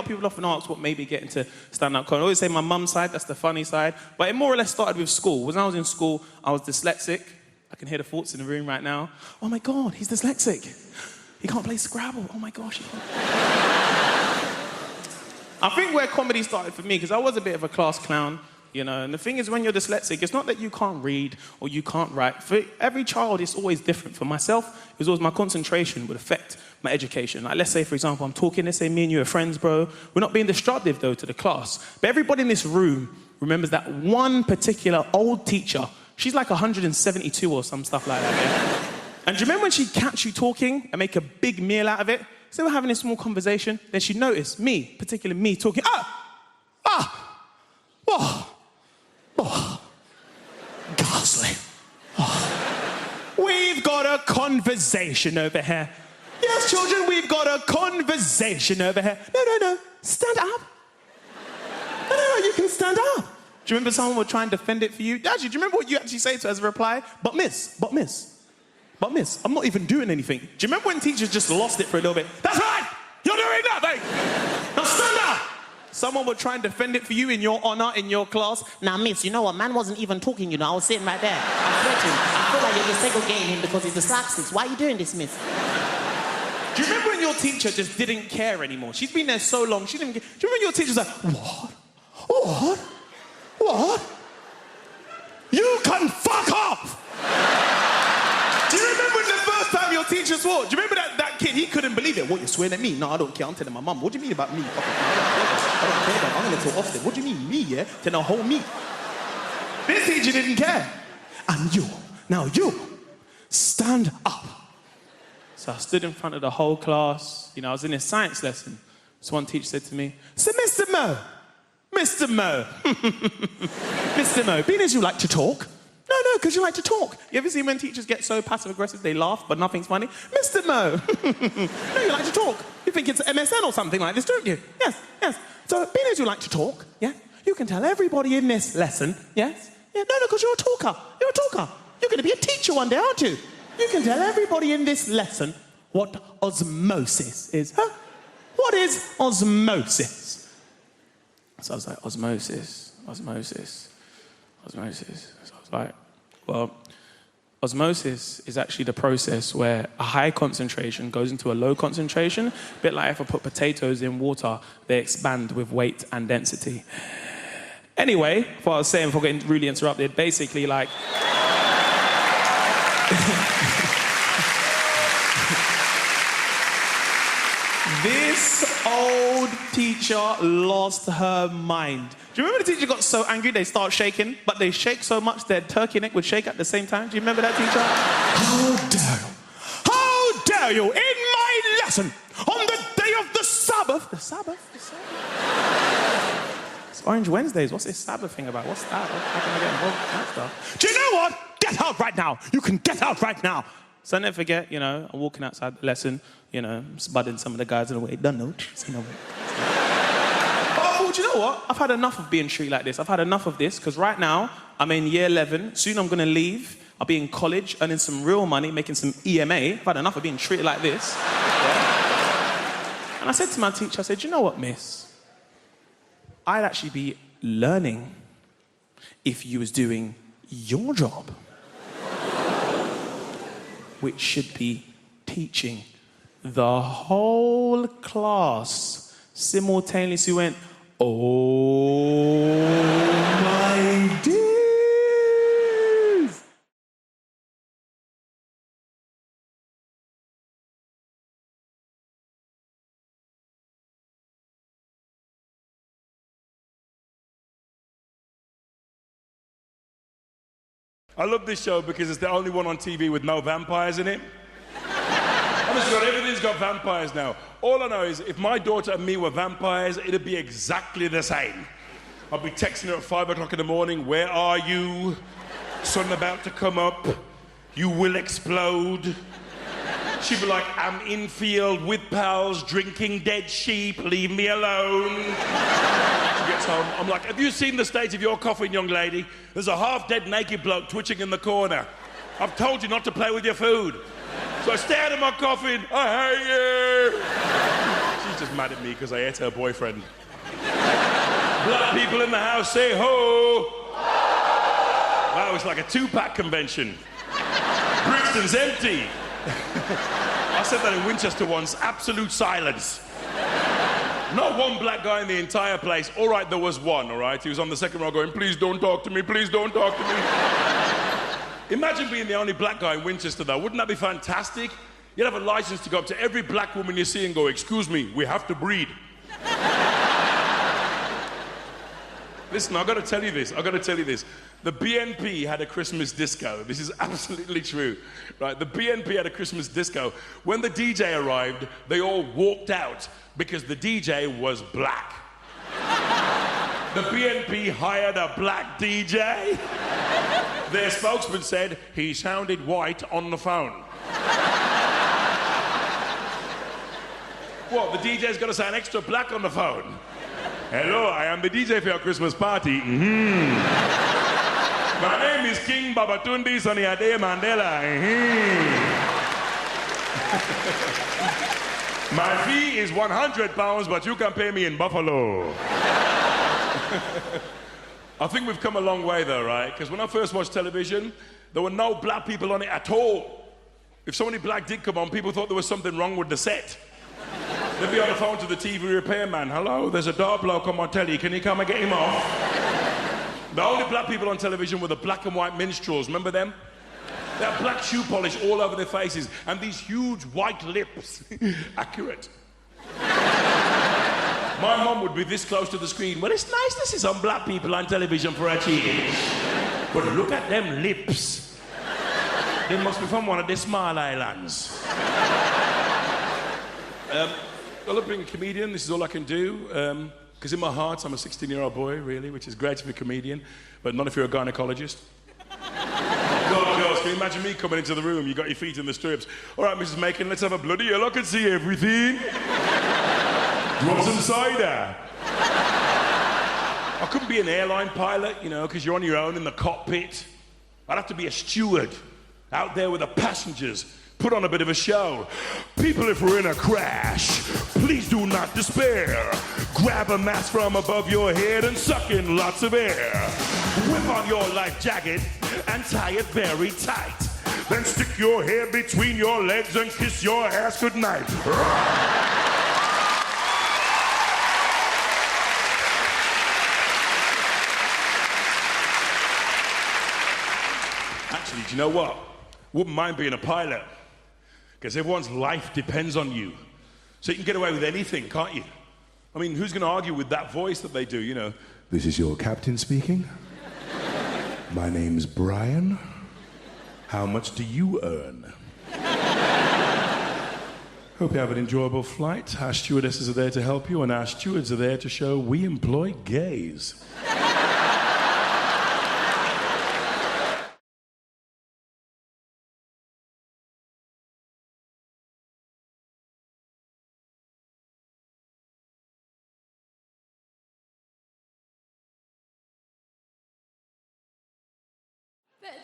of people often ask what made me get into stand-up comedy. I always say my mum's side, that's the funny side. But it more or less started with school. When I was in school, I was dyslexic. I can hear the thoughts in the room right now. Oh my God, he's dyslexic. He can't play Scrabble. Oh my gosh. I think where comedy started for me, because I was a bit of a class clown, you know, and the thing is when you're dyslexic, it's not that you can't read or you can't write. For every child, it's always different. For myself, it was always my concentration would affect my education. Like, let's say, for example, I'm talking, let's say me and you are friends, bro. We're not being destructive, though, to the class. But everybody in this room remembers that one particular old teacher. She's like 172 or some stuff like that, yeah? And do you remember when she'd catch you talking and make a big meal out of it? So we're having a small conversation, then she'd notice me, particularly me, talking, ghastly. We've got a conversation over here. Yes, children, we've got a conversation over here. No, stand up. No, you can stand up. Do you remember someone would try and defend it for you? Actually, do you remember what you actually say to her as a reply? But miss, I'm not even doing anything. Do you remember when teachers just lost it for a little bit? That's right, you're doing nothing. Now stand up. Someone would try and defend it for you in your honor, in your class. Now, miss, you know what? Man wasn't even talking, you know. I was sitting right there. I'm threatening. I feel like you're just segregating him because he's dyslexic. Why are you doing this, miss? Do you remember when your teacher just didn't care anymore? She's been there so long, she didn't care. Do you remember your teacher's like, What? You can fuck off! Do you remember the first time your teacher swore? Do you remember that kid? He couldn't believe it. What, you're swearing at me? No, I don't care. I'm telling my mum. What do you mean about me? I don't care about. I'm going to talk often. What do you mean, me, yeah? Tell a whole me. This teacher didn't care. And you, stand up. So I stood in front of the whole class. You know, I was in a science lesson. So one teacher said to me, so Mr. Mo, Mr. Mo, being as you like to talk. No, because you like to talk. You ever seen when teachers get so passive-aggressive, they laugh, but nothing's funny? Mr. Mo, no, you like to talk. You think it's MSN or something like this, don't you? Yes. So, being as you like to talk, yeah, you can tell everybody in this lesson, yes? Yeah, no, because you're a talker. You're going to be a teacher one day, aren't you? You can tell everybody in this lesson what osmosis is. Huh? What is osmosis? So I was like, osmosis. So I was like, well, osmosis is actually the process where a high concentration goes into a low concentration. A bit like if I put potatoes in water, they expand with weight and density. Anyway, what I was saying before getting really interrupted, basically like... This old teacher lost her mind. Do you remember the teacher got so angry they start shaking, but they shake so much their turkey neck would shake at the same time? Do you remember that teacher? How dare you, in my lesson, on the day of the Sabbath? The Sabbath? It's Orange Wednesdays. What's this Sabbath thing about? What's that? How can I get involved with that stuff? Do you know what? Get out right now. You can get out right now. So I never forget, you know, I'm walking outside the lesson, you know, spudding some of the guys in the way. Don't know. Do you know what? I've had enough of being treated like this. I've had enough of this, because right now, I'm in year 11. Soon I'm going to leave. I'll be in college, earning some real money, making some EMA. I've had enough of being treated like this. Yeah. And I said to my teacher, I said, you know what, miss? I'd actually be learning if you was doing your job, which should be teaching the whole class simultaneously. Went, oh my days! I love this show because it's the only one on TV with no vampires in it. Honestly, everything's got vampires now. All I know is if my daughter and me were vampires, it'd be exactly the same. I'd be texting her at 5 o'clock in the morning, where are you? Sun about to come up. You will explode. She'd be like, I'm in field with pals, drinking dead sheep, leave me alone. She gets home, I'm like, have you seen the state of your coffin, young lady? There's a half-dead naked bloke twitching in the corner. I've told you not to play with your food. So I stare at my coffin, I hate you. She's just mad at me because I ate her boyfriend. Black people in the house, say ho! Wow, it's like a two-pack convention. Brixton's empty. I said that in Winchester once, absolute silence. Not one black guy in the entire place. All right, there was one, all right? He was on the second row going, please don't talk to me, please don't talk to me. Imagine being the only black guy in Winchester, though. Wouldn't that be fantastic? You'd have a license to go up to every black woman you see and go, excuse me, we have to breed. Listen, I've got to tell you this. The BNP had a Christmas disco. This is absolutely true. Right? The BNP had a Christmas disco. When the DJ arrived, they all walked out because the DJ was black. The BNP hired a black DJ. Their spokesman said he sounded white on the phone. What, the DJ's got to sound extra black on the phone? Hello, I am the DJ for your Christmas party. My name is King Babatunde Soniade Mandela. My fee is £100, but you can pay me in Buffalo. I think we've come a long way though, right? Because when I first watched television, there were no black people on it at all. If somebody black did come on, people thought there was something wrong with the set. They'd be on the phone to the TV repairman. Hello, there's a dark bloke on my telly. Can you come and get him off? The only black people on television were the black and white minstrels. Remember them? They had black shoe polish all over their faces and these huge white lips. Accurate. My mum would be this close to the screen. Well, it's nice to see some black people on television for a change. But look at them lips. They must be from one of the small islands. I love being a comedian. This is all I can do. Because in my heart, I'm a 16-year-old boy, really, which is great to be a comedian, but not if you're a gynecologist. God, girls, can you imagine me coming into the room? You got your feet in the stirrups. All right, Mrs. Macon, let's have a bloody hell. I can see everything. Do you want some cider? I couldn't be an airline pilot, you know, because you're on your own in the cockpit. I'd have to be a steward out there with the passengers. Put on a bit of a show. People, if we're in a crash, please do not despair. Grab a mask from above your head and suck in lots of air. Whip on your life jacket and tie it very tight. Then stick your hair between your legs and kiss your ass goodnight. Actually, do you know what? Wouldn't mind being a pilot. Because everyone's life depends on you. So you can get away with anything, can't you? I mean, who's going to argue with that voice that they do, you know? This is your captain speaking. My name's Brian. How much do you earn? Hope you have an enjoyable flight. Our stewardesses are there to help you, and our stewards are there to show we employ gays.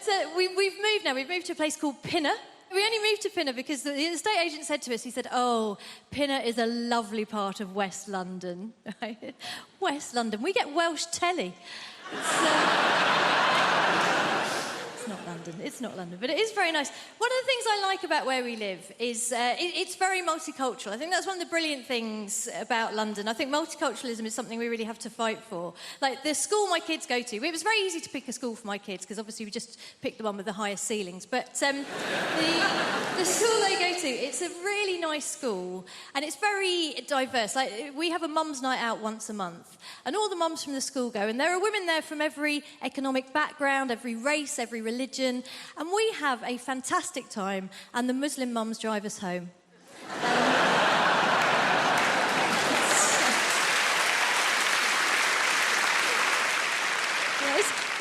But we've moved now. We've moved to a place called Pinner. We only moved to Pinner because the estate agent said to us, he said, oh, Pinner is a lovely part of West London. West London. We get Welsh telly. It's not London, but it is very nice. One of the things I like about where we live is it's very multicultural. I think that's one of the brilliant things about London. I think multiculturalism is something we really have to fight for. Like the school my kids go to, it was very easy to pick a school for my kids because obviously we just picked the one with the highest ceilings. But the school they go to, it's a really nice school and it's very diverse. Like we have a mum's night out once a month and all the mums from the school go and there are women there from every economic background, every race, every religion. And we have a fantastic time, and the Muslim mums drive us home. I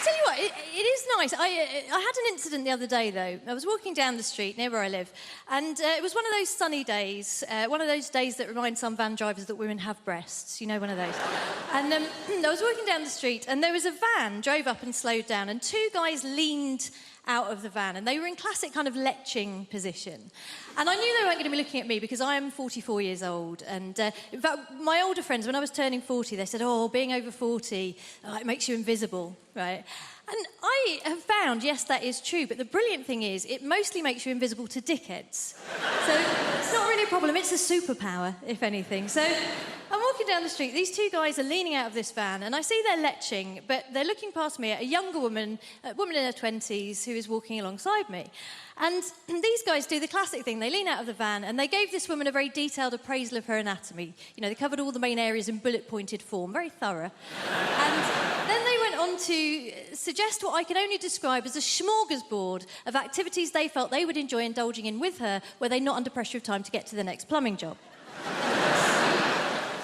tell you what, it is nice. I had an incident the other day, though. I was walking down the street near where I live, and it was one of those sunny days, one of those days that remind some van drivers that women have breasts. You know, one of those. And I was walking down the street, and there was a van drove up and slowed down, and two guys leaned out of the van, and they were in classic kind of leching position. And I knew they weren't going to be looking at me because I am 44 years old. And in fact, my older friends, when I was turning 40, they said, oh, being over 40, it makes you invisible, right? And I have found, yes, that is true, but the brilliant thing is it mostly makes you invisible to dickheads. So it's not really a problem, it's a superpower, if anything. So I'm walking down the street, these two guys are leaning out of this van, and I see they're leching, but they're looking past me at a younger woman, a woman in her 20s, who is walking alongside me. And these guys do the classic thing. They lean out of the van and they gave this woman a very detailed appraisal of her anatomy. You know, they covered all the main areas in bullet-pointed form, very thorough. And then they went on to suggest what I can only describe as a smorgasbord of activities they felt they would enjoy indulging in with her, were they not under pressure of time to get to the next plumbing job.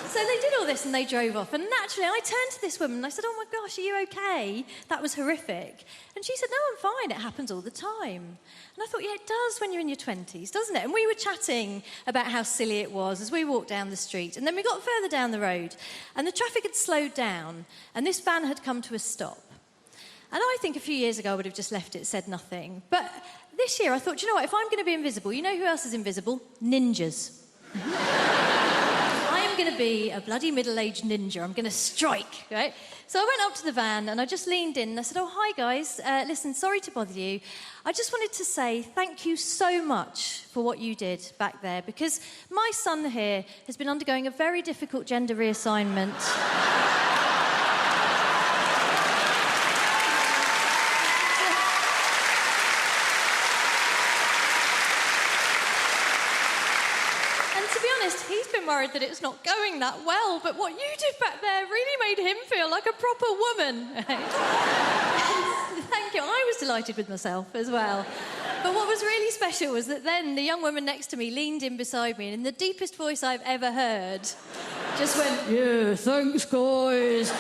So they did all this and they drove off. And naturally, I turned to this woman and I said, oh my gosh, are you okay? That was horrific. And she said, no, I'm fine. It happens all the time. And I thought, yeah, it does when you're in your 20s, doesn't it? And we were chatting about how silly it was as we walked down the street. And then we got further down the road and the traffic had slowed down and this van had come to a stop. And I think a few years ago I would have just left it, said nothing. But this year I thought, you know what, if I'm going to be invisible, you know who else is invisible? Ninjas. I'm going to be a bloody middle-aged ninja. I'm going to strike, right? So I went up to the van and I just leaned in and I said, oh, hi, guys. Listen, sorry to bother you. I just wanted to say thank you so much for what you did back there, because my son here has been undergoing a very difficult gender reassignment. He's been worried that it's not going that well, but what you did back there really made him feel like a proper woman. Thank you. I was delighted with myself as well. But what was really special was that then the young woman next to me leaned in beside me and in the deepest voice I've ever heard, just went, yeah, thanks, guys.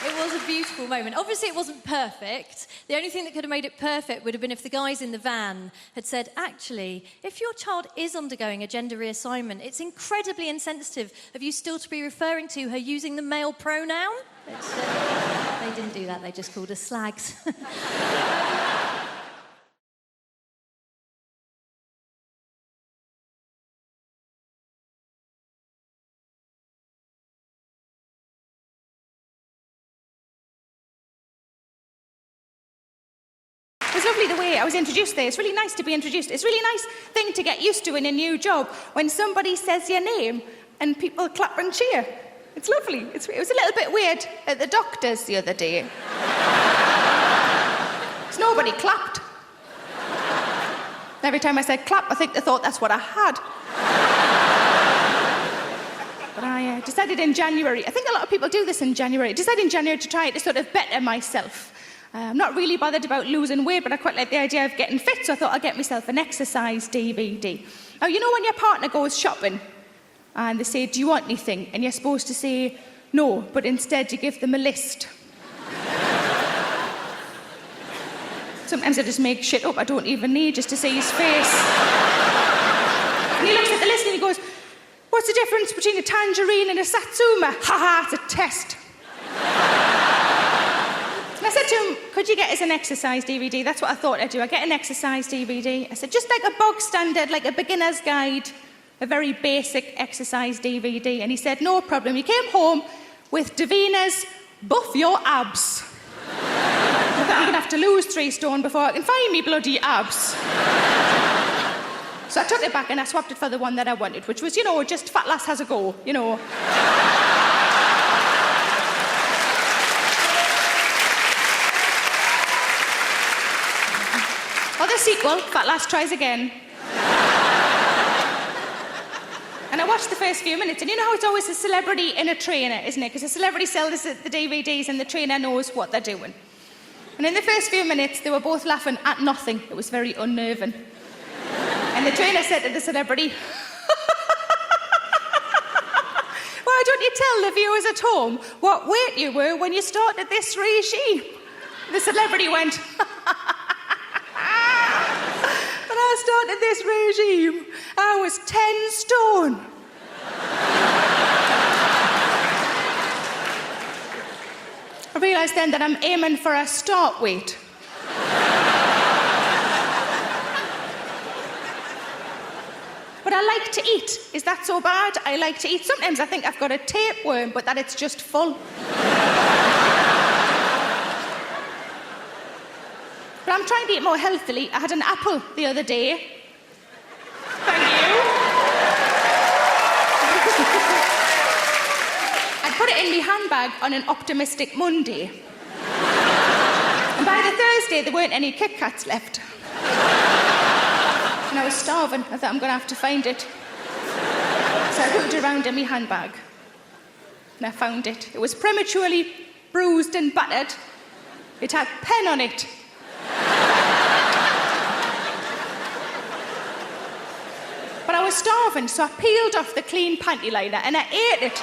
It was a beautiful moment. Obviously, it wasn't perfect. The only thing that could have made it perfect would have been if the guys in the van had said, actually, if your child is undergoing a gender reassignment, it's incredibly insensitive of you still to be referring to her using the male pronoun. They didn't do that. They just called us slags. It was lovely the way I was introduced there. It's really nice to be introduced. It's a really nice thing to get used to in a new job, when somebody says your name and people clap and cheer. It's lovely. It was a little bit weird at the doctor's the other day. Nobody clapped. Every time I said clap, I think they thought that's what I had. But I decided in January, I think a lot of people do this in January, decided in January to try to sort of better myself. I'm not really bothered about losing weight, but I quite like the idea of getting fit, so I thought I'd get myself an exercise DVD. Now, you know when your partner goes shopping and they say, do you want anything? And you're supposed to say no, but instead you give them a list. Sometimes I just make shit up I don't even need just to see his face. And he looks at the list and he goes, what's the difference between a tangerine and a satsuma? Ha ha, it's a test. I said to him, could you get us an exercise DVD? That's what I thought I'd do. I'd get an exercise DVD. I said, just like a bog standard, like a beginner's guide, a very basic exercise DVD. And he said, no problem. He came home with Davina's Buff Your Abs. I thought I'm going to have to lose 3 stone before I can find me bloody abs. So I took it back and I swapped it for the one that I wanted, which was, just fat lass has a go, Or the sequel, Fat Lass Tries Again. And I watched the first few minutes, and you know how it's always a celebrity and a trainer, isn't it? Because a celebrity sells the DVDs and the trainer knows what they're doing. And in the first few minutes, they were both laughing at nothing. It was very unnerving. And the trainer said to the celebrity, why don't you tell the viewers at home what weight you were when you started this regime? The celebrity went, when I started this regime, I was 10 stone. I realised then that I'm aiming for a start weight. But I like to eat. Is that so bad? I like to eat. Sometimes I think I've got a tapeworm, but that it's just full. But I'm trying to eat more healthily. I had an apple the other day. Thank you. I put it in my handbag on an optimistic Monday. And by the Thursday, there weren't any Kit Kats left. And I was starving. I thought, I'm going to have to find it. So I looked around in my handbag. And I found it. It was prematurely bruised and battered. It had pen on it. But I was starving, so I peeled off the clean panty liner and I ate it.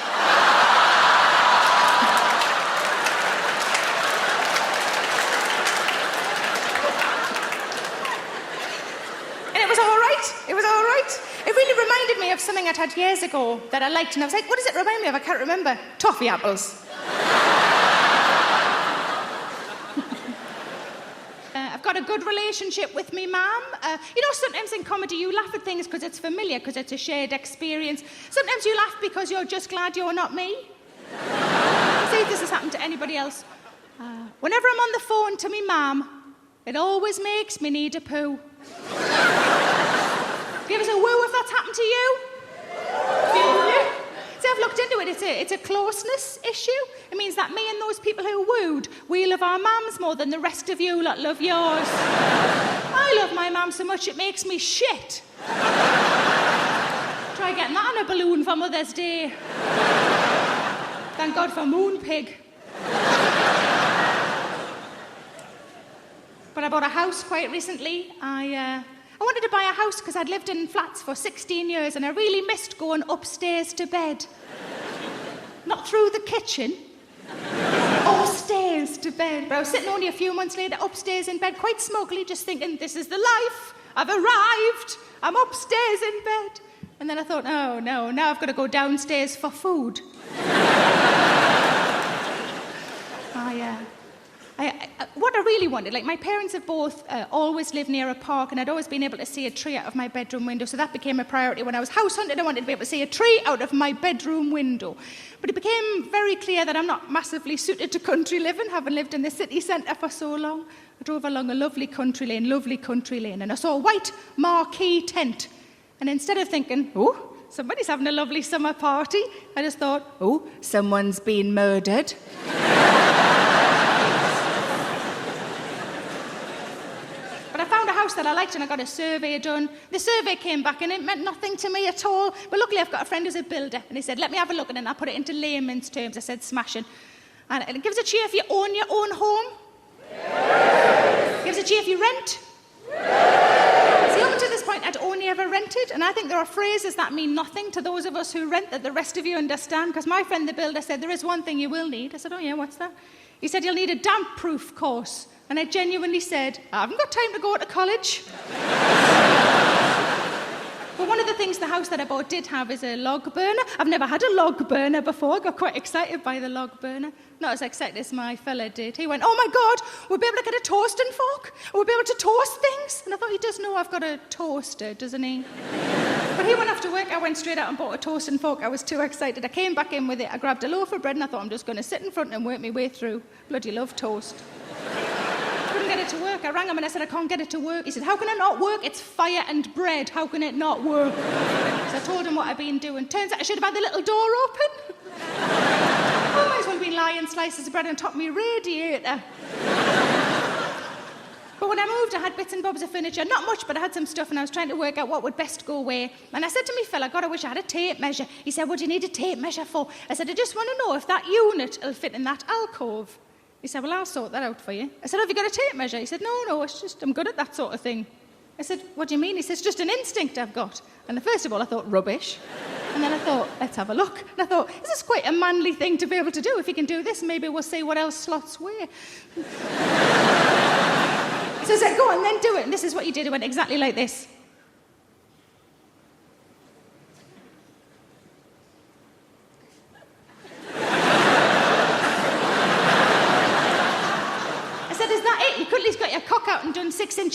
And it was all right. It was all right. It really reminded me of something I'd had years ago that I liked, and I was like, what does it remind me of? I can't remember. Toffee apples. I've got a good relationship with me mum. Sometimes in comedy you laugh at things because it's familiar, because it's a shared experience. Sometimes you laugh because you're just glad you're not me. See if this has happened to anybody else. Whenever I'm on the phone to me mum, it always makes me need a poo. Give us a woo if that's happened to you. See, I've looked into it. It's a closeness issue. It means that me and those people who wooed, we love our mums more than the rest of you lot love yours. I love my mum so much it makes me shit. Try getting that on a balloon for Mother's Day. Thank God for Moonpig. But I bought a house quite recently. I wanted to buy a house because I'd lived in flats for 16 years and I really missed going upstairs to bed. Not through the kitchen. Upstairs to bed. But I was sitting only a few months later upstairs in bed, quite smugly, just thinking, this is the life. I've arrived. I'm upstairs in bed. And then I thought, oh, no, now I've got to go downstairs for food. What I really wanted, my parents have both always lived near a park, and I'd always been able to see a tree out of my bedroom window, so that became a priority. When I was house hunting, I wanted to be able to see a tree out of my bedroom window. But it became very clear that I'm not massively suited to country living, having lived in the city centre for so long. I drove along a lovely country lane, and I saw a white marquee tent. And instead of thinking, oh, somebody's having a lovely summer party, I just thought, oh, someone's been murdered. But I found a house that I liked and I got a survey done. The survey came back and it meant nothing to me at all. But luckily I've got a friend who's a builder and he said, let me have a look at it, and I put it into layman's terms. I said, smashing. And it gives a cheer if you own your own home. It gives a cheer if you rent. See, up to this point I'd only ever rented, and I think there are phrases that mean nothing to those of us who rent that the rest of you understand, because my friend the builder said, there is one thing you will need. I said, oh yeah, what's that? He said, you'll need a damp-proof course. And I genuinely said, I haven't got time to go to college. But one of the things the house that I bought did have is a log burner. I've never had a log burner before. I got quite excited by the log burner. Not as excited as my fella did. He went, oh my God, we'll be able to get a toasting fork. We'll be able to toast things. And I thought, he does know I've got a toaster, doesn't he? But he went off to work. I went straight out and bought a toasting fork. I was too excited. I came back in with it. I grabbed a loaf of bread and I thought, I'm just going to sit in front and work my way through. Bloody love toast. Couldn't get it to work. I rang him and I said, I can't get it to work. He said, how can it not work? It's fire and bread. How can it not work? So I told him what I'd been doing. Turns out I should have had the little door open. I might as well have been lying slices of bread on top of my radiator. But when I moved, I had bits and bobs of furniture. Not much, but I had some stuff, and I was trying to work out what would best go where. And I said to me fella, God, I wish I had a tape measure. He said, what do you need a tape measure for? I said, I just want to know if that unit will fit in that alcove. He said, well, I'll sort that out for you. I said, have you got a tape measure? He said, no, it's just, I'm good at that sort of thing. I said, what do you mean? He says, just an instinct I've got. And first of all, I thought, rubbish. And then I thought, let's have a look. And I thought, this is quite a manly thing to be able to do. If he can do this, maybe we'll see what else slots where. So I said, go on, then do it. And this is what he did. It went exactly like this.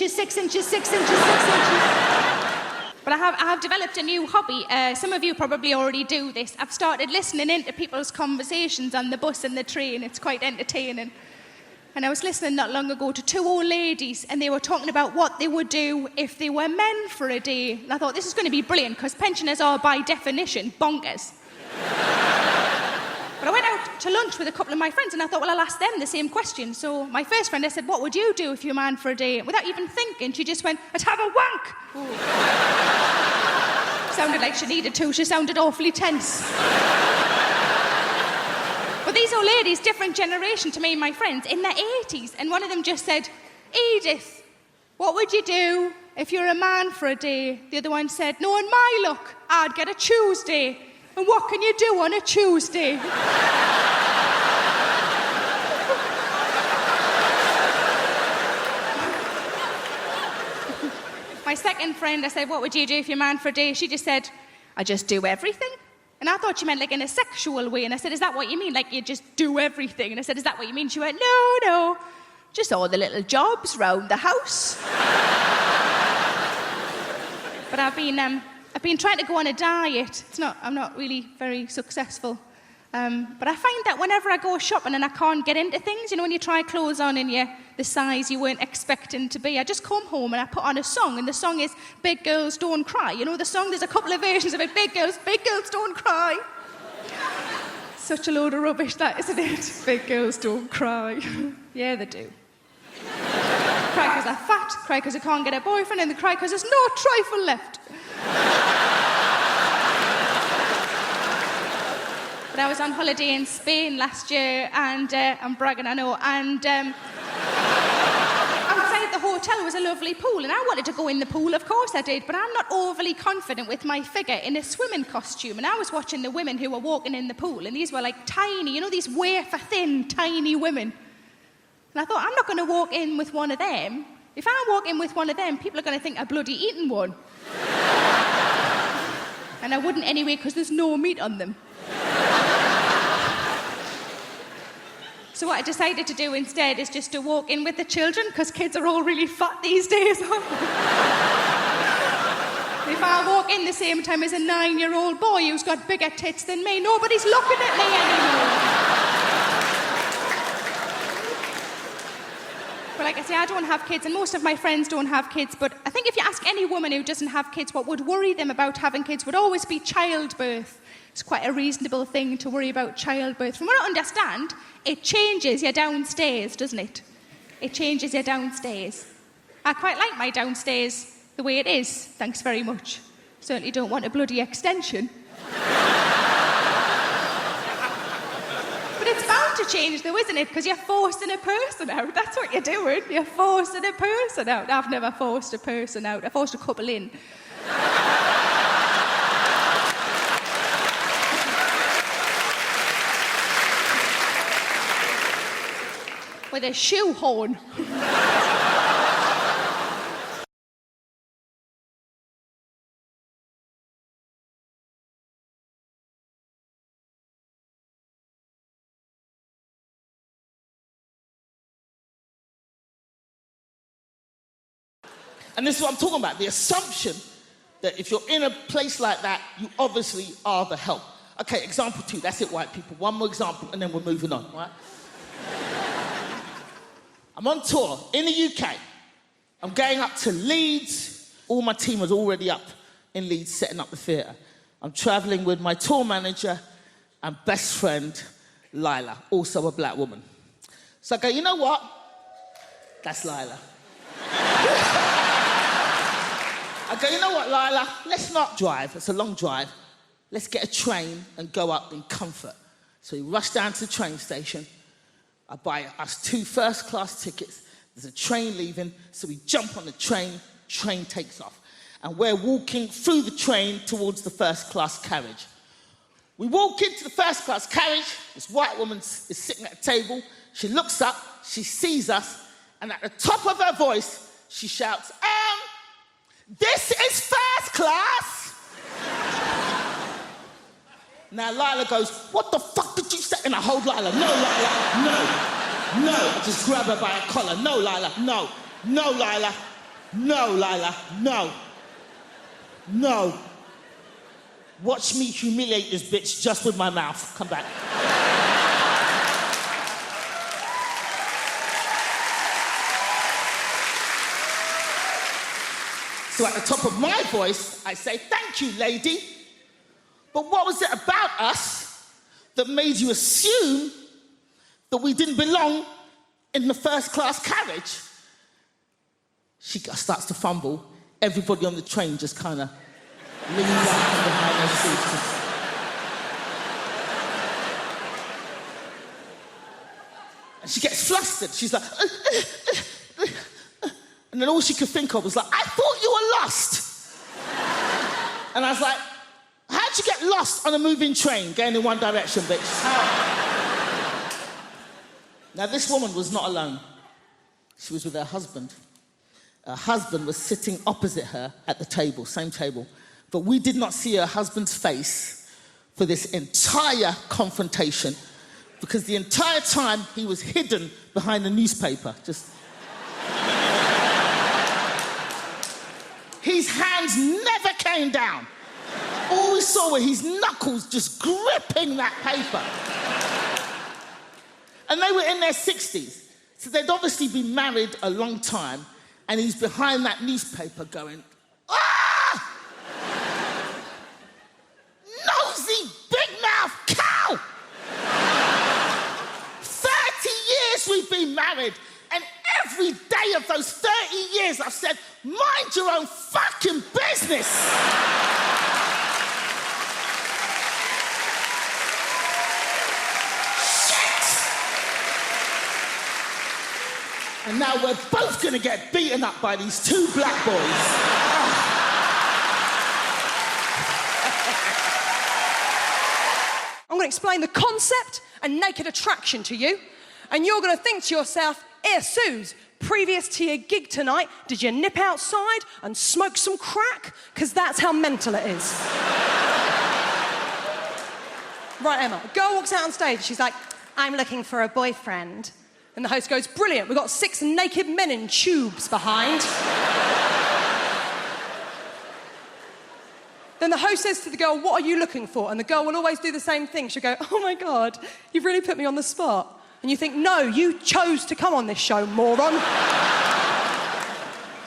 inches, 6 inches, 6 inches, 6 inches. But I have developed a new hobby. Some of you probably already do this. I've started listening into people's conversations on the bus and the train. It's quite entertaining. And I was listening not long ago to 2 old ladies, and they were talking about what they would do if they were men for a day. And I thought, this is going to be brilliant, because pensioners are, by definition, bonkers. But I went out to lunch with a couple of my friends, and I thought, well, I'll ask them the same question. So my first friend, I said, what would you do if you're a man for a day? And without even thinking, she just went, I'd have a wank. Sounded like she needed to. She sounded awfully tense. But these old ladies, different generation to me and my friends, in their 80s, and one of them just said, Edith, what would you do if you're a man for a day? The other one said, no, in my luck, I'd get a Tuesday. And what can you do on a Tuesday? My second friend, I said, what would you do if you're a man for a day? She just said, I just do everything. And I thought she meant like in a sexual way. And I said, is that what you mean? Like you just do everything? And I said, is that what you mean? She went, no, just all the little jobs round the house. But I've been trying to go on a diet. I'm not really very successful. But I find that whenever I go shopping and I can't get into things, you know, when you try clothes on and you're the size you weren't expecting to be, I just come home and I put on a song, and the song is Big Girls Don't Cry. You know the song? There's a couple of versions of it. Big girls don't cry. Such a load of rubbish, that, isn't it? Big girls don't cry. Yeah, they do. Cry because they're fat, cry because they can't get a boyfriend, and they cry because there's no trifle left. But I was on holiday in Spain last year, and I'm bragging, I know, and outside the hotel was a lovely pool, and I wanted to go in the pool, of course I did, but I'm not overly confident with my figure in a swimming costume, and I was watching the women who were walking in the pool, and these were like tiny, you know, these wafer-thin, tiny women. And I thought, I'm not going to walk in with one of them. If I walk in with one of them, people are going to think I've bloody eaten one. And I wouldn't anyway, because there's no meat on them. So what I decided to do instead is just to walk in with the children, because kids are all really fat these days. If I walk in the same time as a 9-year-old boy who's got bigger tits than me, nobody's looking at me anymore. But like I say, I don't have kids, and most of my friends don't have kids, but I think if you ask any woman who doesn't have kids what would worry them about having kids would always be childbirth. It's quite a reasonable thing to worry about childbirth. From what I understand, it changes you downstairs, doesn't it? It changes you downstairs. I quite like my downstairs the way it is, thanks very much. Certainly don't want a bloody extension. But it's bound to change though, isn't it? Because you're forcing a person out. That's what you're doing. You're forcing a person out. I've never forced a person out. I forced a couple in. With a shoehorn. And this is what I'm talking about, the assumption that if you're in a place like that, you obviously are the help. Okay, example 2, that's it, white people. One more example, and then we're moving on, right? I'm on tour in the UK. I'm going up to Leeds. All my team was already up in Leeds setting up the theatre. I'm travelling with my tour manager and best friend, Lila, also a black woman. So I go, you know what? That's Lila. I go, you know what, Lila? Let's not drive. It's a long drive. Let's get a train and go up in comfort. So we rush down to the train station. I buy us 2 first-class tickets. There's a train leaving, so we jump on the train takes off. And we're walking through the train towards the first-class carriage. We walk into the first-class carriage. This white woman is sitting at a table. She looks up, she sees us, and at the top of her voice, she shouts, this is first class! Now Lila goes, what the fuck did you say? And I hold Lila, no, Lila, no. I just grab her by a collar, no, Lila, no, Lila. No, Lila, no. No. Watch me humiliate this bitch just with my mouth. Come back. So at the top of my voice, I say, thank you, lady. But what was it about us that made you assume that we didn't belong in the first-class carriage? She starts to fumble. Everybody on the train just kind of leans out from behind their seats. And she gets flustered. She's like... And then all she could think of was like, I thought you were lost. And I was like, how'd you get lost on a moving train going in one direction, bitch? How? Now, this woman was not alone. She was with her husband. Her husband was sitting opposite her at the table, same table. But we did not see her husband's face for this entire confrontation because the entire time he was hidden behind the newspaper, just... His hands never came down. All we saw were his knuckles just gripping that paper. And they were in their 60s. So they'd obviously been married a long time, and he's behind that newspaper going, ah! Nosy, big-mouth cow! 30 years we've been married, and every day of those 30 years I've said, mind your own fucking business! And now we're both gonna get beaten up by these two black boys. I'm gonna explain the concept and naked attraction to you, and you're gonna think to yourself, Suze, previous to your gig tonight, did you nip outside and smoke some crack? Because that's how mental it is. Right, Emma, a girl walks out on stage, she's like, I'm looking for a boyfriend. And the host goes, brilliant, we've got 6 naked men in tubes behind. Then the host says to the girl, what are you looking for? And the girl will always do the same thing. She'll go, oh my God, you've really put me on the spot. And you think, no, you chose to come on this show, moron.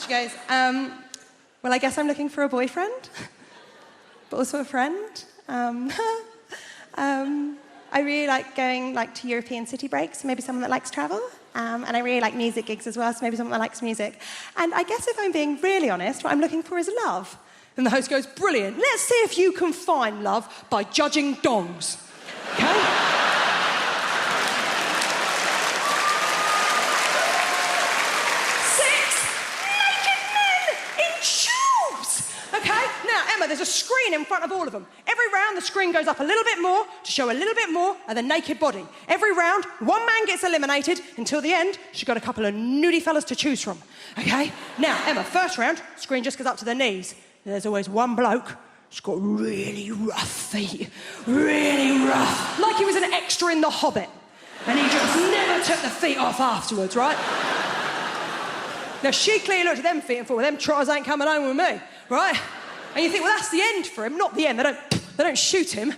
She goes, well, I guess I'm looking for a boyfriend, but also a friend. I really like going to European city breaks, maybe someone that likes travel. And I really like music gigs as well, so maybe someone that likes music. And I guess if I'm being really honest, what I'm looking for is love. And the host goes, brilliant, let's see if you can find love by judging dongs. Okay? 6 naked men in tubes! Okay? Now, Emma, there's a screen in front of all of them. Every round, the screen goes up a little bit more to show a little bit more of the naked body. Every round, one man gets eliminated until the end. She's got a couple of nudie fellas to choose from. Okay? Now, Emma, first round, screen just goes up to the knees. There's always one bloke. He's got really rough feet. Really rough. Like he was an extra in The Hobbit. And he just never took the feet off afterwards, right? Now, she clearly looked at them feet and thought, well, them trotters ain't coming home with me, right? And you think, well, that's the end for him. Not the end. They don't shoot him.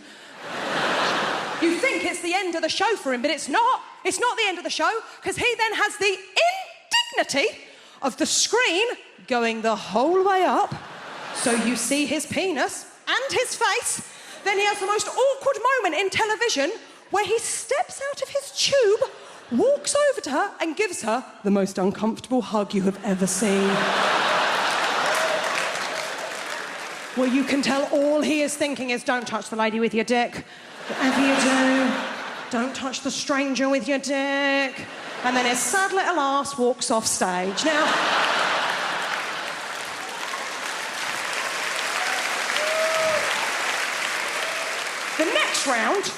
You think it's the end of the show for him, but it's not. It's not the end of the show, because he then has the indignity of the screen going the whole way up, so you see his penis and his face. Then he has the most awkward moment in television where he steps out of his tube, walks over to her and gives her the most uncomfortable hug you have ever seen. Well, you can tell all he is thinking is, don't touch the lady with your dick. Whatever you do, don't touch the stranger with your dick. And then his sad little ass walks off stage. Now, the next round,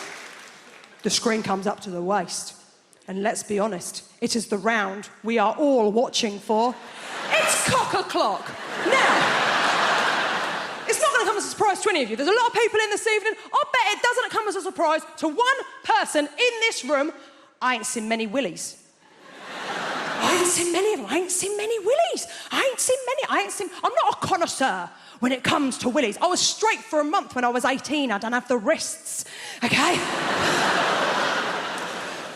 the screen comes up to the waist. And let's be honest, it is the round we are all watching for. It's cock-a-clock. Now, it's not going to come as a surprise to any of you. There's a lot of people in this evening. I'll bet it doesn't come as a surprise to one person in this room. I ain't seen many willies. I ain't seen many of them. I ain't seen many willies. I'm not a connoisseur when it comes to willies. I was straight for a month when I was 18. I don't have the wrists, okay?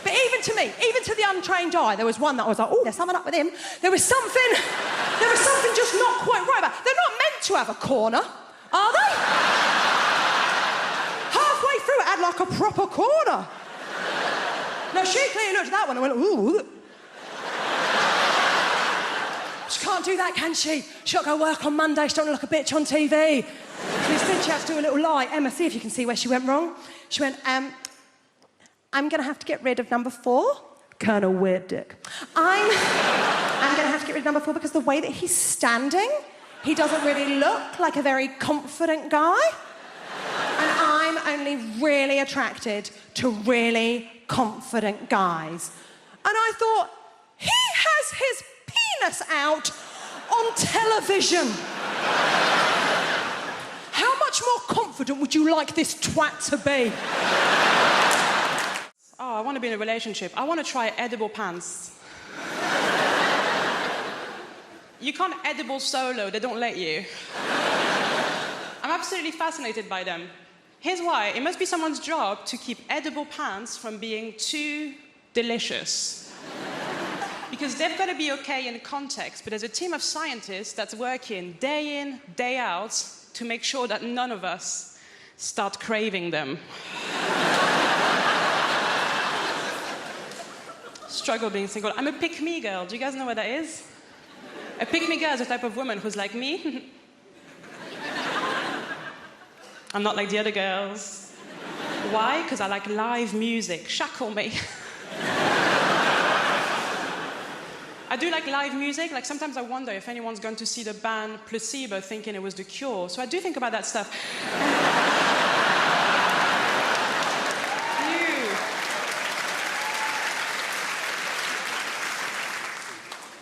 But even to me, even to the untrained eye, there was one that I was like, oh, there's something up with him. There was something just not quite right about it. They're not meant to have a corner, are they? Halfway through, it had like a proper corner. Now, she clearly looked at that one and went, ooh. She can't do that, can she? She's got to go work on Monday. She don't look like a bitch on TV. So instead, she has to do a little lie. Emma, see if you can see where she went wrong. She went, I'm going to have to get rid of number 4. Colonel Weird Dick. I'm going to have to get rid of number 4 because the way that he's standing, he doesn't really look like a very confident guy. And I'm only really attracted to really confident guys. And I thought, he has his penis out on television. How much more confident would you like this twat to be? Oh, I want to be in a relationship. I want to try edible pants. You can't edible solo, they don't let you. I'm absolutely fascinated by them. Here's why. It must be someone's job to keep edible pants from being too delicious. Because they've got to be okay in context, but there's a team of scientists that's working day in, day out to make sure that none of us start craving them. Struggle being single. I'm a pick-me girl. Do you guys know what that is? A pick-me girl is a type of woman who's like me. I'm not like the other girls. Why? Because I like live music. Shackle me. I do like live music. Like sometimes I wonder if anyone's gone to see the band Placebo thinking it was The Cure. So I do think about that stuff.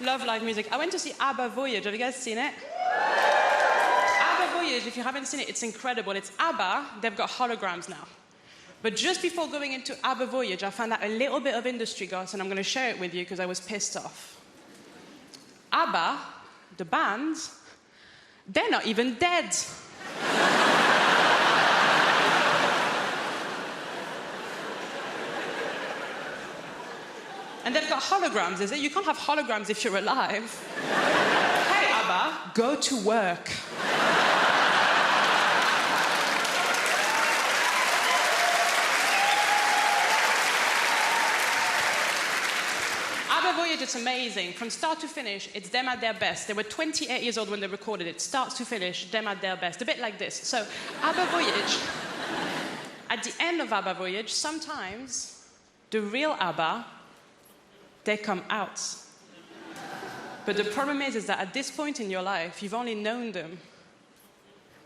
Love live music. I went to see ABBA Voyage. Have you guys seen it? ABBA Voyage, if you haven't seen it, it's incredible. It's ABBA. They've got holograms now. But just before going into ABBA Voyage, I found out a little bit of industry gossip, and I'm going to share it with you because I was pissed off. ABBA, the band, they're not even dead. And they've got holograms, is it? You can't have holograms if you're alive. Hey, ABBA, go to work. ABBA Voyage, it's amazing. From start to finish, it's them at their best. They were 28 years old when they recorded it. Start to finish, them at their best. A bit like this. So, ABBA Voyage, at the end of ABBA Voyage, sometimes the real ABBA, they come out. But the problem is that at this point in your life, you've only known them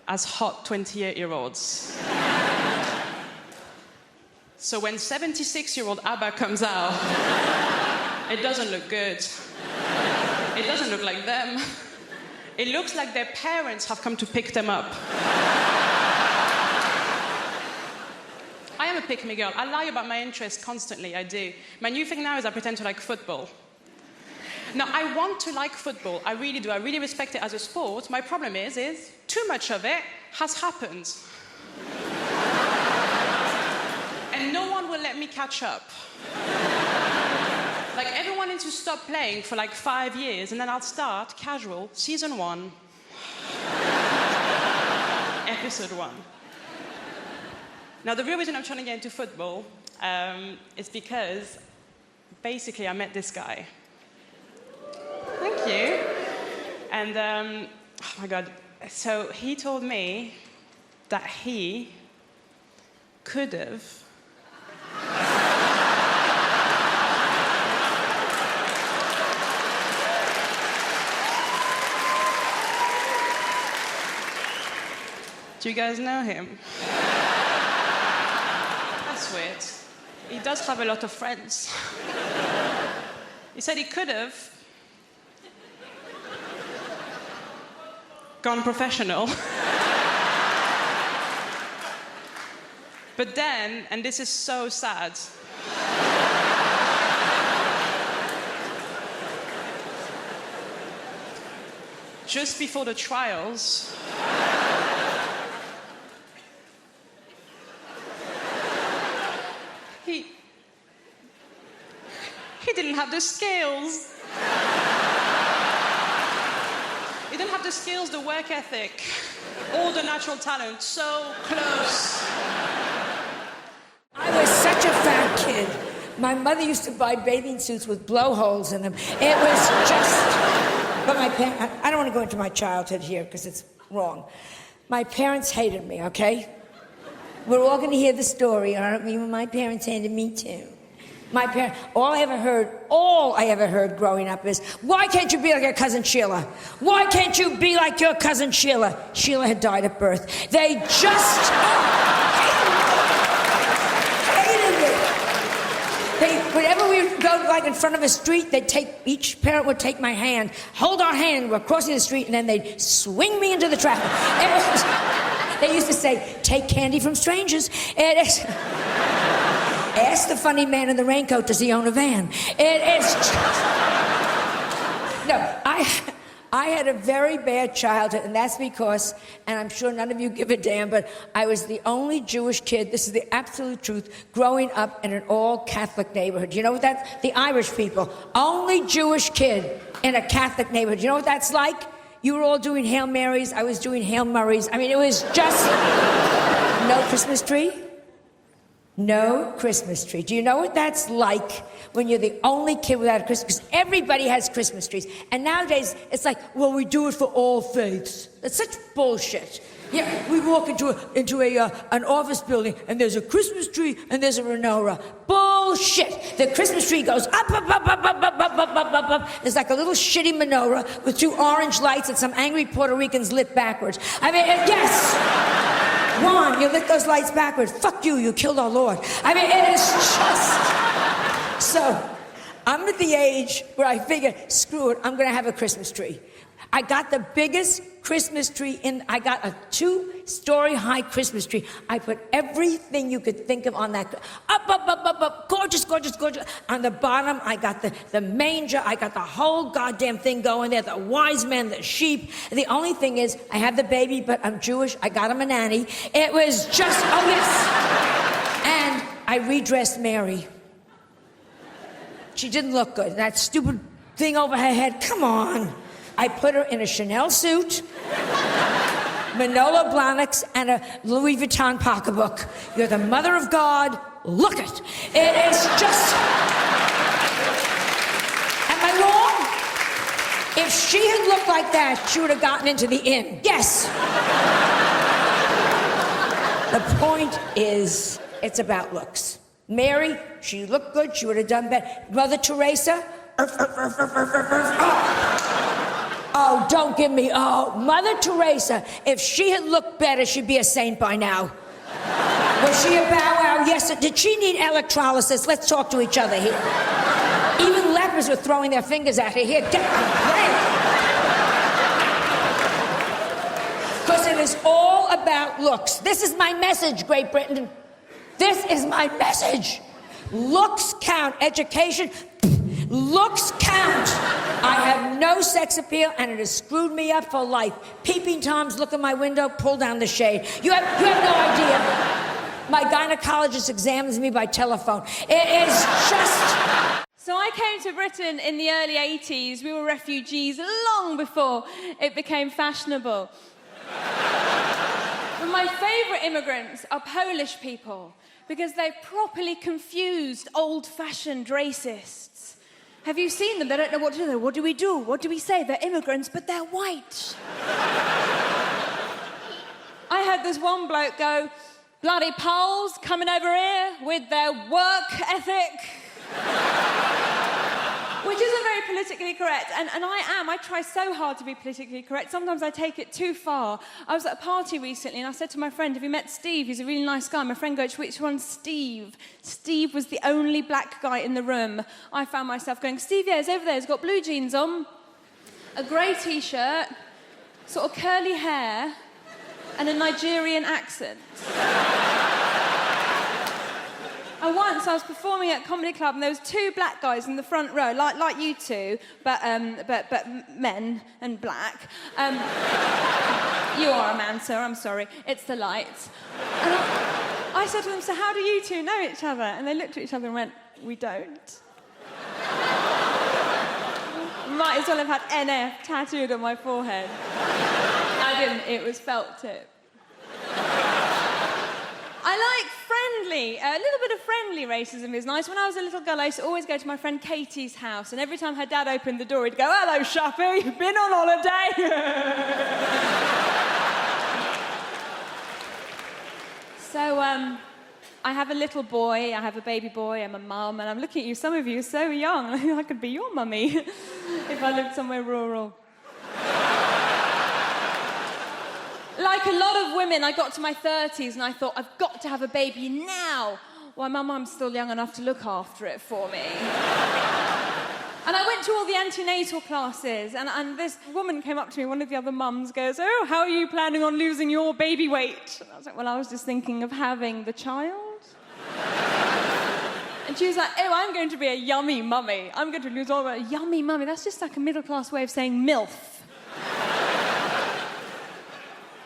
as hot 28-year-olds. So when 76-year-old ABBA comes out, it doesn't look good. It doesn't look like them. It looks like their parents have come to pick them up. I am a pick-me girl. I lie about my interests constantly, I do. My new thing now is I pretend to like football. Now, I want to like football. I really do. I really respect it as a sport. My problem is too much of it has happened. And no one will let me catch up. Like, everyone needs to stop playing for like 5 years, and then I'll start casual, season 1, episode 1. Now, the real reason I'm trying to get into football is because, basically, I met this guy. Thank you. And, oh my God. So he told me that he could have Do you guys know him? That's weird. He does have a lot of friends. He said he could have gone professional. But then, and this is so sad, just before the trials, he didn't have the skills. He didn't have the skills, the work ethic, or the natural talent. So close. I was such a fat kid. My mother used to buy bathing suits with blowholes in them. It was just... But my parents... I don't want to go into my childhood here because it's wrong. My parents hated me, okay? We're all going to hear the story, aren't we? My parents hated me too. My parents... All I ever heard growing up is, why can't you be like your cousin Sheila? Why can't you be like your cousin Sheila? Sheila had died at birth. They just... Whenever we would go, like, in front of a street, each parent would take my hand, hold our hand, we're crossing the street, and then they'd swing me into the traffic. They used to say, take candy from strangers. Ask the funny man in the raincoat, does he own a van? It's just... No, I had a very bad childhood, and that's because, and I'm sure none of you give a damn, but I was the only Jewish kid, this is the absolute truth, growing up in an all-Catholic neighborhood. You know what that's? The Irish people. Only Jewish kid in a Catholic neighborhood. You know what that's like? You were all doing Hail Marys, I was doing Hail Murrays. I mean, it was just... No Christmas tree? No Christmas tree. Do you know what that's like when you're the only kid without a Christmas? Because everybody has Christmas trees. And nowadays, it's like, well, we do it for all faiths. That's such bullshit. Yeah, we walk into an office building, and there's a Christmas tree, and there's a menorah. Bullshit. The Christmas tree goes up, up, up, up, up, up, up, up, up, up, up. There's like a little shitty menorah with 2 orange lights that some angry Puerto Ricans lit backwards. I mean, yes. Juan, you lit those lights backwards. Fuck you, you killed our Lord. I mean, it is just... So, I'm at the age where I figure, screw it, I'm gonna have a Christmas tree. I got the biggest Christmas tree I got a 2-story high Christmas tree. I put everything you could think of on that. Up, up, up, up, up, gorgeous, gorgeous, gorgeous. On the bottom, I got the manger. I got the whole goddamn thing going there. The wise men, the sheep. The only thing is, I have the baby, but I'm Jewish. I got him a nanny. It was just, oh yes. And I redressed Mary. She didn't look good. That stupid thing over her head, come on. I put her in a Chanel suit, Manolo Blahniks, and a Louis Vuitton pocketbook. You're the mother of God. Look it. It is just... Am I wrong? If she had looked like that, she would have gotten into the inn. Yes. The point is, it's about looks. Mary, she looked good. She would have done better. Mother Teresa... Oh, don't give me... Oh, Mother Teresa, if she had looked better, she'd be a saint by now. Was she a bow wow? Yes. Did she need electrolysis? Let's talk to each other here. Even lepers were throwing their fingers at her. Here, get away. Because it is all about looks. This is my message, Great Britain. This is my message. Looks count. Education... Looks count. I have no sex appeal, and it has screwed me up for life. Peeping Toms look in my window, pull down the shade. You have no idea. My gynecologist examines me by telephone. It is just... So I came to Britain in the early 80s. We were refugees long before it became fashionable. But my favourite immigrants are Polish people because they've properly confused old-fashioned racists. Have you seen them? They don't know what to do. What do we do? What do we say? They're immigrants, but they're white. I heard this one bloke go, bloody Poles coming over here with their work ethic. Which isn't very politically correct, and I try so hard to be politically correct. Sometimes I take it too far. I was at a party recently, and I said to my friend, have you met Steve? He's a really nice guy. My friend goes, which one's Steve? Steve was the only black guy in the room. I found myself going, Steve, yeah, he's over there. He's got blue jeans on, a grey T-shirt, sort of curly hair, and a Nigerian accent. And once I was performing at a comedy club and there was two black guys in the front row, like you two, but men and black. You are a man, sir, I'm sorry. It's the lights. And I said to them, so how do you two know each other? And they looked at each other and went, we don't. Might as well have had NF tattooed on my forehead. I didn't, it was felt tip. I like friendly. A little bit of friendly racism is nice. When I was a little girl, I used to always go to my friend Katie's house, and every time her dad opened the door, he'd go, hello, Shappy, been on holiday? So, I have a little boy, I have a baby boy, I'm a mum, and I'm looking at you, some of you are so young, I could be your mummy if I lived somewhere rural. Like a lot of women, I got to my 30s and I thought, I've got to have a baby now. Why, my mum's still young enough to look after it for me. And I went to all the antenatal classes, and this woman came up to me, one of the other mums, goes, oh, how are you planning on losing your baby weight? And I was like, well, I was just thinking of having the child. And she was like, oh, I'm going to be a yummy mummy. I'm going to lose all my... Yummy mummy, that's just like a middle-class way of saying MILF.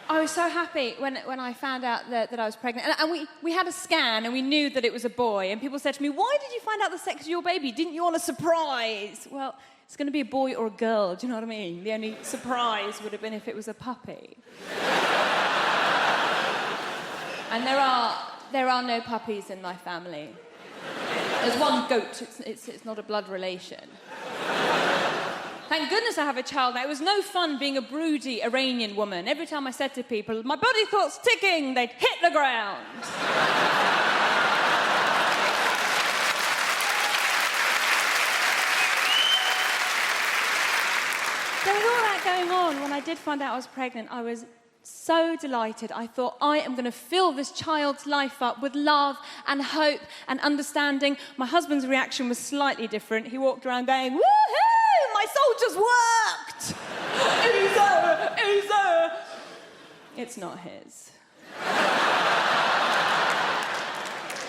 I was so happy when I found out that I was pregnant. And we had a scan and we knew that it was a boy. And people said to me, why did you find out the sex of your baby? Didn't you want a surprise? Well, it's going to be a boy or a girl, do you know what I mean? The only surprise would have been if it was a puppy. And there are no puppies in my family. There's one goat, it's not a blood relation. Thank goodness I have a child now. It was no fun being a broody Iranian woman. Every time I said to people, my body thought's ticking, they'd hit the ground. So with all that going on, when I did find out I was pregnant, I was so delighted. I thought, I am going to fill this child's life up with love and hope and understanding. My husband's reaction was slightly different. He walked around going, woohoo! My soldiers worked! Easy! It's not his.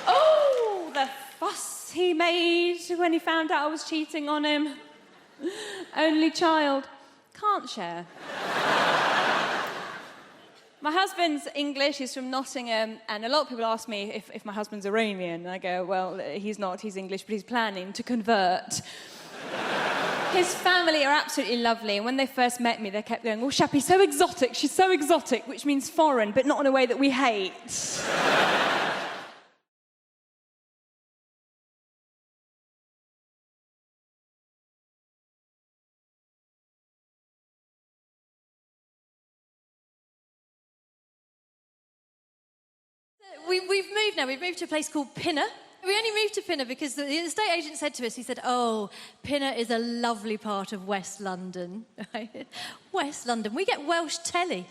Oh, the fuss he made when he found out I was cheating on him. Only child. Can't share. My husband's English, he's from Nottingham, and a lot of people ask me if my husband's Iranian. And I go, well, he's not, he's English, but he's planning to convert. His family are absolutely lovely, and when they first met me, they kept going, oh, Shappy's so exotic, she's so exotic, which means foreign, but not in a way that we hate. We've moved now. We've moved to a place called Pinner. We only moved to Pinner because the estate agent said to us, he said, oh, Pinner is a lovely part of West London. West London. We get Welsh telly.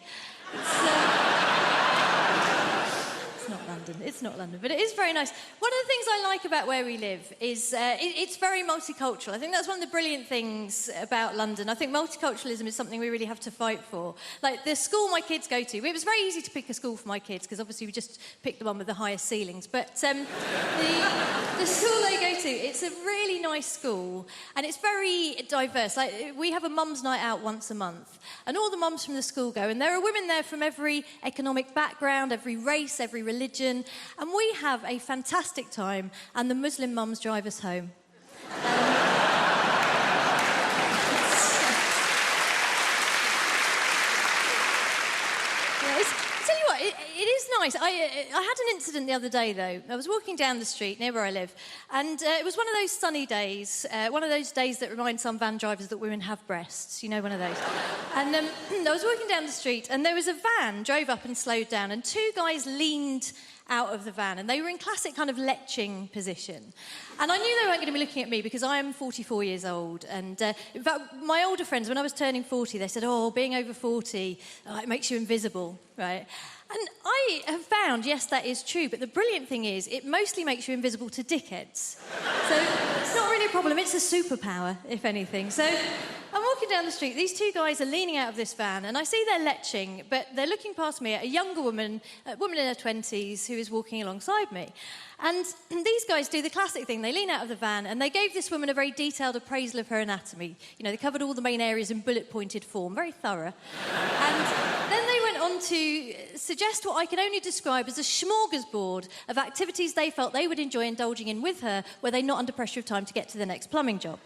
It's not London, but it is very nice. One of the things I like about where we live is it's very multicultural. I think that's one of the brilliant things about London. I think multiculturalism is something we really have to fight for. Like the school my kids go to, it was very easy to pick a school for my kids because obviously we just picked the one with the highest ceilings. But the school they go to, it's a really nice school and it's very diverse. Like we have a mum's night out once a month and all the mums from the school go and there are women there from every economic background, every race, every religion. And we have a fantastic time, and the Muslim mums drive us home. Tell you what, it is nice. I had an incident the other day, though. I was walking down the street near where I live, and it was one of those sunny days, one of those days that remind some van drivers that women have breasts. You know, one of those. And I was walking down the street, and there was a van, drove up and slowed down, and two guys leaned out of the van, and they were in classic kind of leching position. And I knew they weren't going to be looking at me because I am 44 years old. And in fact, my older friends, when I was turning 40, they said, oh, being over 40, it makes you invisible, right? And I have found, yes, that is true, but the brilliant thing is it mostly makes you invisible to dickheads. So it's not really a problem, it's a superpower, if anything. So I'm walking walking down the street, these two guys are leaning out of this van, and I see they're leching, but they're looking past me at a younger woman, a woman in her 20s, who is walking alongside me. And these guys do the classic thing. They lean out of the van, and they gave this woman a very detailed appraisal of her anatomy. You know, they covered all the main areas in bullet-pointed form, very thorough. And then they went on to suggest what I can only describe as a smorgasbord of activities they felt they would enjoy indulging in with her, were they not under pressure of time to get to the next plumbing job.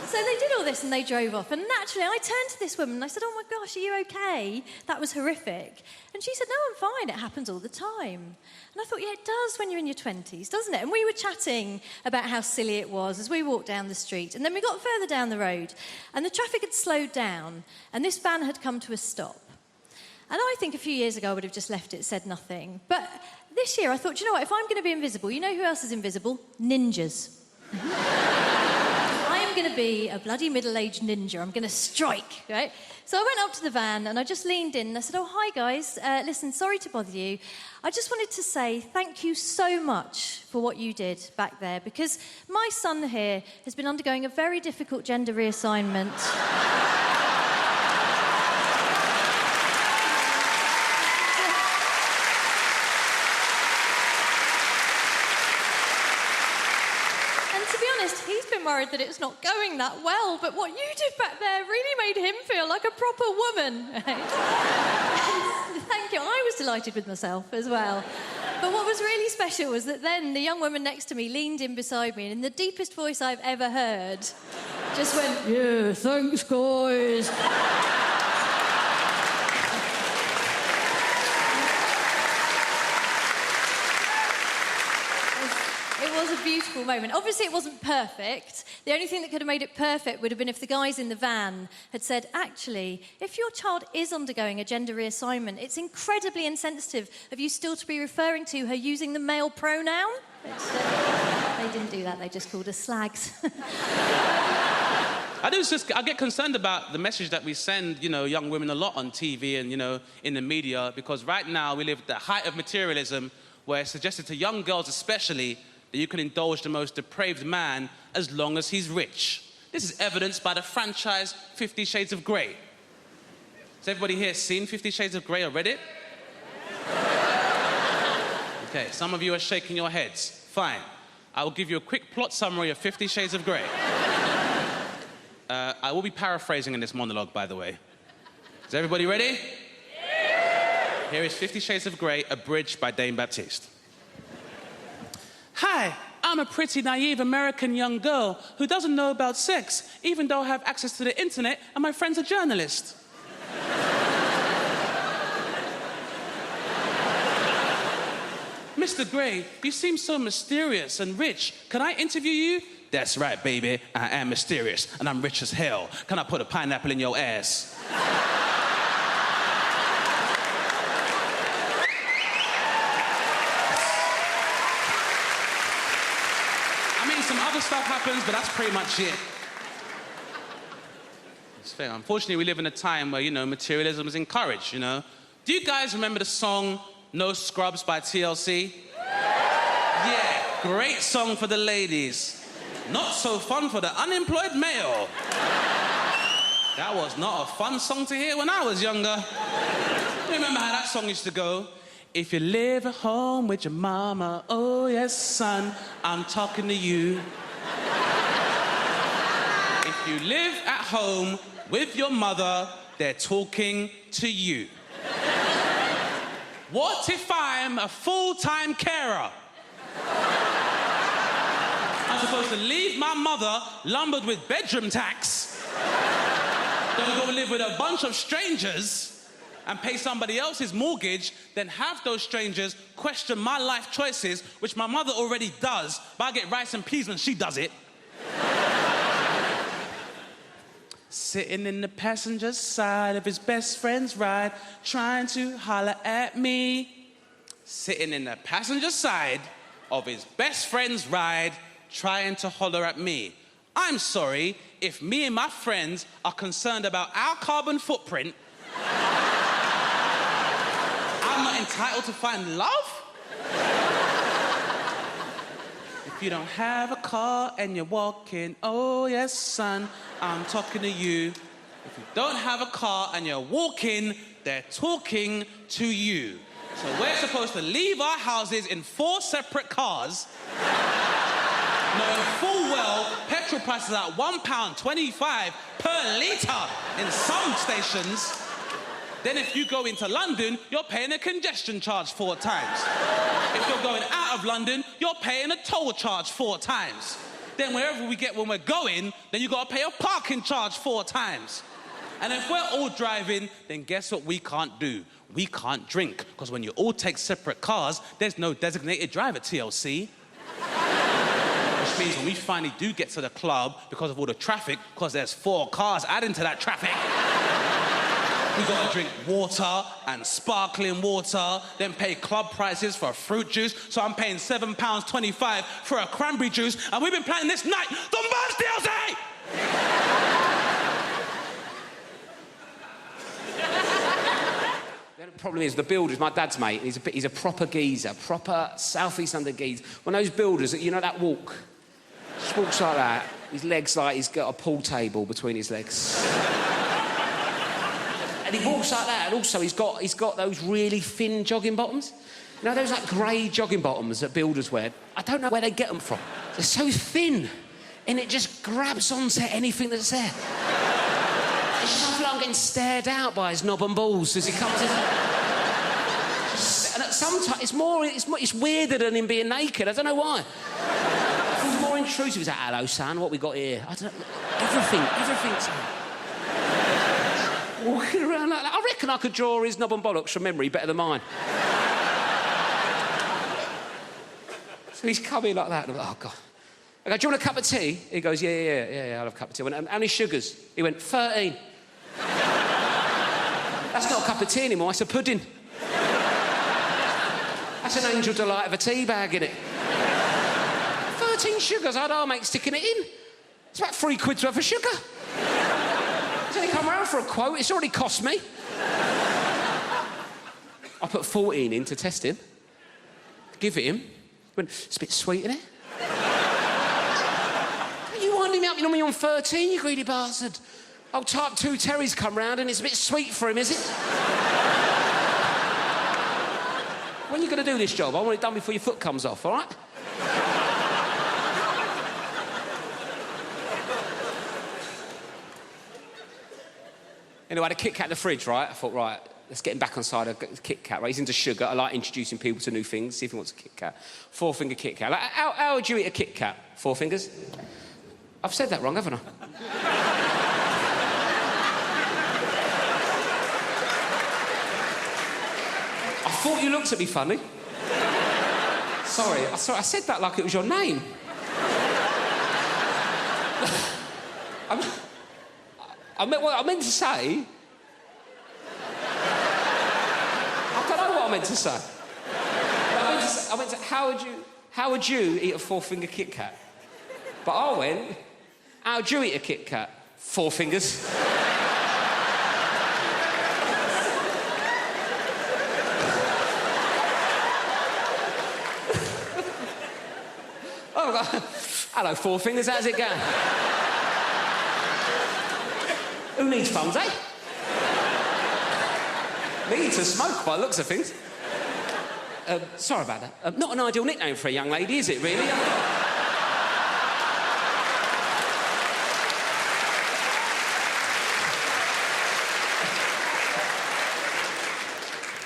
So they did all this and they drove off. And naturally, I turned to this woman and I said, "Oh my gosh, are you okay? That was horrific." And she said, "No, I'm fine. It happens all the time." And I thought, yeah, it does when you're in your 20s, doesn't it? And we were chatting about how silly it was as we walked down the street. And then we got further down the road and the traffic had slowed down and this van had come to a stop. And I think a few years ago I would have just left it, said nothing. But this year I thought, do you know what? If I'm going to be invisible, you know who else is invisible? Ninjas. I am going to be a bloody middle-aged ninja. I'm going to strike, right? So I went up to the van and I just leaned in and I said, "Oh, hi, guys. Listen, sorry to bother you. I just wanted to say thank you so much for what you did back there, because my son here has been undergoing a very difficult gender reassignment." He's been worried that it's not going that well, but what you did back there really made him feel like a proper woman. Thank you. I was delighted with myself as well. But what was really special was that then the young woman next to me leaned in beside me and in the deepest voice I've ever heard just went, "Yeah, thanks, guys." It was a beautiful moment. Obviously, it wasn't perfect. The only thing that could have made it perfect would have been if the guys in the van had said, "Actually, if your child is undergoing a gender reassignment, it's incredibly insensitive of you still to be referring to her using the male pronoun." They didn't do that. They just called us slags. I get concerned about the message that we send, young women a lot on TV and, in the media, because right now we live at the height of materialism, where it's suggested to young girls especially that you can indulge the most depraved man as long as he's rich. This is evidenced by the franchise 50 Shades of Grey. Has everybody here seen 50 Shades of Grey or read it? Okay, some of you are shaking your heads. Fine. I will give you a quick plot summary of 50 Shades of Grey. I will be paraphrasing in this monologue, by the way. Is everybody ready? Yeah! Here is 50 Shades of Grey, abridged by Dame Baptiste. "Hi, I'm a pretty naive American young girl who doesn't know about sex, even though I have access to the internet and my friend's a journalist. Mr. Grey, you seem so mysterious and rich. Can I interview you?" "That's right, baby. I am mysterious and I'm rich as hell. Can I put a pineapple in your ass?" Some other stuff happens, but that's pretty much it. It's fair. Unfortunately, we live in a time where, materialism is encouraged, Do you guys remember the song No Scrubs by TLC? Yeah, great song for the ladies. Not so fun for the unemployed male. That was not a fun song to hear when I was younger. You remember how that song used to go? "If you live at home with your mama, oh yes, son, I'm talking to you. If you live at home with your mother, they're talking to you. What if I'm a full-time carer? I'm supposed to leave my mother lumbered with bedroom tax, then go live with a bunch of strangers and pay somebody else's mortgage, then have those strangers question my life choices, which my mother already does, but I get rice and peas when she does it. Sitting in the passenger side of his best friend's ride, trying to holler at me. Sitting in the passenger side of his best friend's ride, trying to holler at me. I'm sorry, if me and my friends are concerned about our carbon footprint, I'm not entitled to find love? If you don't have a car and you're walking, oh yes, son, I'm talking to you. If you don't have a car and you're walking, they're talking to you. So we're supposed to leave our houses in 4 separate cars, knowing full well petrol prices are at £1.25 per litre in some stations. Then if you go into London, you're paying a congestion charge 4 times. If you're going out of London, you're paying a toll charge 4 times. Then wherever we get when we're going, then you got to pay a parking charge 4 times. And if we're all driving, then guess what we can't do? We can't drink, because when you all take separate cars, there's no designated driver, TLC. Which means when we finally do get to the club, because of all the traffic, because there's 4 cars adding to that traffic, we gotta drink water and sparkling water, then pay club prices for fruit juice. So I'm paying £7.25 for a cranberry juice, and we've been planning this night. The most TLC! The problem is the builders, my dad's mate, he's a proper geezer, proper South East London geezer. One of those builders, you know that walk? Just walks like that. His legs like he's got a pool table between his legs. And he walks like that, and also he's got those really thin jogging bottoms. You know those like grey jogging bottoms that builders wear? I don't know where they get them from. They're so thin, and it just grabs onto anything that's there. It's just, I feel like I'm getting stared out by his knob and balls as he comes in. And sometimes it's weirder than him being naked. I don't know why. It feels more intrusive. He's like, hello, son, what we got here? I don't know. Everything's... Walking around like that. I reckon I could draw his knob and bollocks from memory better than mine. So he's coming like that, and I'm like, oh, God. I go, do you want a cup of tea? He goes, yeah, I'll have a cup of tea. I went, how many sugars? He went, 13. That's not a cup of tea anymore, it's a pudding. That's an Angel Delight of a tea bag, innit? 13 sugars, I'll make sticking it in. It's about £3 worth of sugar. He's only come round for a quote, it's already cost me. I put 14 in to test him. Give it him. Went, it's a bit sweet, isn't it? You winding me up, you're on 13, you greedy bastard. Oh, type 2 Terry's come round and it's a bit sweet for him, is it? When are you going to do this job? I want it done before your foot comes off, all right? Anyway, I had a Kit Kat in the fridge, right? I thought, right, let's get him back on side of Kit Kat, right? He's into sugar. I like introducing people to new things, see if he wants a Kit Kat. 4-finger Kit Kat. Like, how would you eat a Kit Kat? 4 fingers? I've said that wrong, haven't I? I thought you looked at me funny. Sorry, I said that like it was your name. I meant to say... I don't know what I meant to say. I meant to how would you eat a 4-finger Kit Kat? But I went, how'd you eat a Kit Kat? 4 fingers. Oh, God. Hello, 4 fingers, how's it going? Who needs funds, eh? Me to smoke by the looks of things. Sorry about that. Not an ideal nickname for a young lady, is it, really?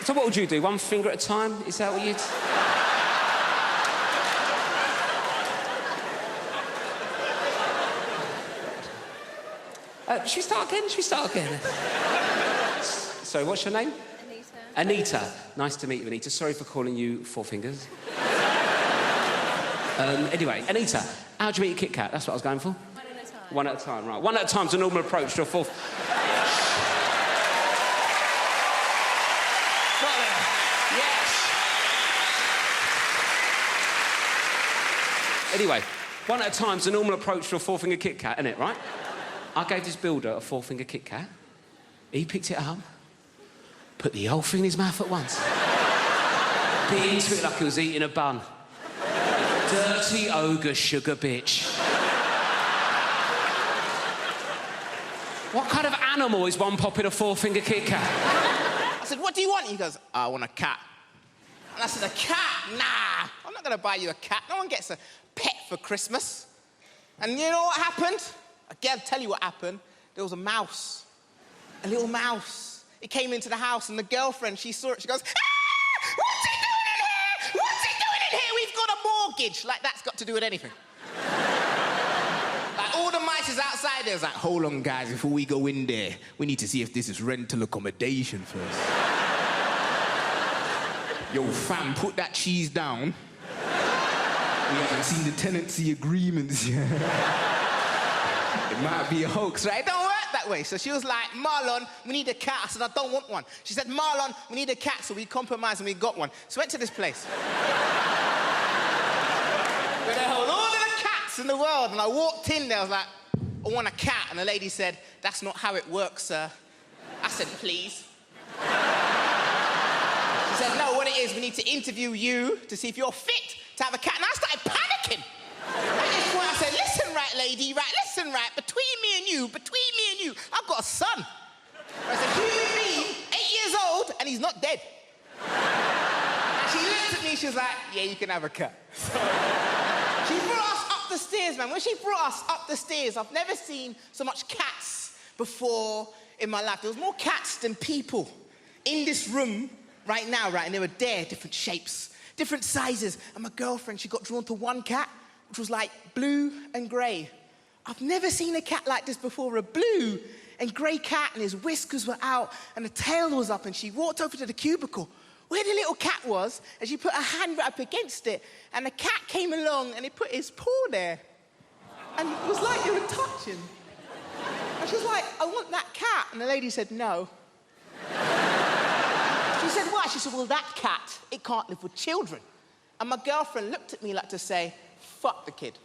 So what would you do? 1 finger at a time? Is that what you'd... Should we start again? Sorry, what's your name? Anita. Nice to meet you, Anita. Sorry for calling you 4 fingers. Anyway, Anita, how'd you eat a Kit Kat? That's what I was going for. 1 at a time. 1 at a time, right. 1 at a time's a normal approach to a 4th. Yes. Anyway, 1 at a time's a normal approach to a 4-finger Kit Kat, isn't it, right? I gave this builder a 4-finger Kit Kat. He picked it up, put the whole thing in his mouth at once. Bit into it like he was eating a bun. Dirty ogre sugar bitch. What kind of animal is one popping a four-finger Kit Kat? I said, what do you want? He goes, I want a cat. And I said, a cat? Nah, I'm not going to buy you a cat. No one gets a pet for Christmas. And you know what happened? I'll tell you what happened. There was a mouse, a little mouse. It came into the house, and the girlfriend, she saw it. She goes, ah, what's he doing in here? What's he doing in here? We've got a mortgage. Like, that's got to do with anything. Like, all the mice is outside there. It's like, hold on, guys, before we go in there, we need to see if this is rental accommodation first. Yo, fam, put that cheese down. We haven't seen the tenancy agreements yet. It might be a hoax, right? It don't work that way. So she was like, Marlon, we need a cat. I said, I don't want one. She said, Marlon, we need a cat. So we compromised and we got one. So we went to this place. Where they hold all of the cats in the world. And I walked in there, I was like, I want a cat. And the lady said, that's not how it works, sir. I said, please. She said, no, what it is, we need to interview you to see if you're fit to have a cat. And I started panicking. At this point, I said, listen, right, lady, right, listen, right, between me and you, I've got a son. I said, human being, 8 years old, and he's not dead. And she looked at me, she was like, yeah, you can have a cat. She brought us up the stairs, man. When she brought us up the stairs, I've never seen so much cats before in my life. There was more cats than people in this room right now, right? And they were there, different shapes, different sizes. And my girlfriend, she got drawn to one cat, which was like blue and grey. I've never seen a cat like this before, a blue and grey cat, and his whiskers were out, and the tail was up, and she walked over to the cubicle where the little cat was, and she put her hand right up against it, and the cat came along, and he put his paw there. And it was like they were touching. And she was like, I want that cat. And the lady said, no. She said, why? She said, well, that cat, it can't live with children. And my girlfriend looked at me like to say, fuck the kid.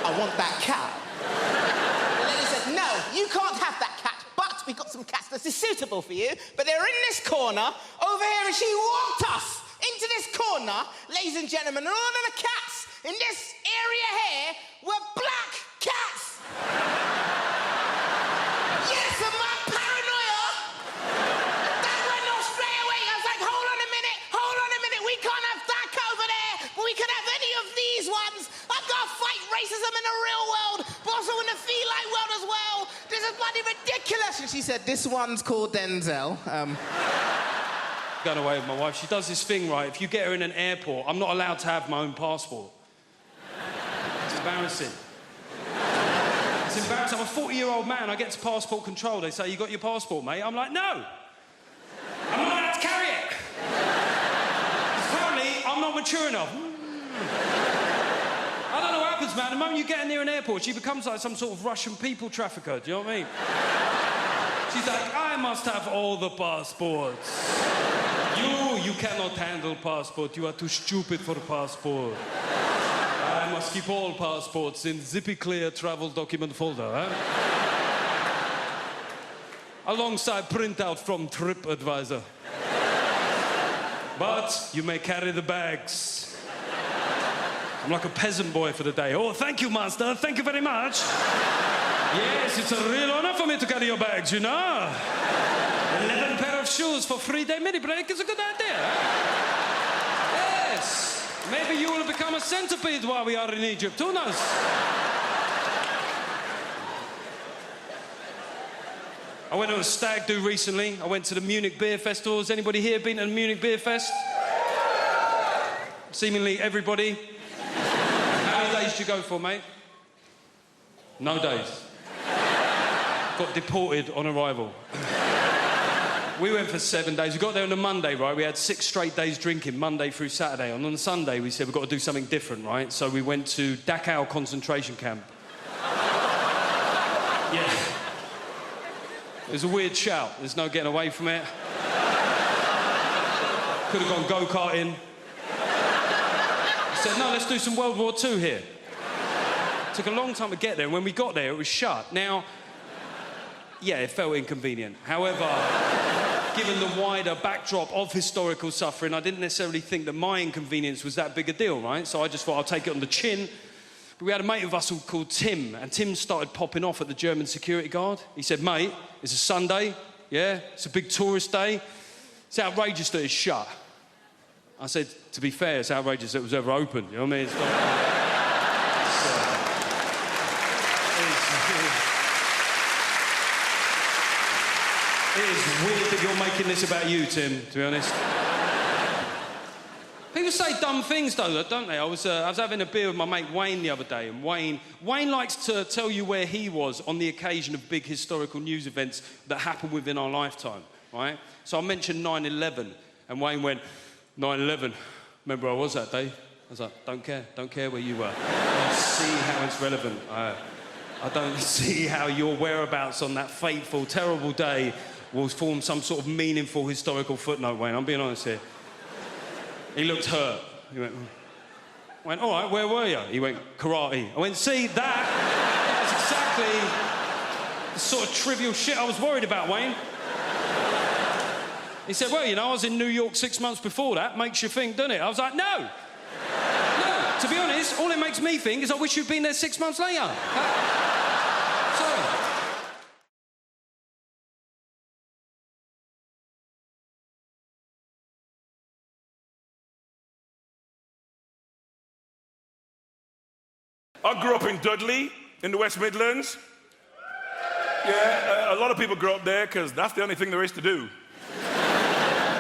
I want that cat. The lady said, no, you can't have that cat, but we've got some cats that is suitable for you, but they're in this corner over here, and she walked us into this corner, ladies and gentlemen, and all of the cats in this area here were black cats. Yes, and my paranoia, that went off straight away. I was like, hold on a minute, we can't have that cat over there, but we can have any of these ones. I've got to fight racism in the real world, but also in the feline world as well. This is bloody ridiculous. And she said, this one's called Denzel. Going away with my wife, she does this thing, right? If you get her in an airport, I'm not allowed to have my own passport. It's embarrassing. It's embarrassing. I'm a 40-year-old man, I get to passport control. They say, you got your passport, mate? I'm like, no. I'm not allowed to carry it. Apparently, I'm not mature enough. I don't know what happens, man. The moment you get in near an airport, she becomes like some sort of Russian people trafficker. Do you know what I mean? She's like, I must have all the passports. You cannot handle passport. You are too stupid for passport. I must keep all passports in zippy clear travel document folder, huh? Alongside printout from TripAdvisor. But you may carry the bags. I'm like a peasant boy for the day. Oh, thank you, master. Thank you very much. Yes, it's a real honor for me to carry your bags, you know. 11 pair of shoes for 3-day mini break is a good idea. Yes. Maybe you will become a centipede while we are in Egypt. Who knows? I went to a stag do recently. I went to the Munich Beer Festival. Has anybody here been to the Munich Beer Fest? Seemingly everybody. How many days did you go for, mate? No days. Got deported on arrival. We went for 7 days. We got there on a Monday, right? We had 6 straight days drinking, Monday through Saturday. And on the Sunday, we said, we've got to do something different, right? So we went to Dachau concentration camp. Yeah. It was a weird shout. There's no getting away from it. Could have gone go-karting. I said, no, let's do some World War II here. It took a long time to get there, and when we got there, it was shut. Now, yeah, it felt inconvenient. However, given the wider backdrop of historical suffering, I didn't necessarily think that my inconvenience was that big a deal, right? So I just thought I'll take it on the chin. But we had a mate of us called Tim, and Tim started popping off at the German security guard. He said, mate, it's a Sunday, yeah? It's a big tourist day. It's outrageous that it's shut. I said, to be fair, it's outrageous that it was ever open, you know what I mean? It's not... It is weird that you're making this about you, Tim, to be honest. People say dumb things, though, don't they? I was having a beer with my mate Wayne the other day, and Wayne likes to tell you where he was on the occasion of big historical news events that happened within our lifetime, right? So I mentioned 9/11, and Wayne went, 9/11, remember where I was that day? I was like, don't care where you were. I don't see how it's relevant. I don't see how your whereabouts on that fateful, terrible day will form some sort of meaningful historical footnote, Wayne. I'm being honest here. He looked hurt. He went, I went, all right, where were you? He went, karate. I went, see, that's exactly the sort of trivial shit I was worried about, Wayne. He said, well, you know, I was in New York 6 months before that. Makes you think, doesn't it? I was like, no. No, to be honest, all it makes me think is I wish you'd been there 6 months later. Sorry. I grew up in Dudley, in the West Midlands. Yeah, a lot of people grow up there because that's the only thing there is to do.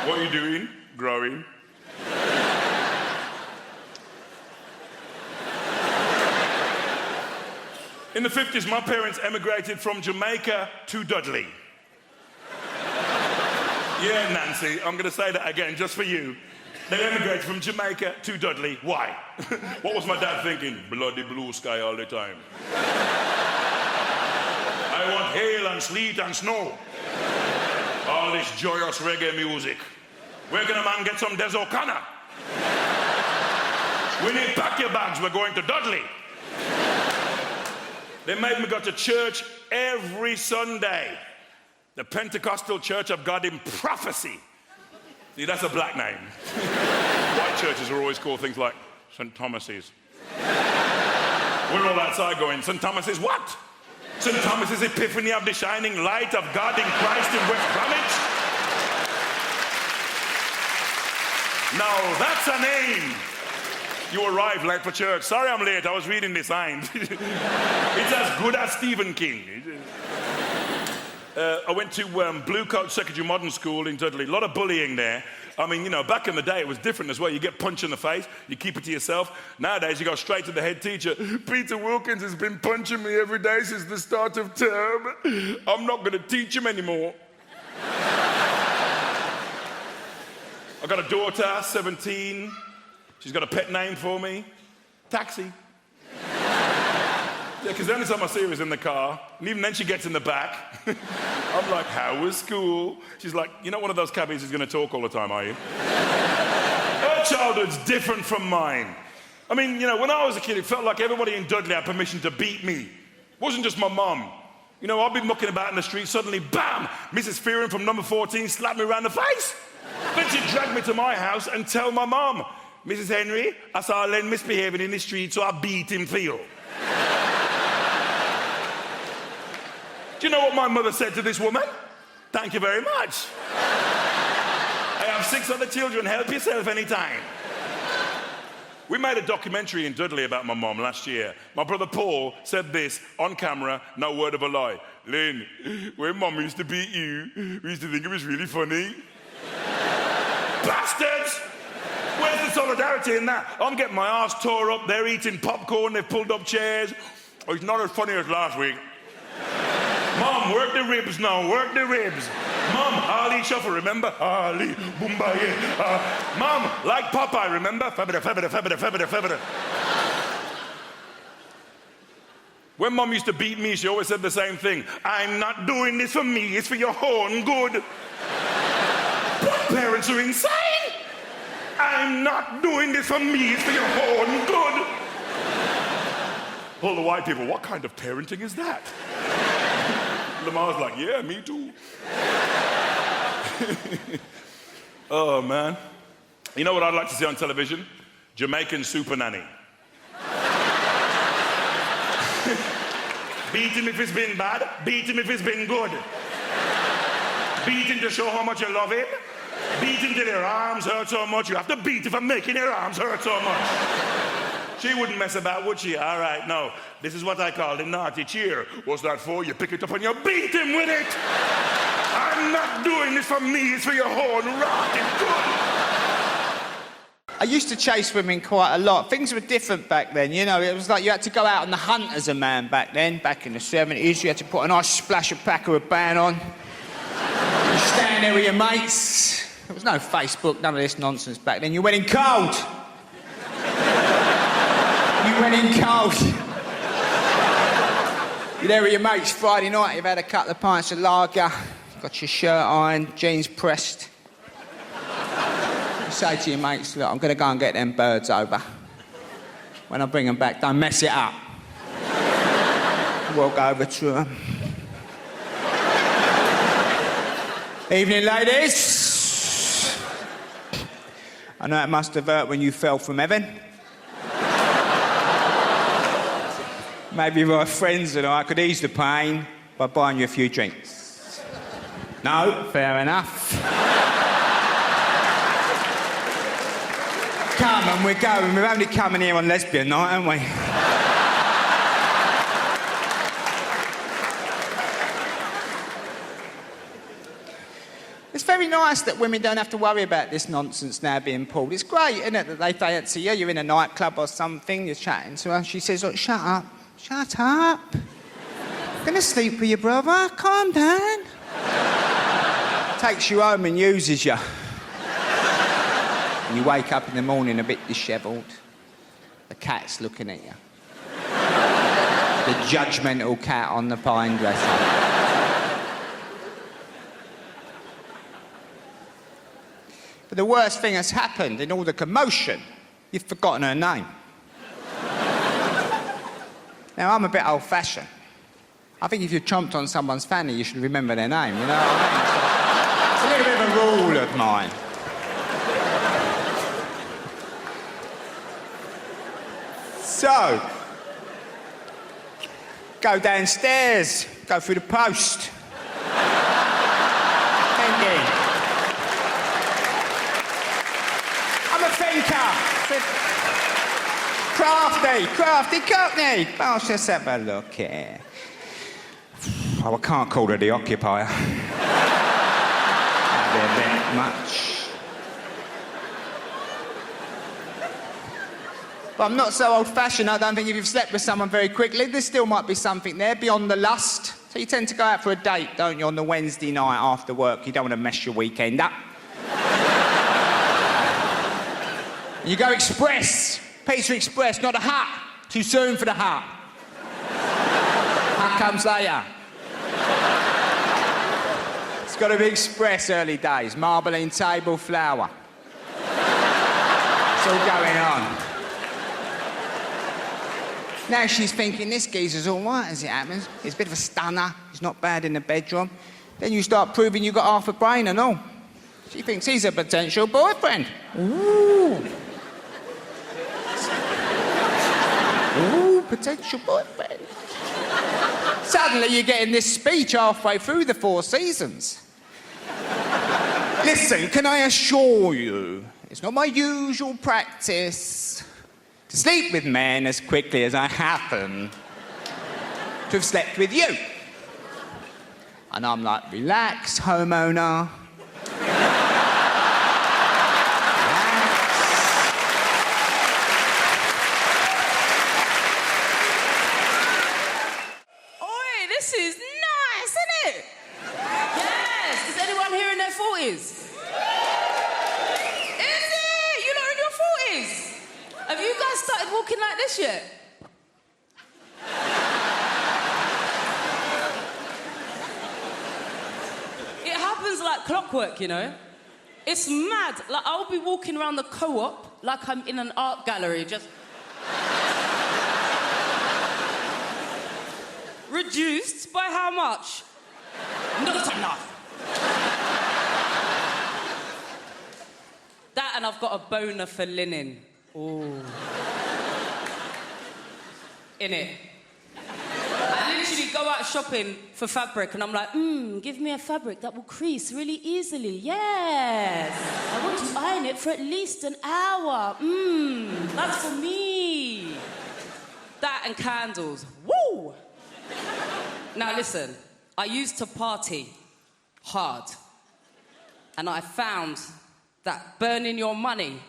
What are you doing? Growing. In the 50s, my parents emigrated from Jamaica to Dudley. Yeah, Nancy, I'm going to say that again just for you. They emigrated from Jamaica to Dudley. Why? What was my dad thinking? Bloody blue sky all the time. I want hail and sleet and snow. All this joyous reggae music. Where can a man get some Des O'Connor? We need pack your bags, we're going to Dudley. They made me go to church every Sunday. The Pentecostal Church of God in Prophecy. See, that's a black name. White churches are always called things like St. Thomas's. We're all outside going, St. Thomas's what? St. Thomas's Epiphany of the Shining Light of God in Christ in West Bromwich? Now, that's a name. You arrived late for church. Sorry I'm late, I was reading the signs. It's as good as Stephen King. I went to Blue Coat Secondary Modern School in Dudley. A lot of bullying there. I mean, you know, back in the day, it was different as well. You get punched in the face, you keep it to yourself. Nowadays, you go straight to the head teacher. Peter Wilkins has been punching me every day since the start of term. I'm not going to teach him anymore. I've got a daughter, 17. She's got a pet name for me. Taxi. Yeah, because the only time I see her is in the car, and even then she gets in the back. I'm like, how was school? She's like, you're not one of those cabbies who's going to talk all the time, are you? Her childhood's different from mine. I mean, you know, when I was a kid, it felt like everybody in Dudley had permission to beat me. It wasn't just my mum. You know, I'd be mucking about in the street, suddenly, bam! Mrs. Fearon from number 14 slapped me around the face. Then she'd drag me to my house and tell my mum, Mrs. Henry, I saw Len misbehaving in the street, so I beat him for you. Do you know what my mother said to this woman? Thank you very much. I have 6 other children, help yourself anytime. We made a documentary in Dudley about my mum last year. My brother Paul said this on camera, no word of a lie. Len, when mum used to beat you, we used to think it was really funny. Bastards! Where's the solidarity in that? I'm getting my arse tore up, they're eating popcorn, they've pulled up chairs. Oh, it's not as funny as last week. Mom, work the ribs now, work the ribs. Mom, Ali Shuffle, remember? Ali, Boombaye. Mom, like Popeye, remember? Fabida, fabida, fabida, fabida, fabida. When Mom used to beat me, she always said the same thing. I'm not doing this for me, it's for your own good. What parents are insane? I'm not doing this for me, it's for your own good. All the white people, what kind of parenting is that? Lamar's like, yeah, me too. Oh, man. You know what I'd like to see on television? Jamaican Super Nanny. Beat him if it's been bad, beat him if it's been good. Beat him to show how much you love him. Beat him till your arms hurt so much. You have to beat him for making your arms hurt so much. She wouldn't mess about, would she? All right, no. This is what I call the naughty cheer. What's that for? You pick it up and you beat him with it. I'm not doing this for me, it's for your horn rocking good. I used to chase women quite a lot. Things were different back then, you know. It was like you had to go out on the hunt as a man back then. Back in the 70s, you had to put a nice splash of Paco Rabanne on. You stand there with your mates. There was no Facebook, none of this nonsense back then. You went in cold. You went in cold. You're there with your mates Friday night, you've had a couple of pints of lager, got your shirt ironed, jeans pressed. You say to your mates, look, I'm going to go and get them birds over. When I bring them back, don't mess it up. Walk over to them. Evening, ladies. I know it must have hurt when you fell from heaven. Maybe if I were friends and I could ease the pain by buying you a few drinks. No, fair enough. Come on, we're going. We're only coming here on lesbian night, aren't we? It's very nice that women don't have to worry about this nonsense now being pulled. It's great, isn't it, that they fancy you. You're in a nightclub or something, you're chatting to her. She says, look, shut up. Shut up. I'm gonna sleep with your brother. Calm down. Takes you home and uses you. And you wake up in the morning a bit dishevelled. The cat's looking at you. The judgmental cat on the pine dresser. But the worst thing has happened in all the commotion. You've forgotten her name. Now, I'm a bit old-fashioned. I think if you chomped on someone's fanny, you should remember their name, you know what I mean? It's a little bit of a rule of mine. So, go downstairs, go through the post. Thinking. I'm a thinker. Crafty cockney. Oh, let's have a look here. Oh, I can't call her the occupier. That'd be a bit much. But I'm not so old-fashioned. I don't think if you've slept with someone very quickly, there still might be something there beyond the lust. So you tend to go out for a date, don't you, on the Wednesday night after work. You don't want to mess your weekend up. You go express. Pizza Express, not a hut. Too soon for the hut. Hut comes later. It's got to be express early days. Marbling table flour. It's all going on. Now she's thinking, this geezer's all right as it happens. He's a bit of a stunner. He's not bad in the bedroom. Then you start proving you've got half a brain and all. She thinks he's a potential boyfriend. Ooh. Ooh, potential boyfriend. Suddenly you're getting this speech halfway through the 4 seasons. Listen, can I assure you, it's not my usual practice to sleep with men as quickly as I happen to have slept with you. And I'm like, relax, homeowner. This is nice, isn't it? Yes. Is anyone here in their 40s? Is it? You're not in your 40s? Have you guys started walking like this yet? It happens like clockwork, you know? It's mad. Like, I'll be walking around the co-op like I'm in an art gallery, just... Reduced by how much? Not enough. and I've got a boner for linen. Ooh. Innit? I literally go out shopping for fabric and I'm like, give me a fabric that will crease really easily. Yes. I want to iron it for at least an hour. That's for me. That and candles. Woo! Now listen, I used to party hard. And I found that burning your money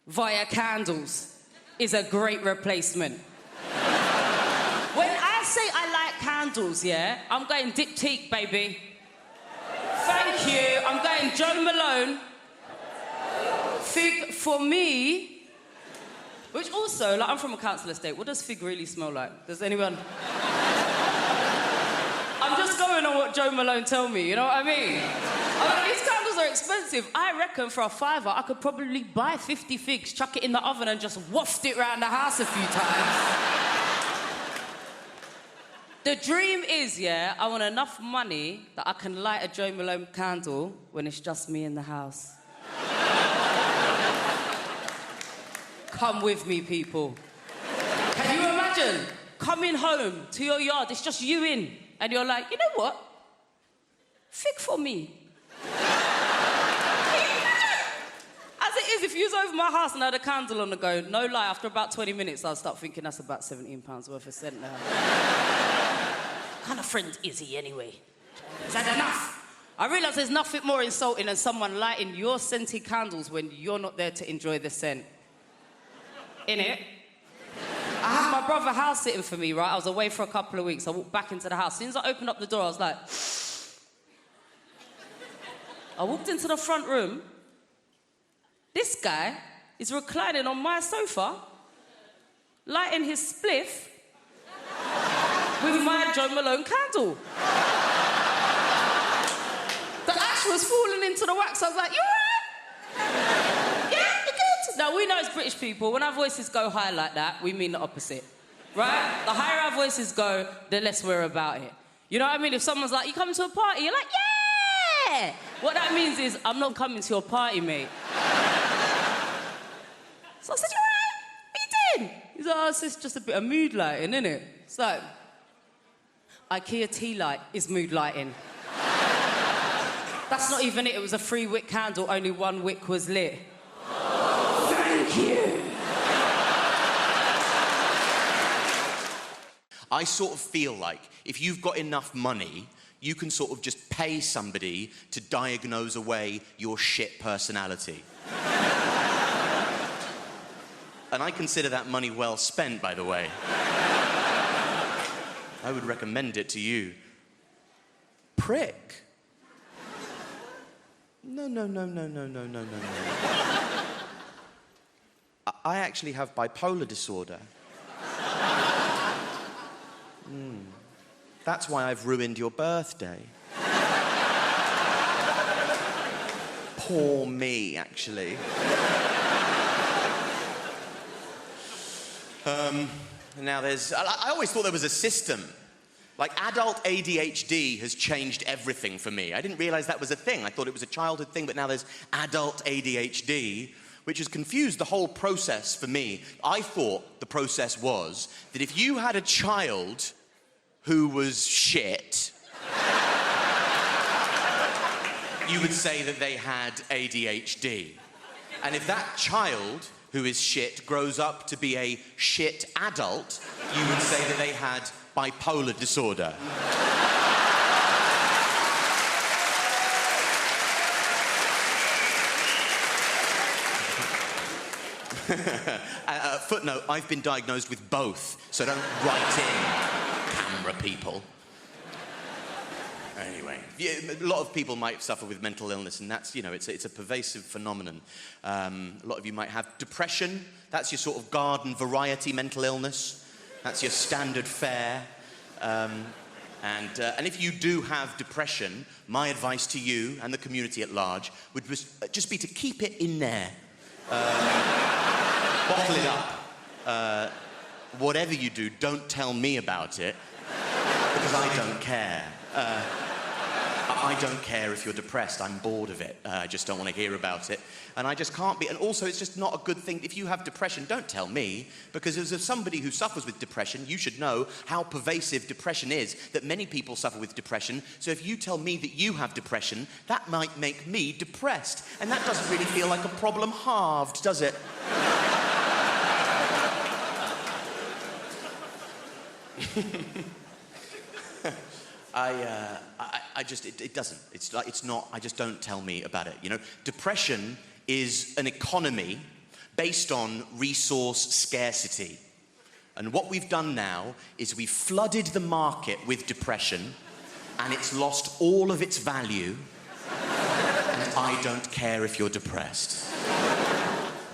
via candles is a great replacement. When I say I like candles, yeah, I'm going diptyque, baby. Thank you. I'm going Joe Malone. Fig for me. Which also, like, I'm from a council estate. What does fig really smell like? Does anyone... I'm just going on what Joe Malone told me, you know what I mean? These candles are expensive. I reckon for a £5, I could probably buy 50 figs, chuck it in the oven and just waft it around the house a few times. The dream is, yeah, I want enough money that I can light a Joe Malone candle when it's just me in the house. Come with me, people. Can you imagine coming home to your yard, it's just you in, and you're like, you know what? Fig for me. As it is, if you was over my house and I had a candle on the go, no lie, after about 20 minutes, I'll start thinking that's about £17 worth of scent now. What kind of friend is he anyway? Is that enough? I realise there's nothing more insulting than someone lighting your scented candles when you're not there to enjoy the scent. Innit? I had my brother house sitting for me, right? I was away for a couple of weeks. I walked back into the house. As soon as I opened up the door, I was like... I walked into the front room. This guy is reclining on my sofa, lighting his spliff with my Joe Malone candle. The ash was falling into the wax. I was like, you all right? Yeah, you good? Now, we know as British people, when our voices go high like that, we mean the opposite, right? The higher our voices go, the less we're about it. You know what I mean? If someone's like, you coming to a party? You're like, yeah! What that means is, I'm not coming to your party, mate. So I said, you all right? What you doing? He's like, oh, it's just a bit of mood lighting, innit? So, IKEA tea light is mood lighting. That's not even it. It was a 3-wick candle. Only 1 wick was lit. Thank you. I sort of feel like if you've got enough money, you can sort of just pay somebody to diagnose away your shit personality. And I consider that money well spent, by the way. I would recommend it to you. Prick. No. I actually have bipolar disorder. That's why I've ruined your birthday. Poor me, actually. Now there's... I always thought there was a system. Like, adult ADHD has changed everything for me. I didn't realise that was a thing. I thought it was a childhood thing, but now there's adult ADHD, which has confused the whole process for me. I thought the process was that if you had a child who was shit, you would say that they had ADHD. And if that child who is shit grows up to be a shit adult, you would say that they had bipolar disorder. Footnote, I've been diagnosed with both, so don't write in, camera people. Anyway, a lot of people might suffer with mental illness, and that's, you know, it's a pervasive phenomenon. A lot of you might have depression. That's your sort of garden variety mental illness. That's your standard fare. And if you do have depression, my advice to you and the community at large would just be to keep it in there. Bottle it up. Whatever you do, don't tell me about it, because I don't care. I I don't care if you're depressed. I'm bored of it. I just don't want to hear about it. And I just can't be. And also, it's just not a good thing. If you have depression, don't tell me, because as somebody who suffers with depression, you should know how pervasive depression is, that many people suffer with depression. So if you tell me that you have depression, that might make me depressed. And that doesn't really feel like a problem halved, does it? It doesn't. It's like, it's not, just don't tell me about it, you know? Depression is an economy based on resource scarcity. And what we've done now is we've flooded the market with depression, and it's lost all of its value, and I don't care if you're depressed.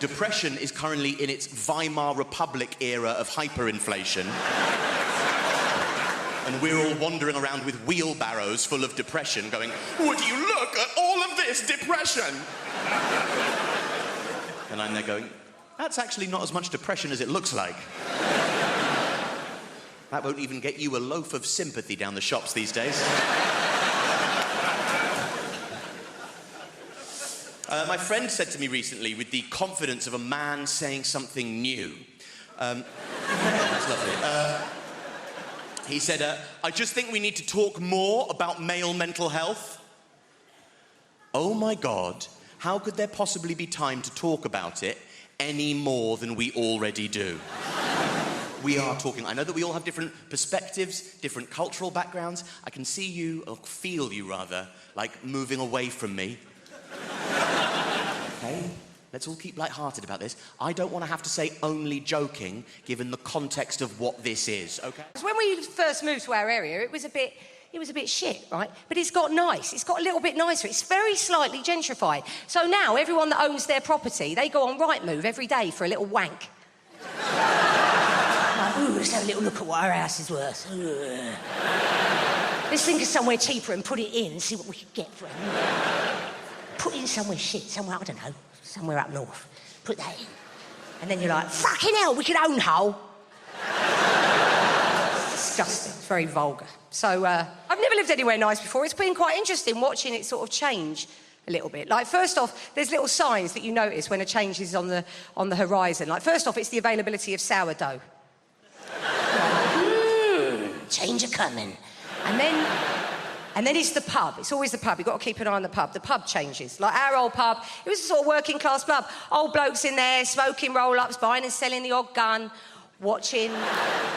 Depression is currently in its Weimar Republic era of hyperinflation. And we're all wandering around with wheelbarrows full of depression going, would you look at all of this depression? And I'm there going, that's actually not as much depression as it looks like. That won't even get you a loaf of sympathy down the shops these days. My friend said to me recently, with the confidence of a man saying something new, that's lovely. He said, I just think we need to talk more about male mental health. Oh my God, how could there possibly be time to talk about it any more than we already do? We are talking. I know that we all have different perspectives, different cultural backgrounds. I can see you, or feel you rather, like moving away from me. Okay? Let's all keep light-hearted about this. I don't want to have to say only joking, given the context of what this is, okay? When we first moved to our area, it was a bit shit, right? But it's got nice. It's got a little bit nicer. It's very slightly gentrified. So now, everyone that owns their property, they go on Rightmove every day for a little wank. Like, ooh, let's have a little look at what our house is worth. Ugh. Let's think of somewhere cheaper and put it in and see what we can get for it. Put it in somewhere shit, somewhere, I don't know, somewhere up north. Put that in. And then you're like, fucking hell, we could own Hull. It's disgusting. It's very vulgar. So, I've never lived anywhere nice before. It's been quite interesting watching it sort of change a little bit. Like, first off, there's little signs that you notice when a change is on the horizon. Like, first off, it's the availability of sourdough. Change a coming. And then it's the pub. It's always the pub. You've got to keep an eye on the pub. The pub changes. Like our old pub, it was a sort of working class pub. Old blokes in there, smoking roll-ups, buying and selling the odd gun, watching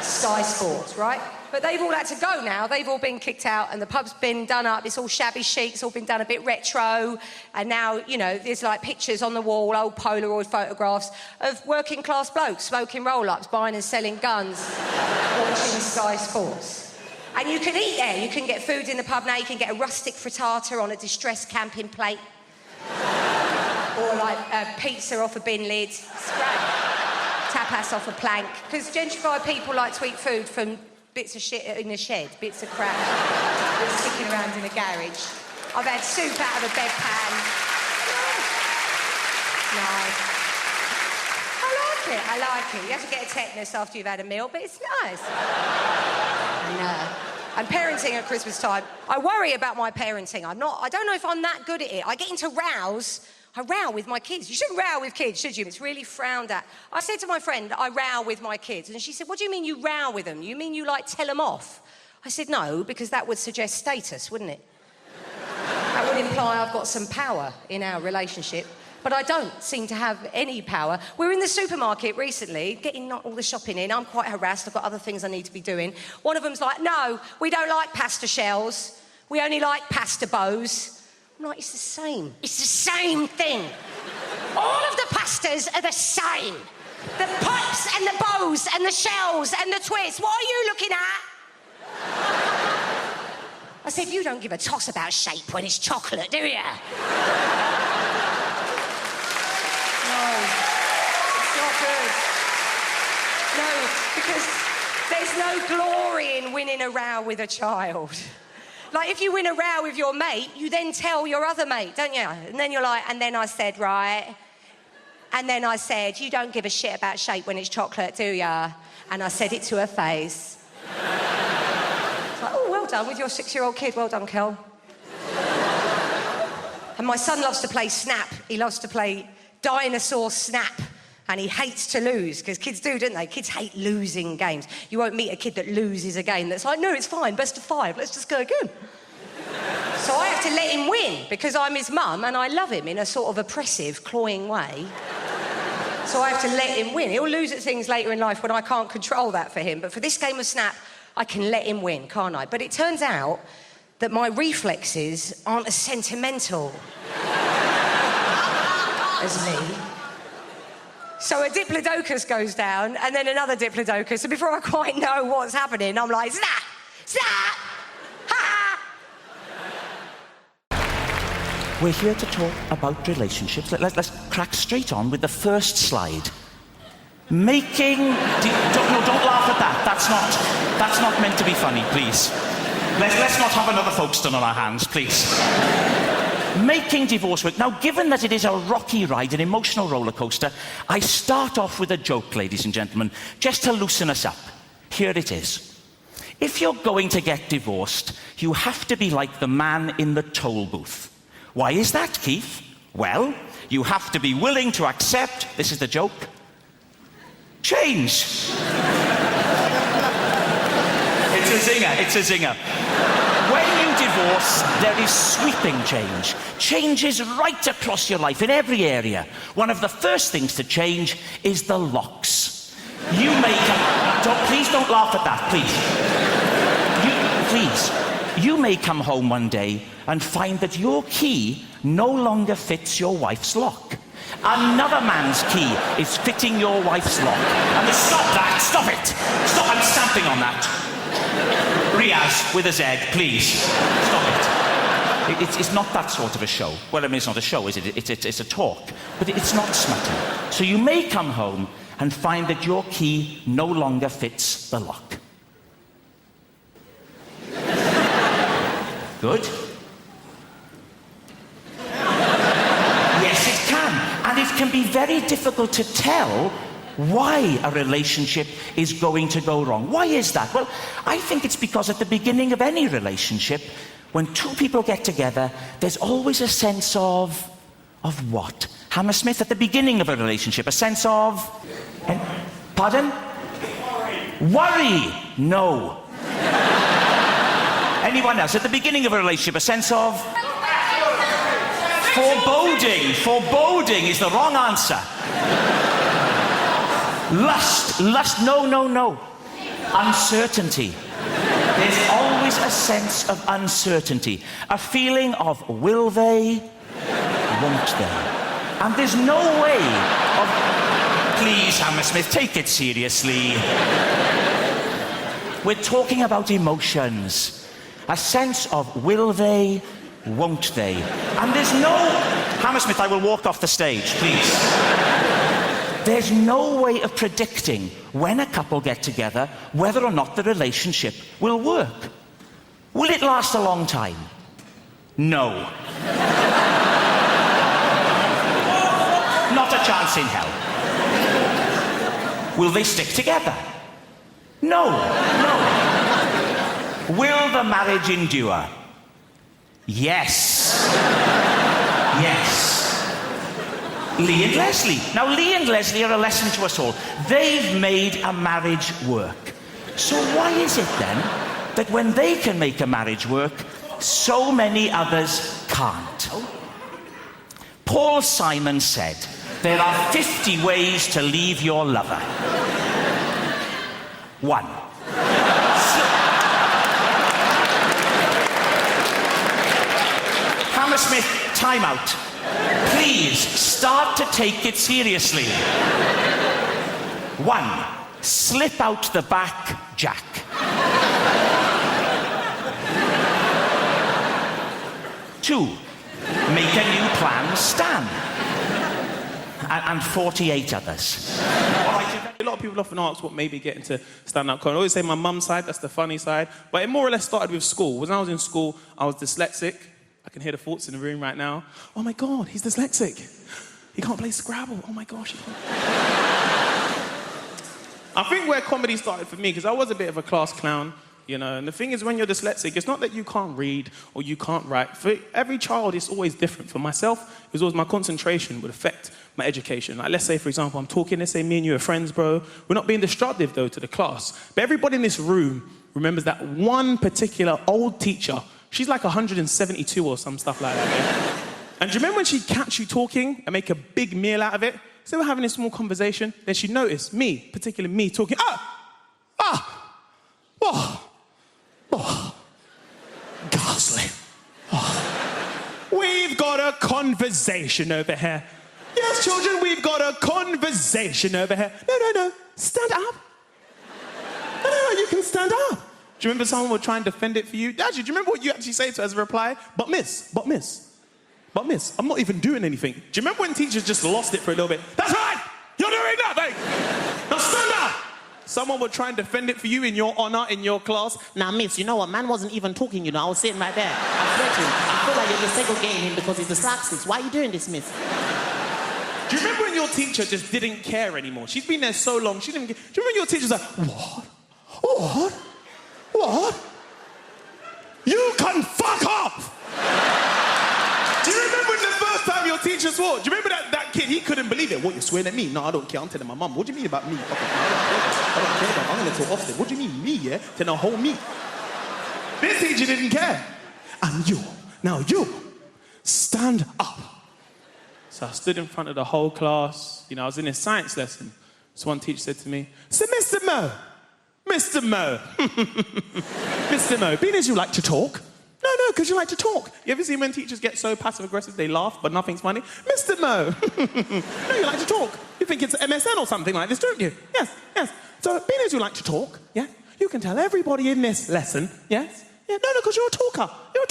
Sky Sports, right? But they've all had to go now. They've all been kicked out and the pub's been done up. It's all shabby chic. It's all been done a bit retro. And now, you know, there's like pictures on the wall, old Polaroid photographs of working class blokes smoking roll-ups, buying and selling guns, watching Sky Sports. And you can eat there. You can get food in the pub now. You can get a rustic frittata on a distressed camping plate. Or like pizza off a bin lid. It's great. Tapas off a plank. Because gentrified people like to eat food from bits of shit in a shed, bits of crap sticking around in a garage. I've had soup out of a bedpan. No. I like it. You have to get a tetanus after you've had a meal, but it's nice. And parenting at Christmas time, I worry about my parenting. I don't know if I'm that good at it. I get into rows. I row with my kids. You shouldn't row with kids, should you? It's really frowned at. I said to my friend, I row with my kids. And she said, what do you mean you row with them? You mean you, like, tell them off? I said, no, because that would suggest status, wouldn't it? That would imply I've got some power in our relationship. But I don't seem to have any power. We're in the supermarket recently, getting not all the shopping in. I'm quite harassed. I've got other things I need to be doing. One of them's like, no, we don't like pasta shells. We only like pasta bows. I'm like, it's the same. It's the same thing. All of the pastas are the same. The pipes and the bows and the shells and the twists. What are you looking at? I said, you don't give a toss about shape when it's chocolate, do you? No, because there's no glory in winning a row with a child. Like, if you win a row with your mate, you then tell your other mate, don't you? And then you're like, and then I said, right? And then I said, you don't give a shit about shape when it's chocolate, do ya? And I said it to her face. It's like, oh, well done with your 6-year-old kid. Well done, Kel. And my son loves to play Snap. He loves to play Dinosaur Snap. And he hates to lose, because kids do, don't they? Kids hate losing games. You won't meet a kid that loses a game that's like, no, it's fine, best of 5, let's just go again. So I have to let him win, because I'm his mum and I love him in a sort of oppressive, cloying way. So I have to let him win. He'll lose at things later in life when I can't control that for him. But for this game of Snap, I can let him win, can't I? But it turns out that my reflexes aren't as sentimental as me. So a diplodocus goes down, and then another diplodocus, and before I quite know what's happening, I'm like, snap! Snap! Ha! We're here to talk about relationships. Let's crack straight on with the first slide. Making... Don't laugh at that. That's not meant to be funny, please. Let's not have another Folkestone on our hands, please. Making divorce work. Now, given that it is a rocky ride, an emotional roller coaster, I start off with a joke, ladies and gentlemen, just to loosen us up. Here it is. If you're going to get divorced, you have to be like the man in the toll booth. Why is that, Keith? Well, you have to be willing to accept, this is the joke, change. It's a zinger. When you divorce, there is sweeping change. Change is right across your life in every area. One of the first things to change is the locks. You may come... Please don't laugh at that, please. You may come home one day and find that your key no longer fits your wife's lock. Another man's key is fitting your wife's lock. And stop that! Stop it! Stop! I'm stamping on that. Riaz, with a Z, please. Stop it. It's not that sort of a show. Well, I mean, it's not a show, is it? It's a talk. But it's not smutty. So you may come home and find that your key no longer fits the lock. Good. Yes, it can. And it can be very difficult to tell why a relationship is going to go wrong. Why is that? Well, I think it's because at the beginning of any relationship, when two people get together, there's always a sense of what? Hammersmith, at the beginning of a relationship, a sense of... Pardon? Worry. No. Anyone else? At the beginning of a relationship, a sense of... Foreboding. Foreboding is the wrong answer. Lust, no. Uncertainty. There's always a sense of uncertainty. A feeling of will they, won't they? And there's no way of... Please, Hammersmith, take it seriously. We're talking about emotions. A sense of will they, won't they? And there's no... Hammersmith, I will walk off the stage, please. There's no way of predicting when a couple get together whether or not the relationship will work. Will it last a long time? No. Not a chance in hell. Will they stick together? No. Will the marriage endure? Yes. Lee and Leslie. Now, Lee and Leslie are a lesson to us all. They've made a marriage work. So why is it then that when they can make a marriage work, so many others can't? Paul Simon said, there are 50 ways to leave your lover. 1. Hammersmith, time out. Please, start to take it seriously. 1. Slip out the back, Jack. 2. Make a new plan, Stan. And 48 others. A lot of people often ask what made me get into stand-up comedy. I always say my mum's side, that's the funny side. But it more or less started with school. When I was in school, I was dyslexic. I can hear the thoughts in the room right now. Oh my God, he's dyslexic. He can't play Scrabble. Oh my gosh. I think where comedy started for me, because I was a bit of a class clown, you know. And the thing is, when you're dyslexic, it's not that you can't read or you can't write. For every child, it's always different. For myself, it was always my concentration would affect my education. Like, let's say, for example, I'm talking, let's say me and you are friends, bro. We're not being destructive, though, to the class. But everybody in this room remembers that one particular old teacher. She's like 172 or some stuff like that, yeah? And do you remember when she'd catch you talking and make a big meal out of it? So we're having a small conversation, then she'd notice me, particularly me, talking, ghastly. We've got a conversation over here. Yes, children, we've got a conversation over here. No, stand up. No, you can stand up. Do you remember someone would try and defend it for you? Actually, do you remember what you actually say to her as a reply? But miss, I'm not even doing anything. Do you remember when teachers just lost it for a little bit? That's right! You're doing nothing! Now stand up! Someone would try and defend it for you in your honor, in your class. Now, miss, you know what? Man wasn't even talking, you know. I was sitting right there. I'm sweating. I feel like you're just segregating him because he's dyslexic. Why are you doing this, miss? Do you remember when your teacher just didn't care anymore? She's been there so long, she didn't care. Do you remember your teacher's like, What? You can fuck off! Do you remember the first time your teacher swore? Do you remember that kid? He couldn't believe it. What, you're swearing at me? No, I don't care. I'm telling my mum. What do you mean about me? I don't care about. I'm going to tell Austin. What do you mean me, yeah? Tell the whole me. This teacher didn't care. And you, stand up. So I stood in front of the whole class. You know, I was in a science lesson. So one teacher said to me, so Mr. Mo, Mr. Mo, being as you like to talk. No, because you like to talk. You ever see when teachers get so passive-aggressive they laugh, but nothing's funny? Mr. Mo, no, you like to talk. You think it's MSN or something like this, don't you? Yes. So being as you like to talk, yeah, you can tell everybody in this lesson, yes? Yeah, no, because you're a talker. You're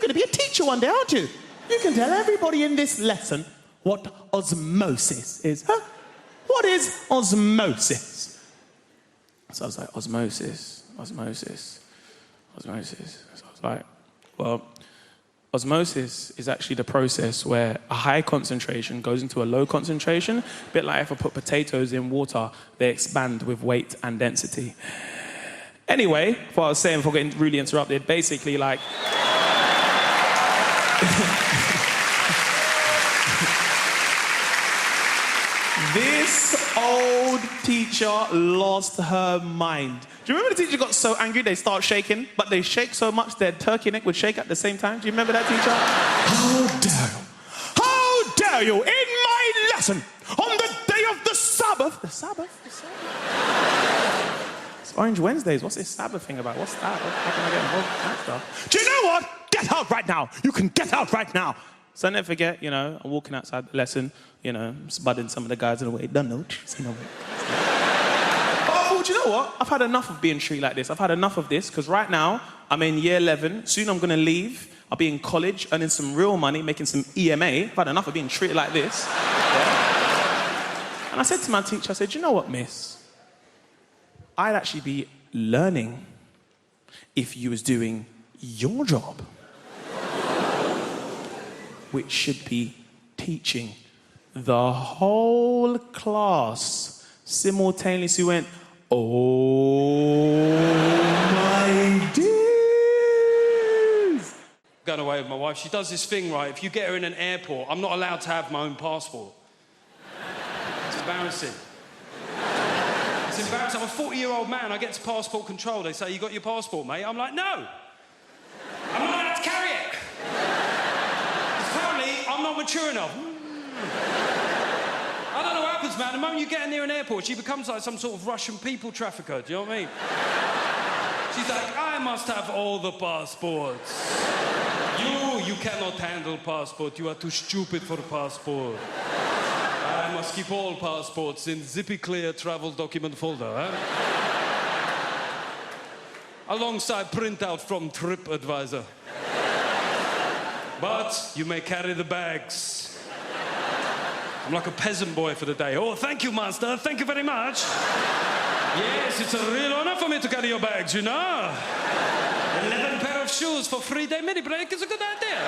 going to be a teacher one day, aren't you? You can tell everybody in this lesson what osmosis is. Huh? What is osmosis? So I was like, osmosis. So I was like, well, osmosis is actually the process where a high concentration goes into a low concentration. A bit like if I put potatoes in water, they expand with weight and density. Anyway, what I was saying before getting really interrupted, basically like... This old teacher lost her mind. Do you remember the teacher got so angry they start shaking, but they shake so much their turkey neck would shake at the same time? Do you remember that teacher? How dare you, in my lesson, on the day of the Sabbath? The Sabbath? It's Orange Wednesdays. What's this Sabbath thing about? What's that? How can I get involved with that stuff? Do you know what? Get out right now. You can get out right now. So I never forget, you know, I'm walking outside the lesson, you know, spudding some of the guys in the way. Don't know. Oh, do you know what? I've had enough of being treated like this. I've had enough of this, because right now, I'm in year 11. Soon I'm going to leave. I'll be in college, earning some real money, making some EMA. I've had enough of being treated like this. Yeah? And I said to my teacher, I said, you know what, miss? I'd actually be learning if you was doing your job, which should be teaching. The whole class simultaneously went, oh my days. Going away with my wife, she does this thing, right? If you get her in an airport, I'm not allowed to have my own passport. It's embarrassing. It's embarrassing. I'm a 40-year-old man. I get to passport control. They say, you got your passport, mate? I'm like, no. I'm not allowed to carry it. Apparently, I'm not mature enough. I don't know what happens, man. The moment you get near an airport, she becomes like some sort of Russian people trafficker. Do you know what I mean? She's like, I must have all the passports. You cannot handle passport. You are too stupid for passport. I must keep all passports in zippy clear travel document folder, alongside printout from TripAdvisor. But you may carry the bags. I'm like a peasant boy for the day. Oh, thank you, master. Thank you very much. Yes, it's a real honor for me to carry your bags, you know. 11 pair of shoes for 3-day mini break is a good idea.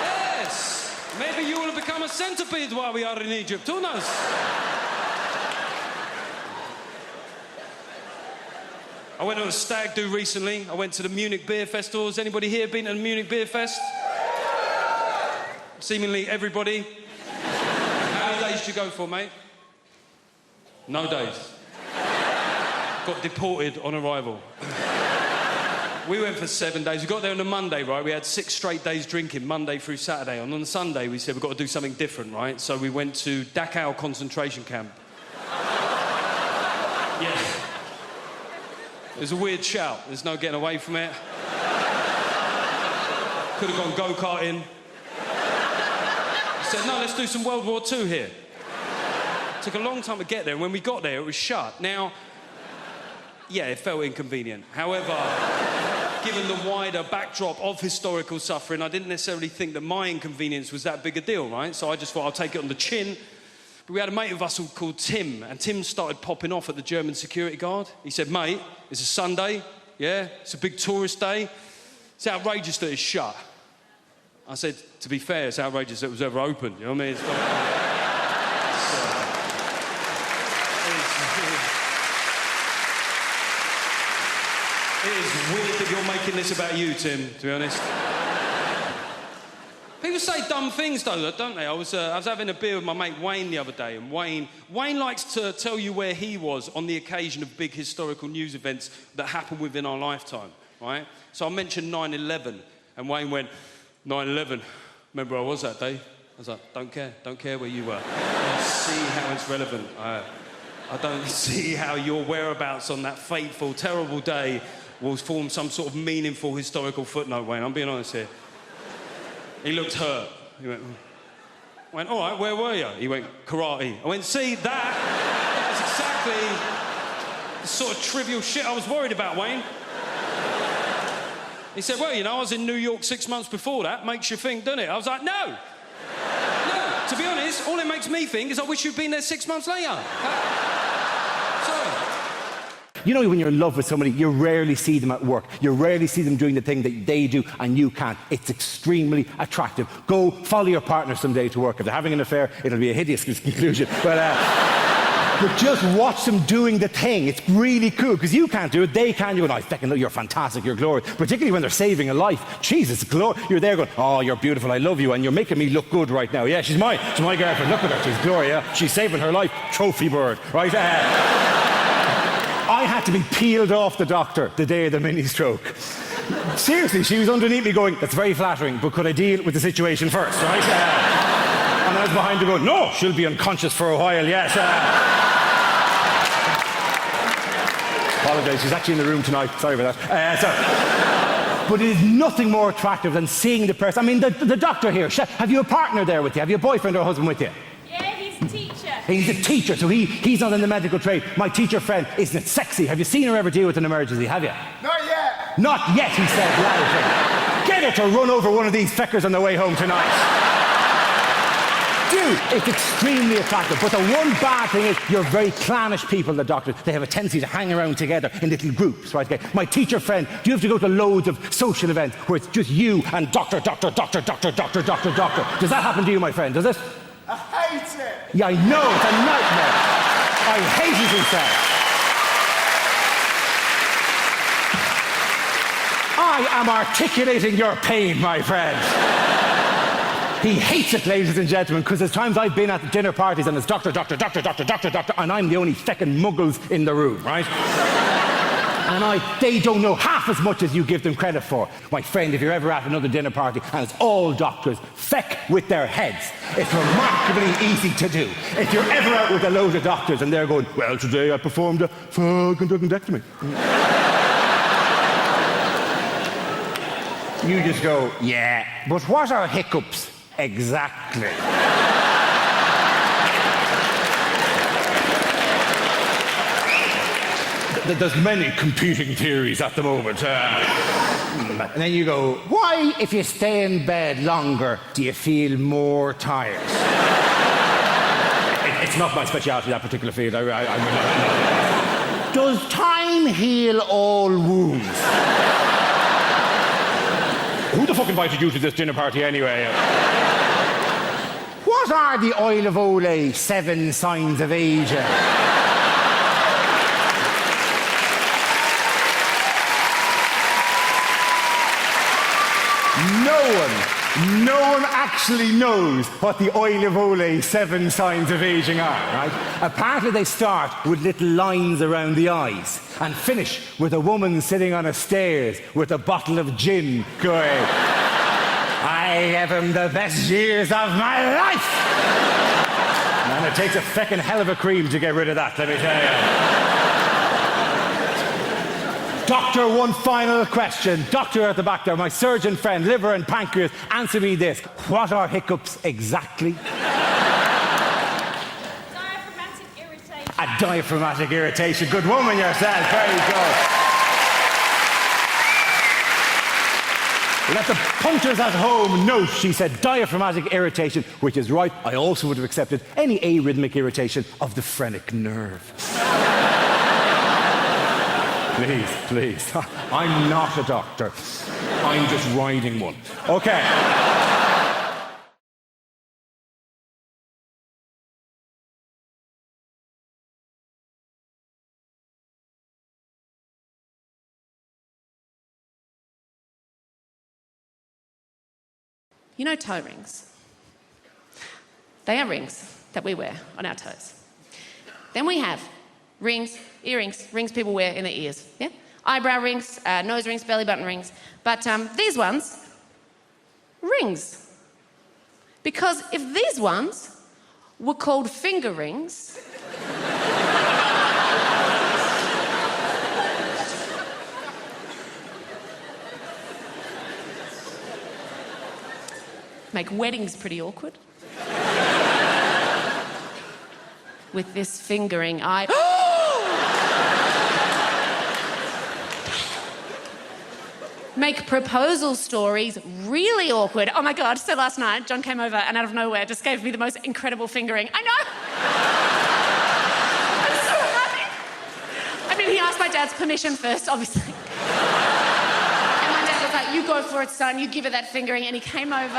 Yes. Maybe you will become a centipede while we are in Egypt. Who knows? I went on a stag do recently. I went to the Munich Beer Festival. Has anybody here been to the Munich Beer Fest? Seemingly everybody. How many days did you go for, mate? No days. Got deported on arrival. We went for 7 days. We got there on a Monday, right? We had 6 straight days drinking, Monday through Saturday. And on the Sunday, we said, we've got to do something different, right? So we went to Dachau concentration camp. Yeah. It was a weird shout. There's no getting away from it. Could have gone go-karting. I said, no, let's do some World War II here. Took a long time to get there, and when we got there, it was shut. Now, yeah, it felt inconvenient. However, given the wider backdrop of historical suffering, I didn't necessarily think that my inconvenience was that big a deal, right? So I just thought I'll take it on the chin. But we had a mate of us called Tim, and Tim started popping off at the German security guard. He said, mate, it's a Sunday, yeah? It's a big tourist day. It's outrageous that it's shut. I said, to be fair, it's outrageous that it was ever open, you know what I mean? It is weird that you're making this about you, Tim, to be honest. People say dumb things, though, don't they? I was having a beer with my mate Wayne the other day, and Wayne likes to tell you where he was on the occasion of big historical news events that happened within our lifetime, right? So I mentioned 9/11, and Wayne went, 9/11, remember where I was that day? I was like, don't care where you were. I don't see how it's relevant. I don't see how your whereabouts on that fateful, terrible day will form some sort of meaningful historical footnote, Wayne. I'm being honest here. He looked hurt. He went, I went, all right, where were you? He went, karate. I went, see, that's exactly the sort of trivial shit I was worried about, Wayne. He said, well, you know, I was in New York 6 months before that. Makes you think, doesn't it? I was like, no. No, to be honest, all it makes me think is I wish you'd been there 6 months later. Sorry. You know, when you're in love with somebody, you rarely see them at work. You rarely see them doing the thing that they do and you can't. It's extremely attractive. Go follow your partner someday to work. If they're having an affair, it'll be a hideous conclusion. But just watch them doing the thing. It's really cool, because you can't do it, they can. You go, I fucking know, you're fantastic, you're glorious. Particularly when they're saving a life. Jesus, you're there going, oh, you're beautiful, I love you, and you're making me look good right now. Yeah, she's my girlfriend, look at her, she's Gloria. She's saving her life, trophy bird, right? I had to be peeled off the doctor the day of the mini-stroke. Seriously, she was underneath me going, that's very flattering, but could I deal with the situation first, right? And I was behind her going, no, she'll be unconscious for a while, yes. Apologise, she's actually in the room tonight. Sorry about that. But it is nothing more attractive than seeing the person. I mean, the doctor here, have you a partner there with you? Have you a boyfriend or a husband with you? Yeah, he's a teacher. He's a teacher, so he's not in the medical trade. My teacher friend, isn't it sexy? Have you seen her ever deal with an emergency, have you? Not yet. Not yet, he said loudly. Get her to run over one of these feckers on the way home tonight. Dude, it's extremely attractive, but the one bad thing is you're very clannish people, the doctors. They have a tendency to hang around together in little groups, right? Okay? My teacher friend, do you have to go to loads of social events where it's just you and doctor? Does that happen to you, my friend? Does it? I hate it. Yeah, I know, it's a nightmare. I hate it, he said. I am articulating your pain, my friend. He hates it, ladies and gentlemen, because there's times I've been at dinner parties and it's doctor, and I'm the only feckin' muggles in the room, right? And they don't know half as much as you give them credit for. My friend, if you're ever at another dinner party and it's all doctors, feck with their heads. It's remarkably easy to do. If you're ever out with a load of doctors and they're going, well, today I performed a conductectomy. You just go, yeah, but what are hiccups? Exactly. There's many competing theories at the moment. And then you go, why, if you stay in bed longer, do you feel more tired? It's not my speciality, that particular field. Does time heal all wounds? Who the fuck invited you to this dinner party anyway? What are the Oil of Olay 7 signs of aging? No one actually knows what the oil of Olay 7 signs of aging are, right? Apparently they start with little lines around the eyes and finish with a woman sitting on a stairs with a bottle of gin going, I gave him the best years of my life! And it takes a feckin' hell of a cream to get rid of that, let me tell you. Doctor, one final question. Doctor at the back there, my surgeon friend, liver and pancreas, answer me this. What are hiccups exactly? Diaphragmatic irritation. A diaphragmatic irritation. Good woman yourself. Very good. Let the punters at home note, she said diaphragmatic irritation, which is right. I also would have accepted any arrhythmic irritation of the phrenic nerve. Please. I'm not a doctor. I'm just riding one. Okay. You know toe rings? They are rings that we wear on our toes. Then we have rings, earrings, rings people wear in their ears, yeah? Eyebrow rings, nose rings, belly button rings. But these ones, rings. Because if these ones were called finger rings, make weddings pretty awkward. With this fingering, make proposal stories really awkward. Oh my God, so last night, John came over and out of nowhere just gave me the most incredible fingering. I know! I'm so happy. I mean, he asked my dad's permission first, obviously. And my dad was like, you go for it, son, you give her that fingering. And he came over, and he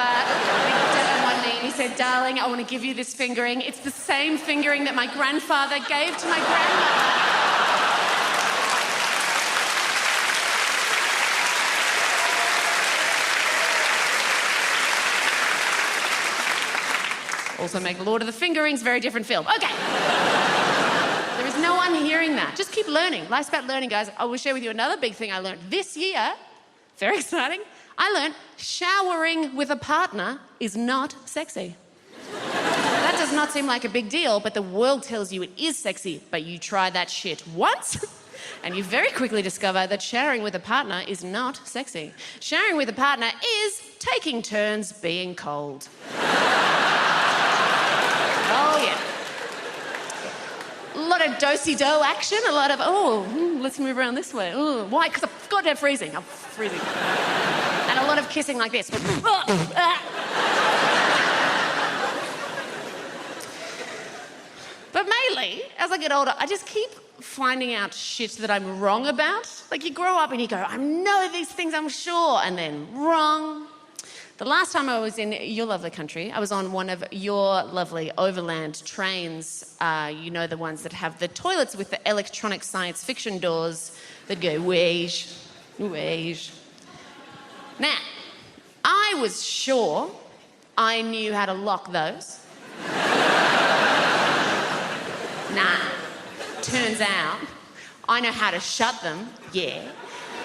got down on one knee, and he said, darling, I want to give you this fingering. It's the same fingering that my grandfather gave to my grandmother. Also make Lord of the Fingerings, very different film. Okay. There is no one hearing that. Just keep learning. Life's about learning, guys. I will share with you another big thing I learned this year. Very exciting. I learned showering with a partner is not sexy. That does not seem like a big deal, but the world tells you it is sexy. But you try that shit once, and you very quickly discover that showering with a partner is not sexy. Showering with a partner is taking turns being cold. Oh, yeah. A lot of do-si-do action, a lot of, let's move around this way. Ooh, why? Because I'm goddamn freezing. I'm freezing. And a lot of kissing like this. But mainly, as I get older, I just keep finding out shit that I'm wrong about. Like, you grow up and you go, I know these things, I'm sure, and then wrong. The last time I was in your lovely country, I was on one of your lovely overland trains. You know, the ones that have the toilets with the electronic science fiction doors that go, wage, wage. Now, I was sure I knew how to lock those. Nah, turns out I know how to shut them, yeah.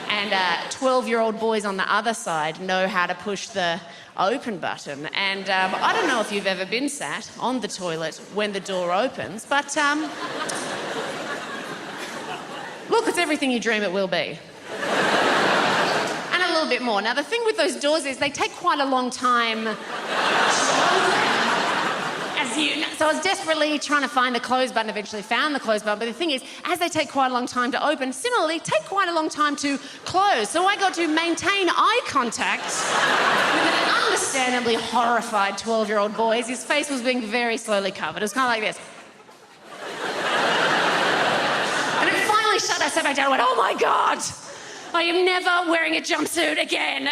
And 12-year-old boys on the other side know how to push the open button. And I don't know if you've ever been sat on the toilet when the door opens, but look, it's everything you dream it will be. And a little bit more. Now, the thing with those doors is they take quite a long time to open. So I was desperately trying to find the close button, eventually found the close button, but the thing is, as they take quite a long time to open, similarly, take quite a long time to close. So I got to maintain eye contact with an understandably horrified 12-year-old boy as his face was being very slowly covered. It was kind of like this. And it finally shut. I sat back down and went, oh my God, I am never wearing a jumpsuit again.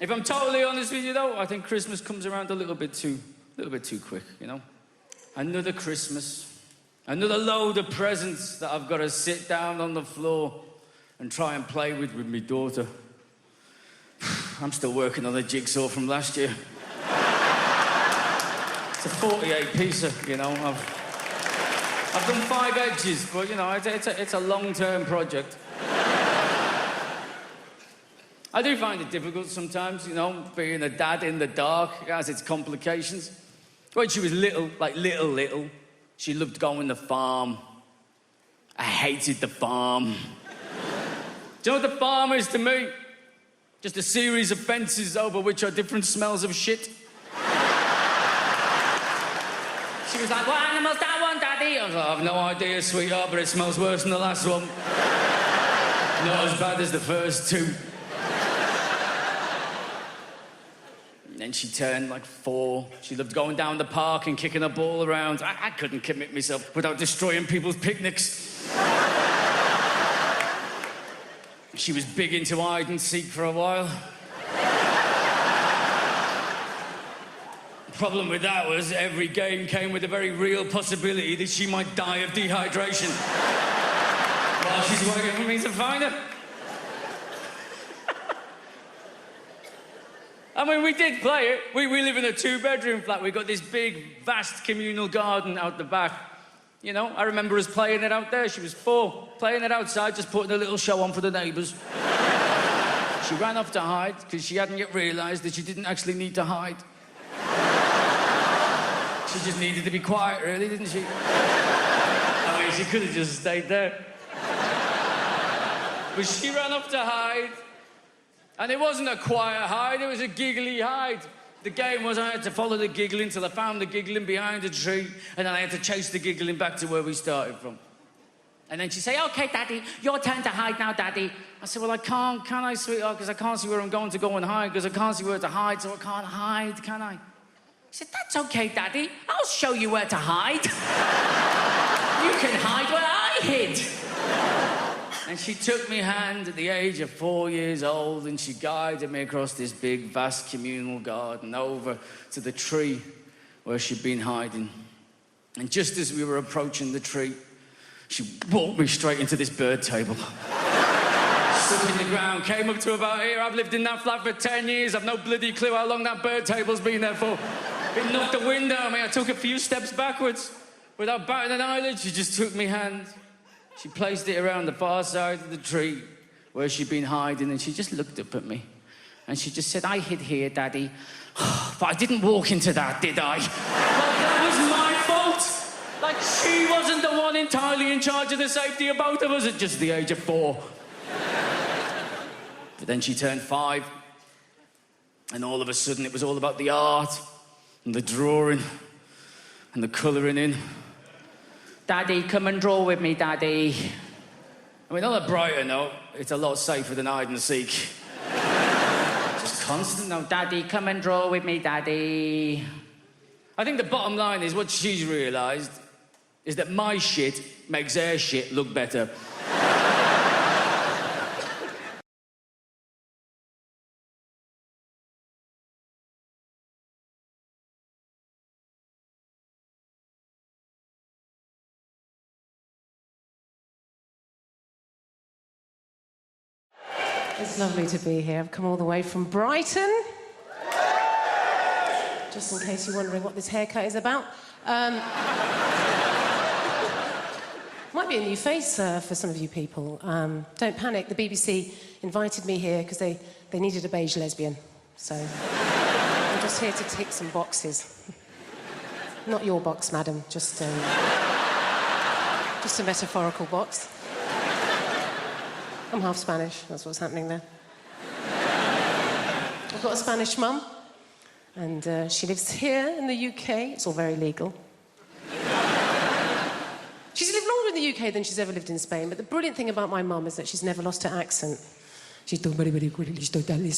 If I'm totally honest with you, though, I think Christmas comes around a little bit too quick, you know? Another Christmas, another load of presents that I've got to sit down on the floor and try and play with my daughter. I'm still working on the jigsaw from last year. It's a 48-piecer, you know. I've done 5 edges, but, you know, it's a long-term project. I do find it difficult sometimes, you know, being a dad in the dark. It has its complications. When she was little, like little, she loved going to the farm. I hated the farm. Do you know what the farm is to me? Just a series of fences over which are different smells of shit. She was like, what animal's that one, Daddy? I was like, I have no idea, sweetheart, but it smells worse than the last one. Not as bad as the first 2. And then she turned like 4. She loved going down the park and kicking a ball around. I couldn't commit myself without destroying people's picnics. She was big into hide and seek for a while. The problem with that was every game came with a very real possibility that she might die of dehydration while she's waiting for me to find her. I mean, we did play it. We live in a 2-bedroom flat. We've got this big, vast communal garden out the back. You know, I remember us playing it out there. She was 4, playing it outside, just putting a little show on for the neighbours. She ran off to hide because she hadn't yet realised that she didn't actually need to hide. She just needed to be quiet, really, didn't she? I mean, she could have just stayed there. But she ran off to hide. And it wasn't a quiet hide, it was a giggly hide. The game was I had to follow the giggling till I found the giggling behind a tree, and then I had to chase the giggling back to where we started from. And then she'd say, OK, Daddy, your turn to hide now, Daddy. I said, well, I can't, can I, sweetheart? Because I can't see where I'm going to go and hide, because I can't see where to hide, so I can't hide, can I? She said, that's OK, Daddy. I'll show you where to hide. You can hide where I hid. And she took me hand at the age of 4 years old and she guided me across this big, vast communal garden over to the tree where she'd been hiding. And just as we were approaching the tree, she walked me straight into this bird table. Stuck in the ground, came up to about here. I've lived in that flat for 10 years. I've no bloody clue how long that bird table's been there for. It knocked the wind out of me. I took a few steps backwards. Without batting an eyelid, she just took me hand. She placed it around the far side of the tree where she'd been hiding, and she just looked up at me. And she just said, I hid here, Daddy. But I didn't walk into that, did I? Well, that was my fault. Like, she wasn't the one entirely in charge of the safety of both of us at just the age of 4. But then she turned 5. And all of a sudden, it was all about the art and the drawing and the colouring in. Daddy, come and draw with me, Daddy. I mean, on a brighter note, it's a lot safer than hide and seek. Just constant, no, Daddy, come and draw with me, Daddy. I think the bottom line is what she's realised is that my shit makes her shit look better. It's lovely to be here. I've come all the way from Brighton. Just in case you're wondering what this haircut is about. Might be a new face for some of you people. Don't panic, the BBC invited me here because they needed a beige lesbian. So I'm just here to tick some boxes. Not your box, madam, just a metaphorical box. I'm half Spanish, that's what's happening there. I've got a Spanish mum, and she lives here in the UK. It's all very legal. She's lived longer in the UK than she's ever lived in Spain, but the brilliant thing about my mum is that she's never lost her accent. She's doing very, very good.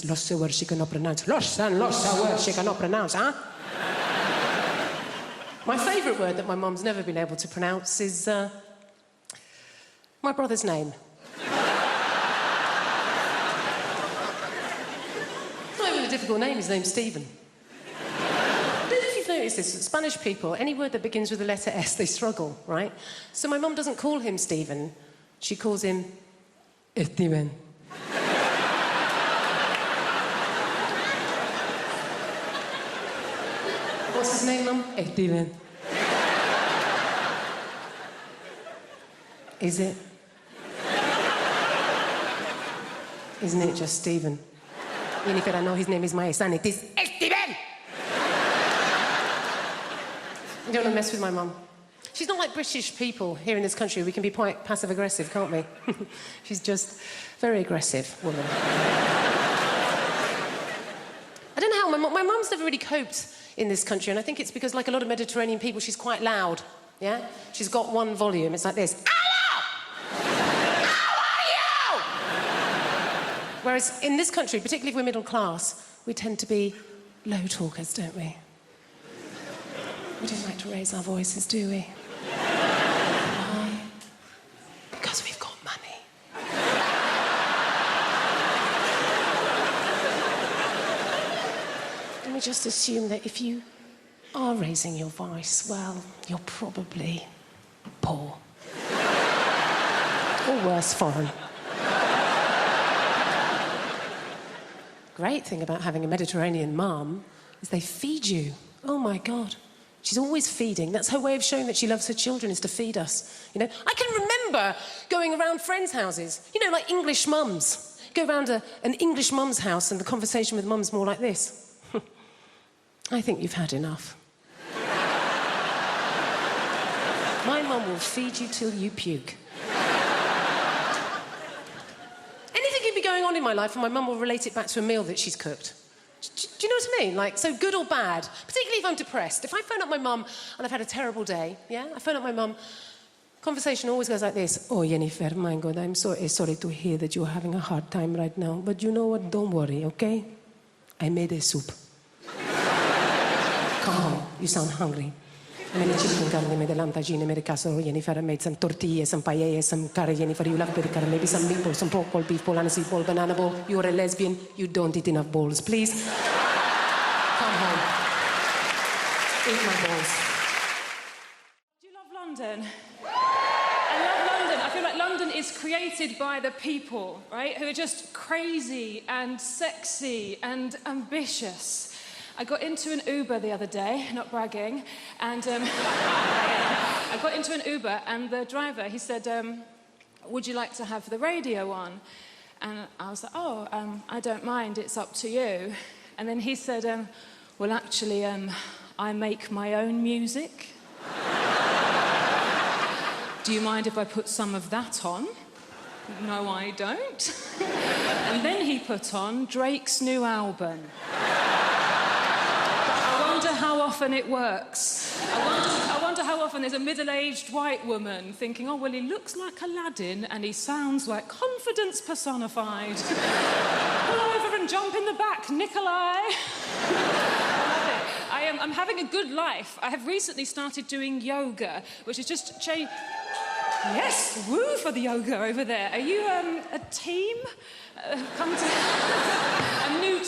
Lost her words she cannot pronounce. Lost her words she cannot pronounce, huh? My favourite word that my mum's never been able to pronounce is my brother's name. difficult name. His name's Stephen. I don't know if you've noticed this. Spanish people, any word that begins with the letter S, they struggle, right? So my mum doesn't call him Stephen. She calls him Steven. What's his name, Mum? Steven. Is it? Isn't it just Stephen? Jennifer, I know his name is my son. It is Steven! You don't want to mess with my mum. She's not like British people here in this country. We can be quite passive-aggressive, can't we? She's just very aggressive woman. I don't know how... My mum's never really coped in this country, and I think it's because, like a lot of Mediterranean people, she's quite loud, yeah? She's got one volume. It's like this. Whereas in this country, particularly if we're middle class, we tend to be low talkers, don't we? We don't like to raise our voices, do we? Why? Because we've got money. And we just assume that if you are raising your voice, well, you're probably poor. Or worse, foreign. Great thing about having a Mediterranean mum is they feed you. Oh, my God. She's always feeding. That's her way of showing that she loves her children, is to feed us. You know, I can remember going around friends' houses, you know, like English mums. Go around an English mum's house and the conversation with mum's more like this. I think you've had enough. My mum will feed you till you puke. Anything can be going on in my life and my mum will relate it back to a meal that she's cooked. Do you know what I mean? Like, so good or bad. Particularly if I'm depressed. If I phone up my mum and I've had a terrible day, yeah? I phone up my mum, conversation always goes like this. Oh, Jennifer, my God, I'm so sorry to hear that you're having a hard time right now. But you know what? Don't worry, okay? I made a soup. Come home. You sound hungry. I made a chicken curry, I made a lamb tagine, I made a casserole, Jennifer. I made some tortillas, some paella, some curry, Jennifer. You love curry, maybe some meatballs, some pork ball, beef ball, aniseed ball, banana ball. You're a lesbian. You don't eat enough balls. Please, come home. Eat my balls. Do you love London? I love London. I feel like London is created by the people, right? Who are just crazy and sexy and ambitious. I got into an Uber the other day, not bragging, and I got into an Uber and the driver, he said, would you like to have the radio on? And I was like, oh, I don't mind, it's up to you. And then he said, well, actually, I make my own music. Do you mind if I put some of that on? No, I don't. And then he put on Drake's new album. How often it works. I wonder how often there's a middle-aged white woman thinking, oh, well, he looks like Aladdin and he sounds like confidence personified. Pull over and jump in the back, Nikolai. I'm having a good life. I have recently started doing yoga, which is just change. Yes, woo for the yoga over there. Are you a team? Come to... I'm new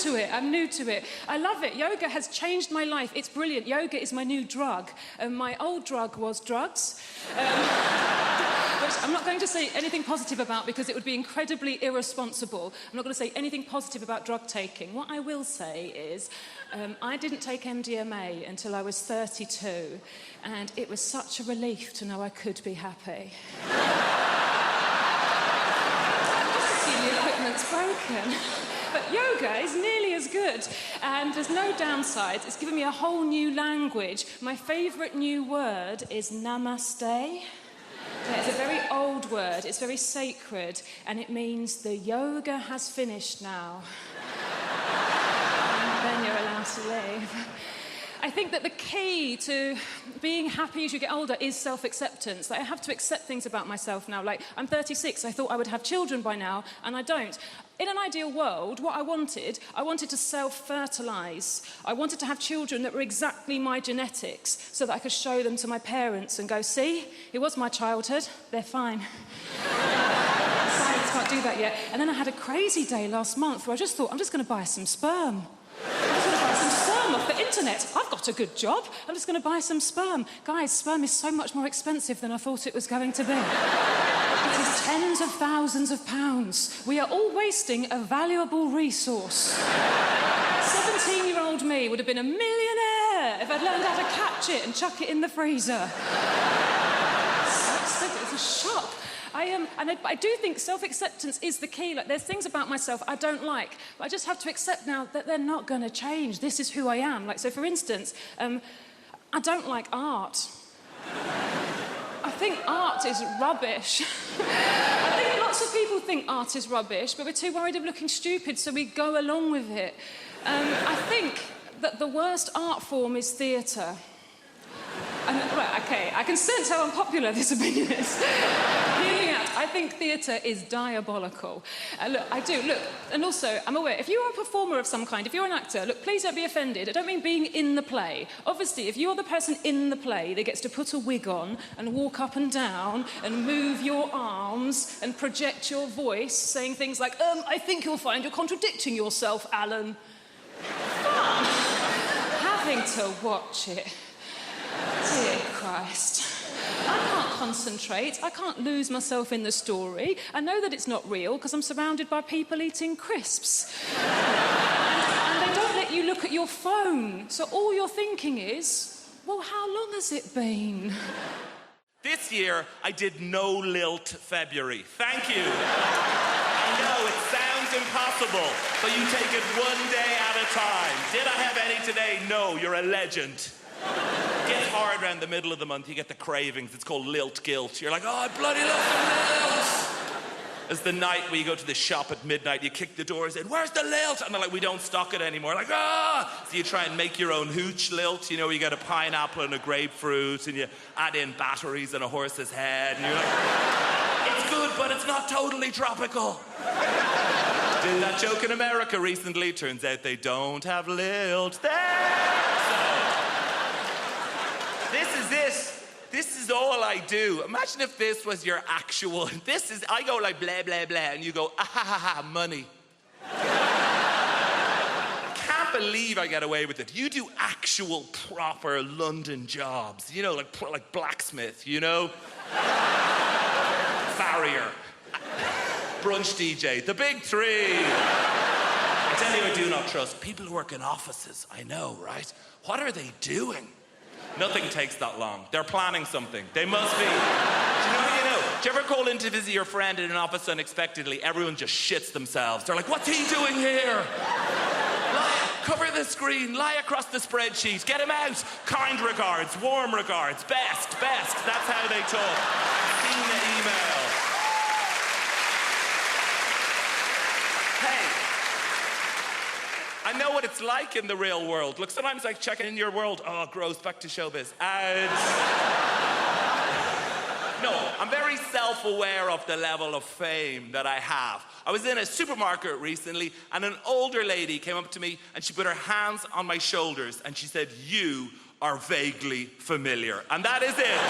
to it. I love it. Yoga has changed my life. It's brilliant. Yoga is my new drug. My old drug was drugs. Which I'm not going to say anything positive about because it would be incredibly irresponsible. I'm not going to say anything positive about drug taking. What I will say is I didn't take MDMA until I was 32, and it was such a relief to know I could be happy. The equipment's broken. But yoga is nearly as good, and there's no downsides. It's given me a whole new language. My favourite new word is namaste. Yeah, it's a very old word, it's very sacred, and it means the yoga has finished now. And then you're allowed to leave. I think that the key to being happy as you get older is self-acceptance. Like, I have to accept things about myself now. Like, I'm 36, I thought I would have children by now, and I don't. In an ideal world, what I wanted to self-fertilise. I wanted to have children that were exactly my genetics so that I could show them to my parents and go, see, it was my childhood, they're fine. Science can't do that yet. And then I had a crazy day last month where I just thought, I'm just going to buy some sperm. I'm just going to buy some sperm off the internet. I've got a good job. I'm just going to buy some sperm. Guys, sperm is so much more expensive than I thought it was going to be. It is tens of thousands of pounds. We are all wasting a valuable resource. 17-year-old me would have been a millionaire if I'd learned how to catch it and chuck it in the freezer. It's a shock. I do think self-acceptance is the key. Like, there's things about myself I don't like, but I just have to accept now that they're not going to change. This is who I am. Like, so for instance, I don't like art. I think art is rubbish. I think lots of people think art is rubbish, but we're too worried of looking stupid, so we go along with it. I think that the worst art form is theatre. Right, okay, I can sense how unpopular this opinion is. Hear me out. I think theatre is diabolical. Look, I do, look, and also, I'm aware, if you are a performer of some kind, if you're an actor, look, please don't be offended. I don't mean being in the play. Obviously, if you're the person in the play that gets to put a wig on and walk up and down and move your arms and project your voice, saying things like, I think you'll find you're contradicting yourself, Alan. Fun. Having to watch it. Dear Christ. I can't concentrate. I can't lose myself in the story. I know that it's not real because I'm surrounded by people eating crisps. And they don't let you look at your phone. So all you're thinking is, well, how long has it been? This year, I did no lilt February. Thank you. I know it sounds impossible, but you take it one day at a time. Did I have any today? No, you're a legend. It gets hard around the middle of the month, you get the cravings. It's called lilt guilt. You're like, oh, I bloody love some lilt. It's the night where you go to the shop at midnight, you kick the doors in, where's the lilt? And they're like, we don't stock it anymore. Like, ah! So you try and make your own hooch lilt, you know, you get a pineapple and a grapefruit, and you add in batteries and a horse's head, and you're like, it's good, but it's not totally tropical. Did that joke in America recently. Turns out they don't have lilt there. This is all I do. Imagine if this was your actual... I go like blah, blah, blah, and you go, ah, ha, ha, ha, money. I can't believe I get away with it. You do actual, proper London jobs. You know, like blacksmith, you know? Farrier. Brunch DJ. The big three. I tell you, I do not trust people who work in offices. I know, right? What are they doing? Nothing takes that long. They're planning something. They must be. Do you know what you know? Do you ever call in to visit your friend in an office unexpectedly? Everyone just shits themselves. They're like, what's he doing here? Cover the screen, lie across the spreadsheet, get him out. Kind regards, warm regards, best. That's how they talk. Seen the email. Hey. I know what it's like in the real world. Look, sometimes I check in your world. Oh, gross, back to showbiz. And... No, I'm very self-aware of the level of fame that I have. I was in a supermarket recently, and an older lady came up to me, and she put her hands on my shoulders, and she said, you are vaguely familiar. And that is it.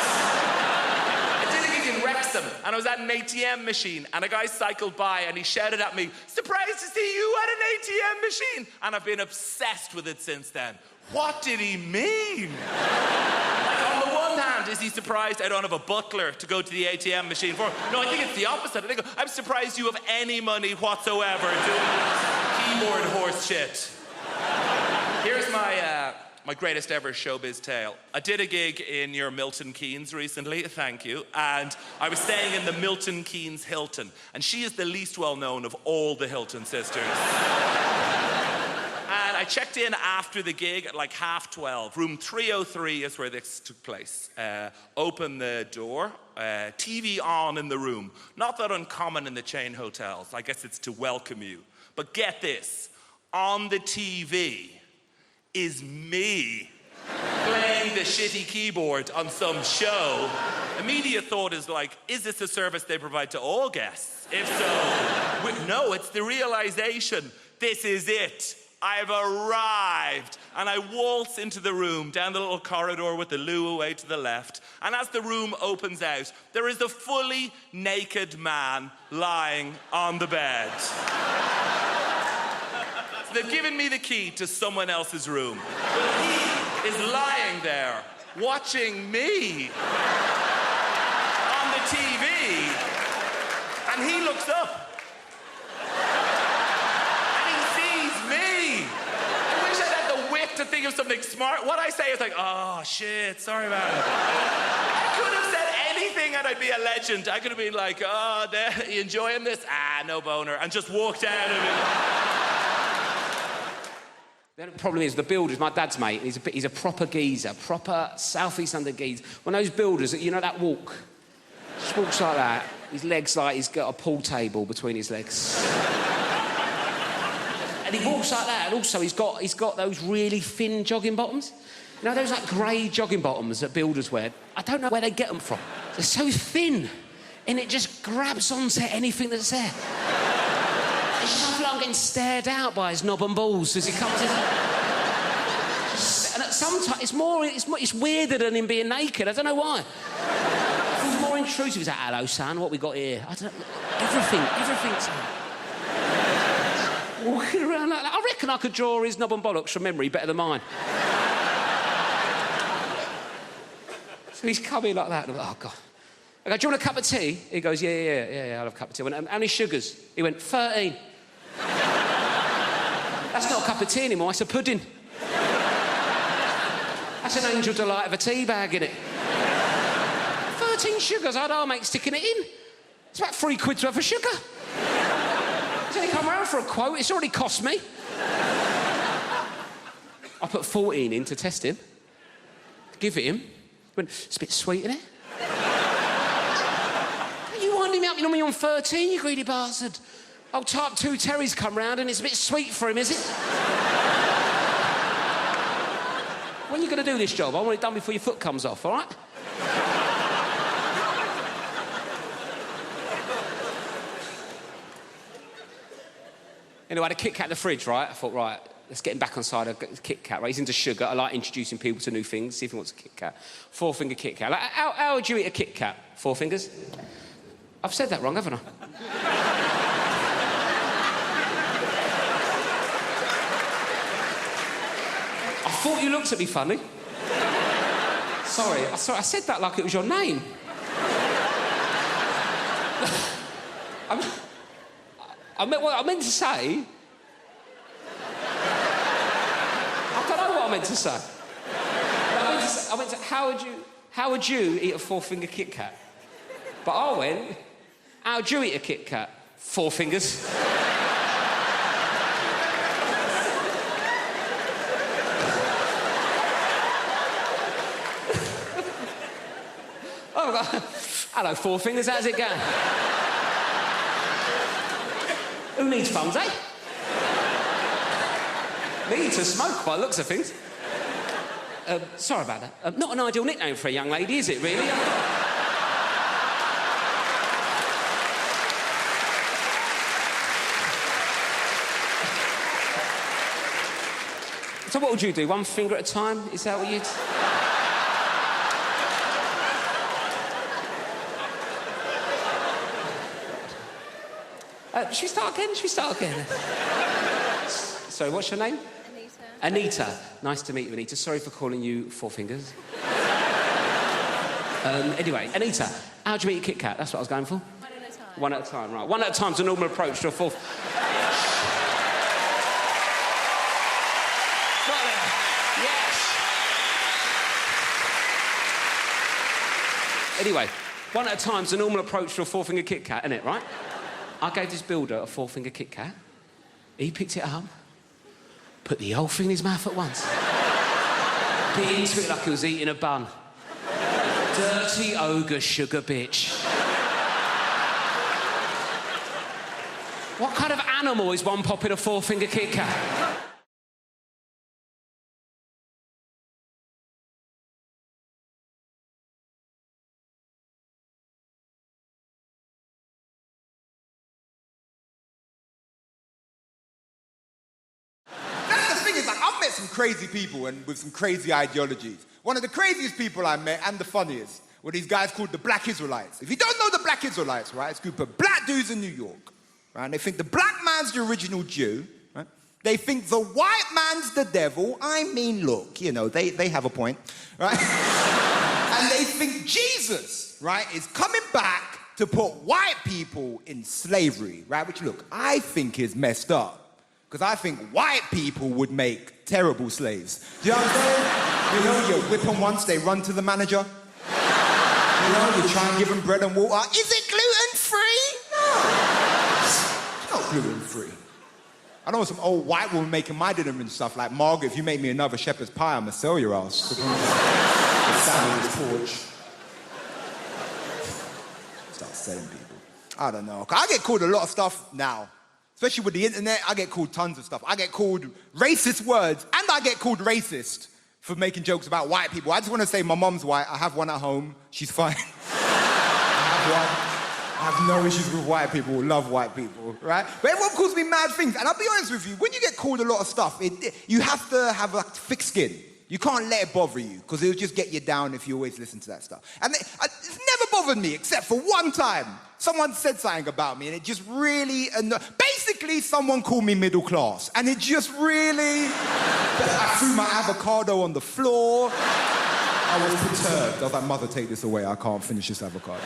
I did a gig in Wrexham, and I was at an ATM machine, and a guy cycled by, and he shouted at me, surprised to see you at an ATM machine. And I've been obsessed with it since then. What did he mean? Like, on the one hand, is he surprised I don't have a butler to go to the ATM machine for? No, I think it's the opposite. I think I'm surprised you have any money whatsoever doing keyboard horse shit. Here's my greatest ever showbiz tale. I did a gig in your Milton Keynes recently, thank you, and I was staying in the Milton Keynes Hilton, and she is the least well-known of all the Hilton sisters. And I checked in after the gig at like 12:30. Room 303 is where this took place. Open the door, TV on in the room. Not that uncommon in the chain hotels. I guess it's to welcome you. But get this, on the TV is me playing the shitty keyboard on some show. Immediate thought is like, is this a service they provide to all guests? If so, no, it's the realization, this is it. I've arrived. And I waltz into the room, down the little corridor with the loo away to the left. And as the room opens out, there is a fully naked man lying on the bed. It's they've given me the key to someone else's room. But he is lying there, watching me on the TV, and he looks up. And he sees me. I wish I'd had the wit to think of something smart. What I say is like, oh, shit, sorry about it. I could have said anything and I'd be a legend. I could have been like, oh, you enjoying this? Ah, no boner. And just walked out of it. The problem is the builders, my dad's mate, he's a proper geezer, proper South East London geezer. One of those builders, you know that walk? Just walks like that. His legs like he's got a pool table between his legs. And he walks like that, and also he's got those really thin jogging bottoms. You know those like grey jogging bottoms that builders wear? I don't know where they get them from. They're so thin, and it just grabs onto anything that's there. I just feel like I'm getting stared out by his knob and balls as he comes in. And sometimes it's weirder than him being naked. I don't know why. It feels more intrusive. He's like, hello, son, what we got here? I don't know. Everything's walking around like that. I reckon I could draw his knob and bollocks from memory better than mine. So he's coming like that, and I'm like, oh, God. I go, do you want a cup of tea? He goes, yeah, I'll have a cup of tea. I went, how many sugars? He went, 13. That's not a cup of tea anymore, it's a pudding. That's an angel delight of a tea bag, innit? 13 sugars, I'd mate sticking it in. It's about 3 quid's worth of sugar. He's only come round for a quote, it's already cost me. I put 14 in to test him. Give it him. He went, it's a bit sweet, innit? You winding me up, you're on 13, you greedy bastard. Old type 2 Terry's come round and it's a bit sweet for him, is it? When are you going to do this job? I want it done before your foot comes off, all right? Anyway, I had a Kit Kat in the fridge, right? I thought, right, let's get him back on side of Kit Kat, right? He's into sugar. I like introducing people to new things, see if he wants a Kit Kat. 4-finger Kit Kat. Like, how would you eat a Kit Kat? 4 fingers? I've said that wrong, haven't I? I thought you looked at me funny. Sorry, I said that like it was your name. What I meant to say... I don't know what I meant to say. I meant to how would you eat a 4-finger Kit Kat? But I went, how'd you eat a Kit Kat? 4 fingers. Hello, 4 fingers, how's it going? Who needs phones, eh? Me to smoke by the looks of things. Sorry about that. Not an ideal nickname for a young lady, is it, really? So what would you do? 1 finger at a time? Is that what you'd... Should we start again? Sorry, what's your name? Anita. Nice to meet you, Anita. Sorry for calling you 4 fingers. Anyway, Anita, how'd you eat a Kit Kat? That's what I was going for. 1 at a time. 1 at a time, right. 1 at a time's a normal approach to a 4th. Got there. Yes. Anyway, 1 at a time's a normal approach to a 4-finger Kit Kat, isn't it, right? I gave this builder a 4-finger Kit Kat. He picked it up, put the whole thing in his mouth at once. Bit into it like he was eating a bun. Dirty ogre sugar bitch. What kind of animal is one popping a 4-finger Kit Kat? I've met some crazy people and with some crazy ideologies. One of the craziest people I met, and the funniest, were these guys called the Black Israelites. If you don't know the Black Israelites, right, it's a group of black dudes in New York, right? And they think the black man's the original Jew, right? They think the white man's the devil. I mean, look, you know, they have a point, right? And they think Jesus, right, is coming back to put white people in slavery, right? Which, look, I think is messed up. Because I think white people would make terrible slaves. Do you know what I'm saying? You know, you whip them once, they run to the manager. You know, you try and give them bread and water. Is it gluten-free? No. It's not gluten-free. I know some old white woman making my dinner and stuff like, Margaret, if you make me another shepherd's pie, I'm gonna sell your ass. Stand on his porch. Start selling people. I don't know. I get called a lot of stuff now. Especially with the internet, I get called tons of stuff. I get called racist words, and I get called racist for making jokes about white people. I just want to say my mom's white. I have one at home. She's fine. I have no issues with white people, love white people, right? But everyone calls me mad things. And I'll be honest with you, when you get called a lot of stuff, you have to have a thick skin. You can't let it bother you, because it'll just get you down if you always listen to that stuff. And it's never bothered me, except for one time. Someone said something about me, and it just really basically, someone called me middle class, and it just really... I threw my avocado on the floor. I was perturbed. I was like, mother, take this away. I can't finish this avocado.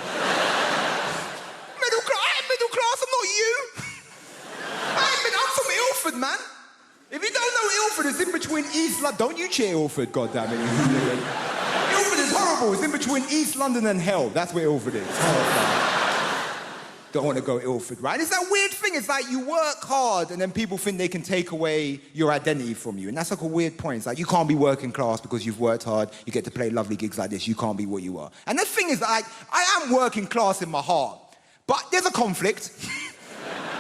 I'm from Ilford, man. If you don't know Ilford, it's in between East London. Don't you cheer Ilford, goddammit. Ilford is horrible. It's in between East London and hell. That's where Ilford is. Don't want to go Ilford, right? It's that weird thing. It's like you work hard and then people think they can take away your identity from you. And that's like a weird point. It's like you can't be working class because you've worked hard. You get to play lovely gigs like this. You can't be what you are. And the thing is, like, I am working class in my heart. But there's a conflict.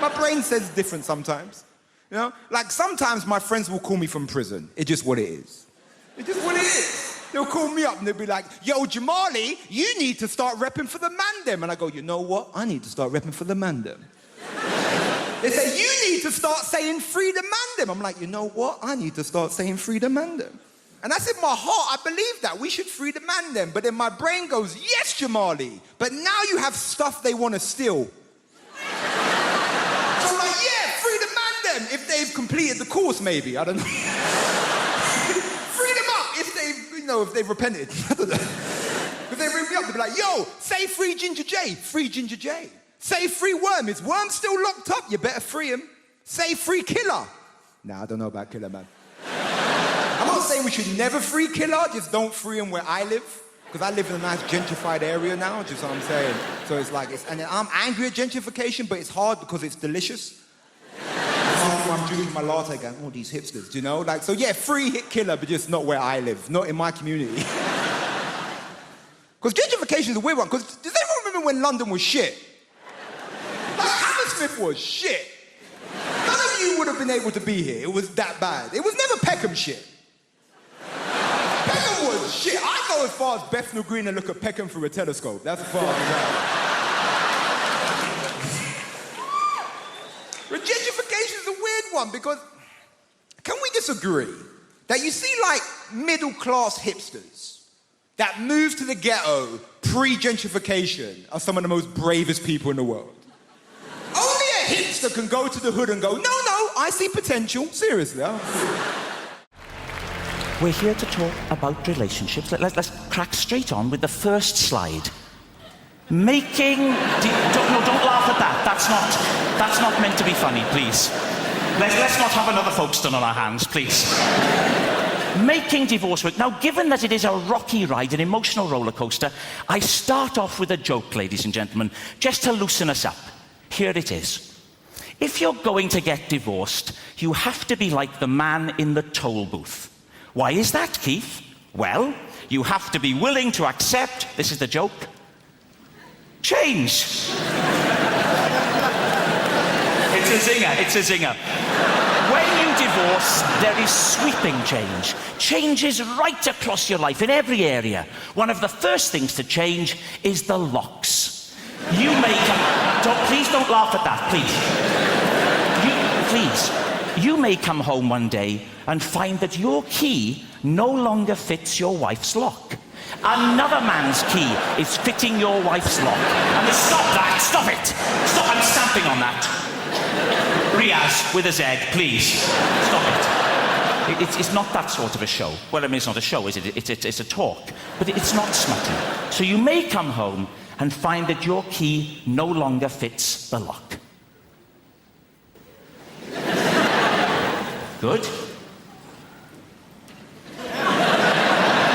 My brain says different sometimes. You know? Like, sometimes my friends will call me from prison. It's just what it is. It's just what it is. They'll call me up and they'll be like, yo, Jamali, you need to start repping for the Mandem. And I go, you know what? I need to start repping for the Mandem. They say, you need to start saying free the Mandem. I'm like, you know what? I need to start saying free the Mandem. And that's in my heart. I believe that. We should free the Mandem. But then my brain goes, yes, Jamali. But now you have stuff they want to steal. So I'm like, yeah, free the Mandem. If they've completed the course, maybe. I don't know. Free them up if they've, you know, if they've repented. I don't know. If they ring me up, they'll be like, yo, say free Ginger J. Free Ginger J. Say free Worm. Is Worm still locked up? You better free him. Say free Killer. Nah, I don't know about Killer, man. I'm not saying we should never free Killer, just don't free him where I live. Because I live in a nice gentrified area now, just what I'm saying. So it's like, and I'm angry at gentrification, but it's hard because it's delicious. I'm drinking my latte going, oh, these hipsters, do you know? Like, so yeah, free hit Killer, but just not where I live, not in my community. Because gentrification is a weird one, because does anyone remember when London was shit? Like, Hammersmith was shit. None of you would have been able to be here. It was that bad. It was never Peckham shit. Peckham was shit. I go as far as Bethnal Green and look at Peckham through a telescope. That's as far as I go. But gentrification is a weird one because can we disagree that you see like middle-class hipsters that moved to the ghetto pre-gentrification are some of the most bravest people in the world? Only a hipster can go to the hood and go, no, I see potential. Seriously. We're here to talk about relationships. Let's crack straight on with the first slide. Making... don't laugh at that. That's not meant to be funny, please. Let's not have another Folkestone on our hands, please. Making divorce work. Now, given that it is a rocky ride, an emotional roller coaster, I start off with a joke, ladies and gentlemen, just to loosen us up. Here it is. If you're going to get divorced, you have to be like the man in the toll booth. Why is that, Keith? Well, you have to be willing to accept, this is the joke, change. It's a zinger. When you divorce, there is sweeping change. Change is right across your life, in every area. One of the first things to change is the locks. You may please don't laugh at that, please. You may come home one day and find that your key no longer fits your wife's lock. Another man's key is fitting your wife's lock. And stop that, stop it. Stop, I'm stamping on that. Riaz, with a Z, please. Stop it. It's not that sort of a show. Well, I mean, it's not a show, is it? It's a talk. But it's not smutty. So you may come home and find that your key no longer fits the lock. Good.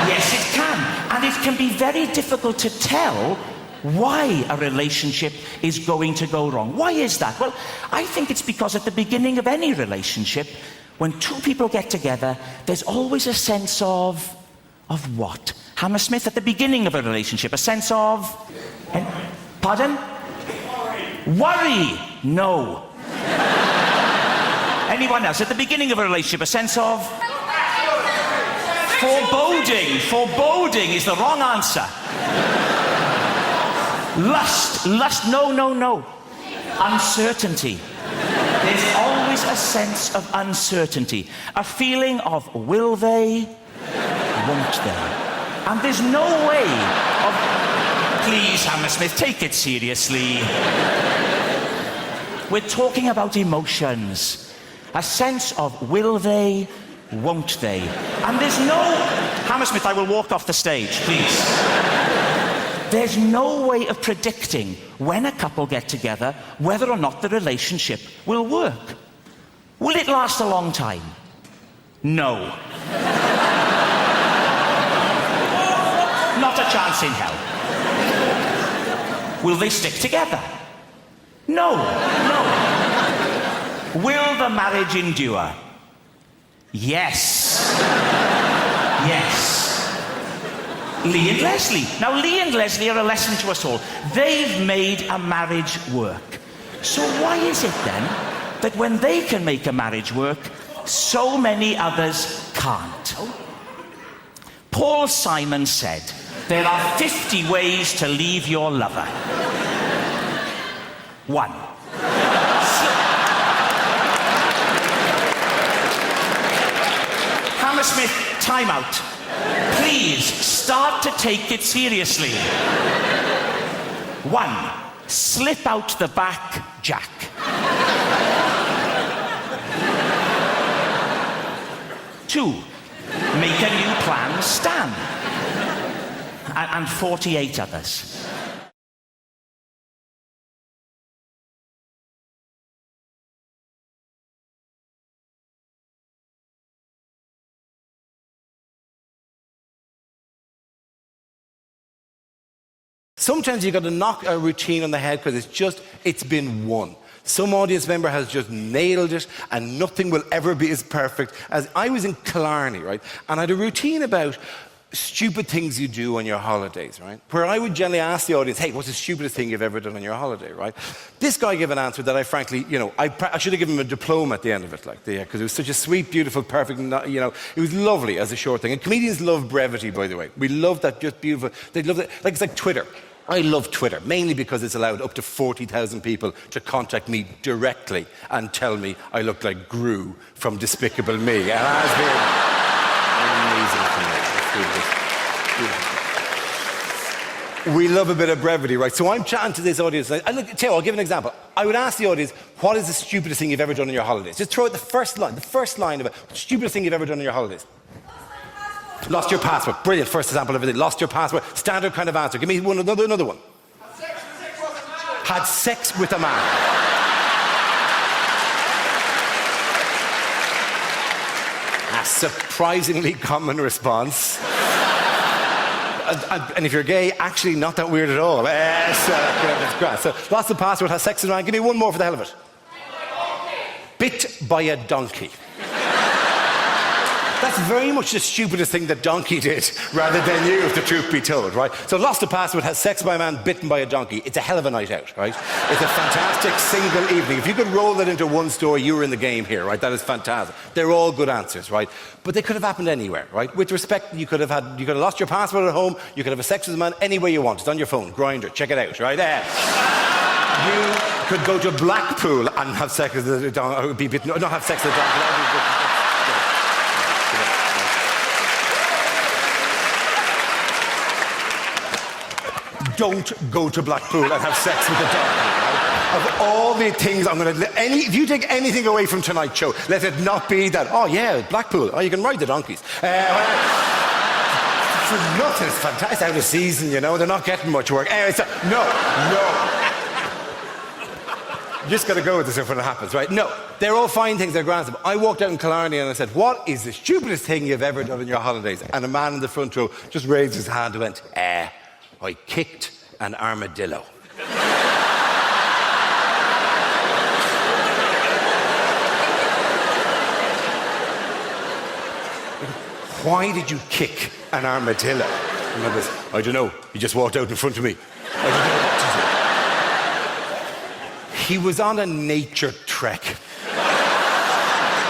Yes, it can. And it can be very difficult to tell why a relationship is going to go wrong. Why is that? Well, I think it's because at the beginning of any relationship, when two people get together, there's always a sense of what? Hammersmith, at the beginning of a relationship, a sense of... Pardon? Worry. No. Anyone else? At the beginning of a relationship, a sense of... Foreboding. Foreboding is the wrong answer. Lust. No. Uncertainty. There's always a sense of uncertainty. A feeling of will they, won't they? And there's no way of... Please, Hammersmith, take it seriously. We're talking about emotions. A sense of will they, won't they? And there's no... Hammersmith, I will walk off the stage, please. There's no way of predicting when a couple get together whether or not the relationship will work. Will it last a long time? No. Not a chance in hell. Will they stick together? No. Will the marriage endure? Yes. Lee and Leslie. Now, Lee and Leslie are a lesson to us all. They've made a marriage work. So why is it then that when they can make a marriage work, so many others can't? Paul Simon said, there are 50 ways to leave your lover. 1. Hammersmith, time out. Please, start to take it seriously. 1. Slip out the back, Jack. 2. Make a new plan, Stan. And 48 others. Sometimes you've got to knock a routine on the head because it's been won. Some audience member has just nailed it and nothing will ever be as perfect as... I was in Killarney, right? And I had a routine about stupid things you do on your holidays, right? Where I would generally ask the audience, hey, what's the stupidest thing you've ever done on your holiday, right? This guy gave an answer that I frankly, I should have given him a diploma at the end of it, because it was such a sweet, beautiful, perfect, it was lovely as a short thing. And comedians love brevity, by the way. We love that, just beautiful. They love it. Like, it's like Twitter. I love Twitter, mainly because it's allowed up to 40,000 people to contact me directly and tell me I look like Gru from Despicable Me. And that has been amazing for me. We love a bit of brevity, right? So I'm chatting to this audience. I'll give an example. I would ask the audience, what is the stupidest thing you've ever done on your holidays? Just throw out the first line of it. The stupidest thing you've ever done on your holidays. Lost your passport. Brilliant. First example of everything. Lost your passport. Standard kind of answer. Give me another one. Had sex with a man. A surprisingly common response. And if you're gay, actually not that weird at all. That's great. So, lost the passport, has sex with a man. Give me one more for the hell of it. Bit by a donkey. That's very much the stupidest thing that donkey did, rather than you, if the truth be told, right? So lost a passport, has sex by a man, bitten by a donkey. It's a hell of a night out, right? It's a fantastic single evening. If you could roll that into one story, you were in the game here, right? That is fantastic. They're all good answers, right? But they could have happened anywhere, right? With respect, you could have lost your passport at home, you could have a sex with a man any way you want. It's on your phone, Grindr, check it out, right? You could go to Blackpool and have sex with a donkey, not have sex with a donkey. Don't go to Blackpool and have sex with a donkey. Right? Of all the things I'm going to... If you take anything away from tonight's show, let it not be that, oh, yeah, Blackpool. Oh, you can ride the donkeys. For nothing. It's fantastic. It's out of season, you know. They're not getting much work. Anyway, so, no. You just got to go with this when it happens, right? No. They're all fine things. They're grand stuff. I walked out in Killarney and I said, what is the stupidest thing you've ever done in your holidays? And a man in the front row just raised his hand and went, I kicked an armadillo. Why did you kick an armadillo? And I goes, I don't know. He just walked out in front of me. I don't know what to do. He was on a nature trek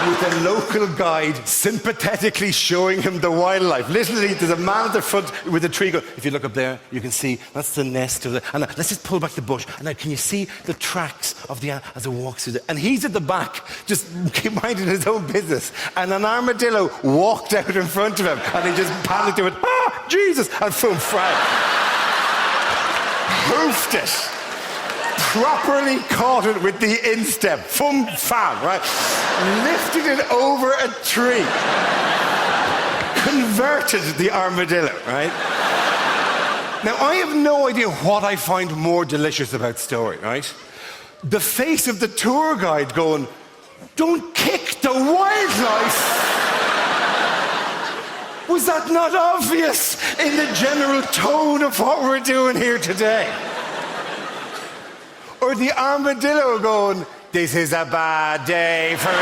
with a local guide sympathetically showing him the wildlife. Literally, there's a man at the front with a tree going, if you look up there, you can see that's the nest of the... And let's just pull back the bush. And now, can you see the tracks of the... as it walks through the... And he's at the back, just minding his own business. And an armadillo walked out in front of him. And he just panicked and went, ah, Jesus! And boom, hoofed it. Properly caught it with the instep. Fum, fam, right? Lifted it over a tree. Converted the armadillo, right? Now, I have no idea what I find more delicious about story, right? The face of the tour guide going, don't kick the wildlife. Was that not obvious in the general tone of what we're doing here today? Or the armadillo going, this is a bad day for it.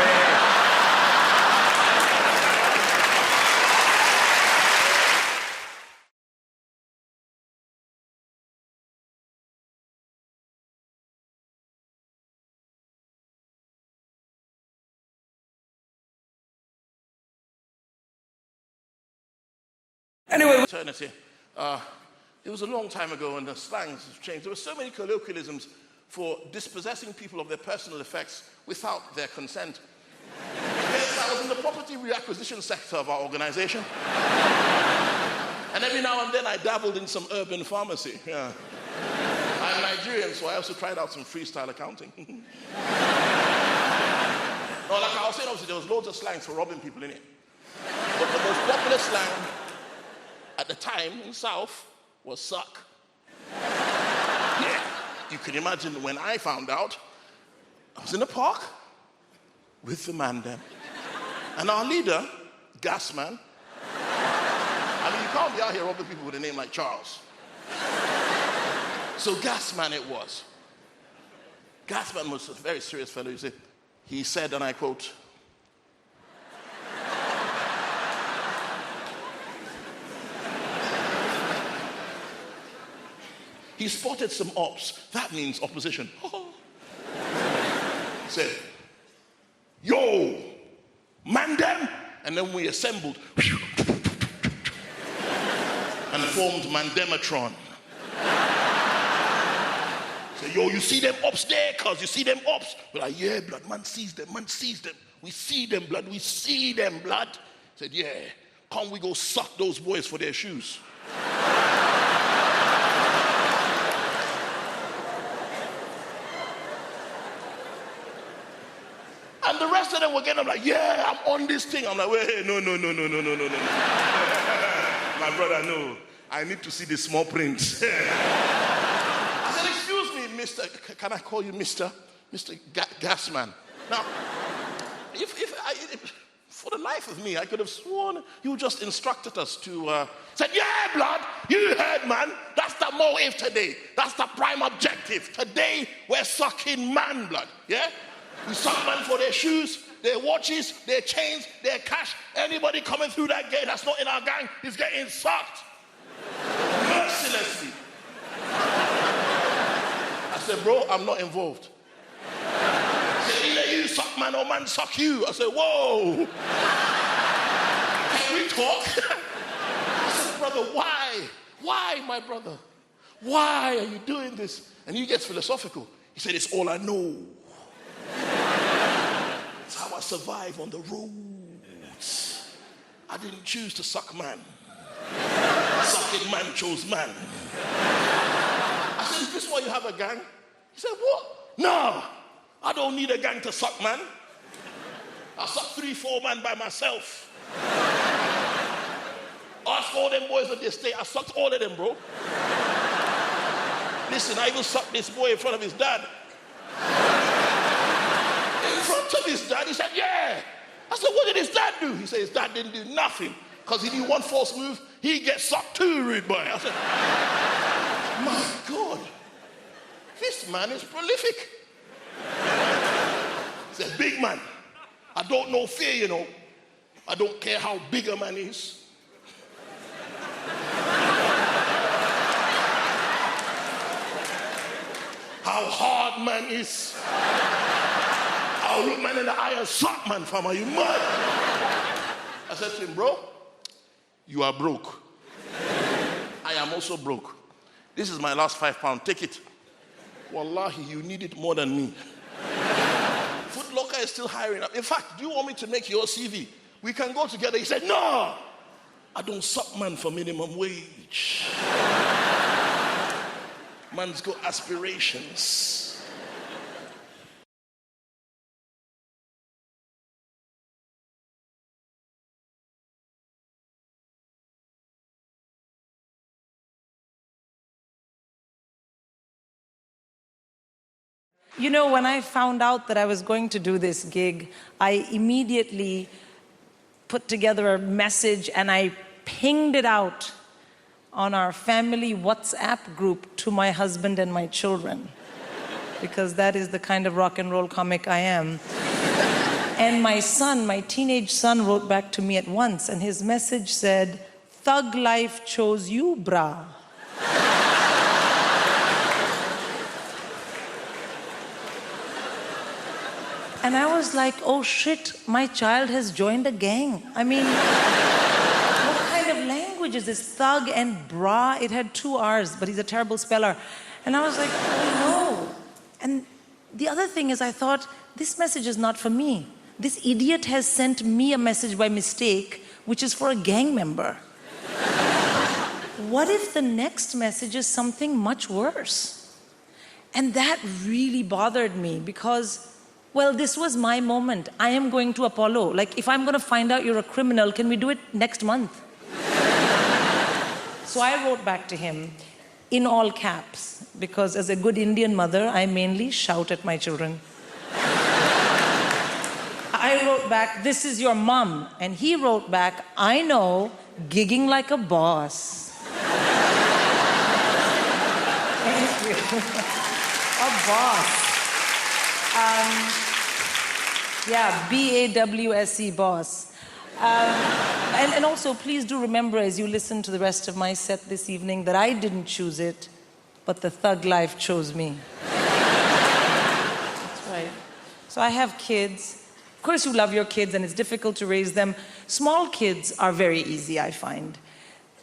Anyway, eternity. It was a long time ago and the slangs have changed. There were so many colloquialisms for dispossessing people of their personal effects without their consent. Yes, I was in the property reacquisition sector of our organization. And every now and then I dabbled in some urban pharmacy. Yeah. I'm Nigerian, so I also tried out some freestyle accounting. No, like I was saying, obviously there was loads of slangs for robbing people in it. But the most popular slang at the time in South was suck. Yeah. You can imagine when I found out, I was in the park with the man then. And our leader, Gasman, I mean, you can't be out here robbing people with a name like Charles. So Gasman it was. Gasman was a very serious fellow. He said, and I quote, he spotted some ops. That means opposition. He said, yo, man them. And then we assembled and formed Mandematron. Said, yo, you see them ops there, cuz? You see them ops? We're like, yeah, blood, man sees them, man sees them. We see them, blood, we see them, blood. Said, yeah, can't we go suck those boys for their shoes? And the rest of them were getting, I'm like, yeah, I'm on this thing. I'm like, wait, no. My brother, no. I need to see the small print. I said, excuse me, Mr. Can I call you Mr. Gasman? Now, if for the life of me, I could have sworn you just instructed us to, said, yeah, blood, you heard, man. That's the motive today. That's the prime objective. Today, we're sucking man blood, yeah? We suck man for their shoes, their watches, their chains, their cash. Anybody coming through that gate that's not in our gang is getting sucked. Mercilessly. I said, bro, I'm not involved. He said, either you suck man or man suck you. I said, whoa. Can we talk? I said, brother, why? Why, my brother? Why are you doing this? And he gets philosophical. He said, it's all I know. It's how I survive on the roads. I didn't choose to suck man. Sucking man chose man. I said, is this why you have a gang? He said, what? No, I don't need a gang to suck, man. I suck 3-4 man by myself. Ask all them boys at the estate. I sucked all of them, bro. Listen, I even sucked this boy in front of his dad. In front of his dad, he said, yeah. I said, what did his dad do? He said his dad didn't do nothing. Because he did one false move, he gets sucked too, rude boy. I said, my God, this man is prolific. He's a big man. I don't know fear, you know. I don't care how big a man is. How hard man is. I'll look man in the eye and suck man, fam. Are you mad? I said to him, bro, you are broke. I am also broke. This is my last £5. Take it. Wallahi, you need it more than me. Foot Locker is still hiring up. In fact, do you want me to make your CV? We can go together. He said, no, I don't suck man for minimum wage. Man's got aspirations. You know, when I found out that I was going to do this gig, I immediately put together a message and I pinged it out on our family WhatsApp group to my husband and my children, because that is the kind of rock and roll comic I am. And my son, my teenage son, wrote back to me at once, and his message said, "Thug life chose you, brah." And I was like, oh shit, my child has joined a gang. I mean, what kind of language is this? Thug and bra. It had 2 R's, but he's a terrible speller. And I was like, oh no. And the other thing is I thought, this message is not for me. This idiot has sent me a message by mistake, which is for a gang member. What if the next message is something much worse? And that really bothered me because, well, this was my moment. I am going to Apollo. Like, if I'm going to find out you're a criminal, can we do it next month? So I wrote back to him in all caps, because as a good Indian mother, I mainly shout at my children. I wrote back, "This is your mom." And he wrote back, "I know, gigging like a boss." Thank you. A boss. Yeah, B-A-W-S-E, boss. And also, please do remember as you listen to the rest of my set this evening that I didn't choose it, but the thug life chose me. That's right. So I have kids. Of course, you love your kids, and it's difficult to raise them. Small kids are very easy, I find.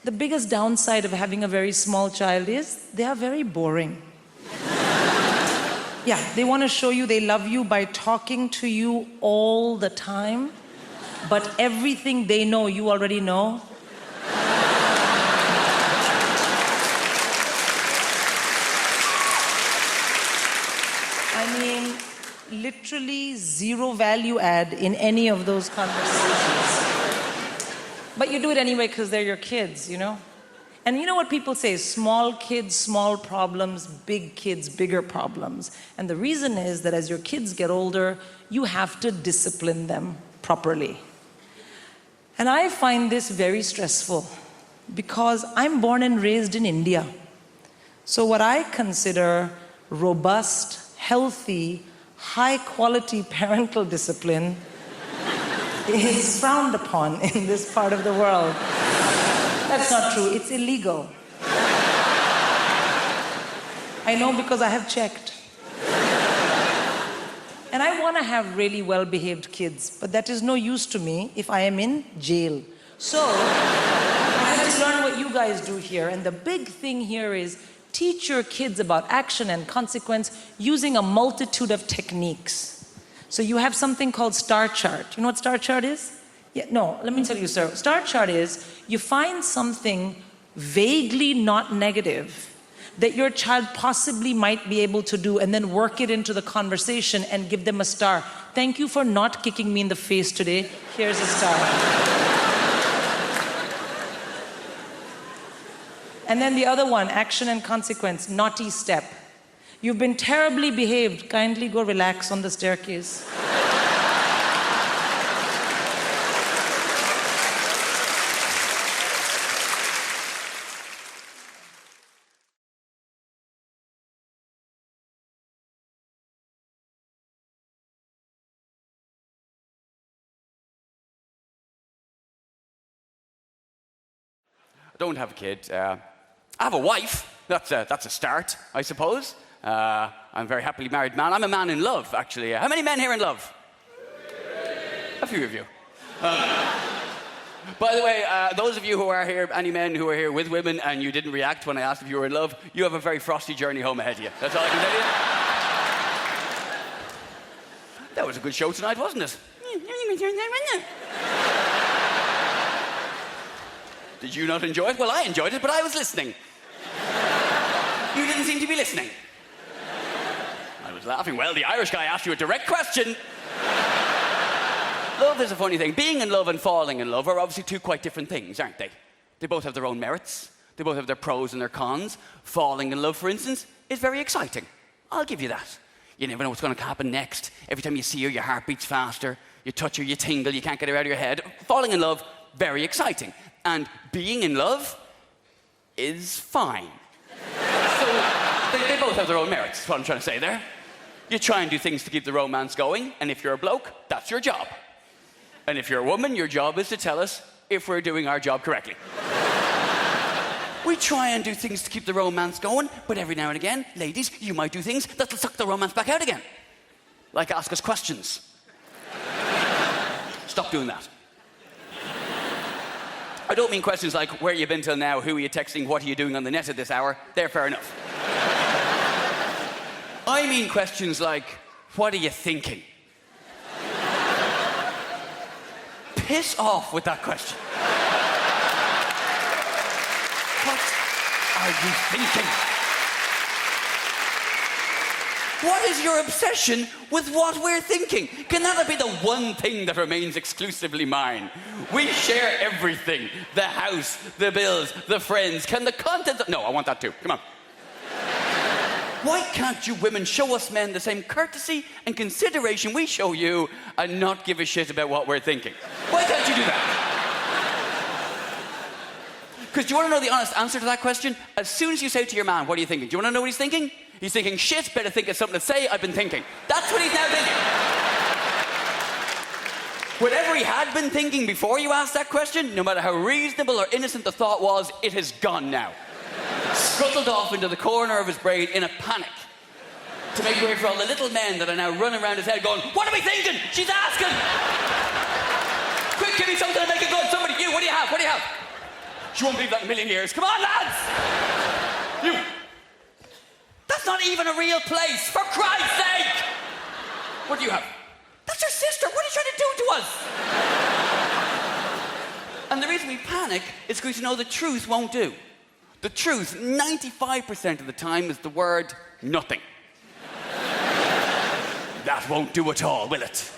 The biggest downside of having a very small child is they are very boring. Yeah, they want to show you they love you by talking to you all the time, but everything they know, you already know. I mean, literally zero value add in any of those conversations. But you do it anyway because they're your kids, you know? And you know what people say, small kids, small problems, big kids, bigger problems. And the reason is that as your kids get older, you have to discipline them properly. And I find this very stressful because I'm born and raised in India. So what I consider robust, healthy, high-quality parental discipline is frowned upon in this part of the world. That's not true. It's illegal. I know because I have checked. And I want to have really well-behaved kids, but that is no use to me if I am in jail. So, I have to learn what you guys do here. And the big thing here is teach your kids about action and consequence using a multitude of techniques. So you have something called star chart. You know what star chart is? Yeah, no, let me tell you, sir. Star chart is you find something vaguely not negative that your child possibly might be able to do, and then work it into the conversation and give them a star. Thank you for not kicking me in the face today. Here's a star. And then the other one, action and consequence, naughty step. You've been terribly behaved. Kindly go relax on the staircase. I don't have a kid. I have a wife. That's a start, I suppose. I'm a very happily married man. I'm a man in love, actually. How many men here in love? A few of you. By the way, those of you who are here, any men who are here with women and you didn't react when I asked if you were in love, you have a very frosty journey home ahead of you. That's all I can tell you. That was a good show tonight, wasn't it? Did you not enjoy it? Well, I enjoyed it, but I was listening. You didn't seem to be listening. I was laughing. Well, the Irish guy asked you a direct question. Love is a funny thing. Being in love and falling in love are obviously two quite different things, aren't they? They both have their own merits. They both have their pros and their cons. Falling in love, for instance, is very exciting. I'll give you that. You never know what's going to happen next. Every time you see her, your heart beats faster. You touch her, you tingle, you can't get her out of your head. Falling in love, very exciting. And being in love is fine. So they both have their own merits, is what I'm trying to say there. You try and do things to keep the romance going, and if you're a bloke, that's your job. And if you're a woman, your job is to tell us if we're doing our job correctly. We try and do things to keep the romance going, but every now and again, ladies, you might do things that'll suck the romance back out again. Like ask us questions. Stop doing that. I don't mean questions like, where you been till now, who are you texting, what are you doing on the net at this hour? They're fair enough. I mean questions like, what are you thinking? Piss off with that question. What are you thinking? What is your obsession with what we're thinking? Can that be the one thing that remains exclusively mine? We share everything. The house, the bills, the friends. Can the content... No, I want that too. Come on. Why can't you women show us men the same courtesy and consideration we show you and not give a shit about what we're thinking? Why can't you do that? Because do you want to know the honest answer to that question? As soon as you say to your man, what are you thinking? Do you want to know what he's thinking? He's thinking, shit, better think of something to say, I've been thinking. That's what he's now thinking. Whatever he had been thinking before you asked that question, no matter how reasonable or innocent the thought was, it has gone now. Scuttled off into the corner of his brain in a panic to make way for all the little men that are now running around his head going, what are we thinking? She's asking! Quick, give me something to make it good. Somebody, you, what do you have? What do you have? She won't believe that in a million years. Come on, lads! You. That's not even a real place, for Christ's sake! What do you have? That's your sister. What are you trying to do to us? And the reason we panic is because we know the truth won't do. The truth, 95% of the time, is the word nothing. That won't do at all, will it?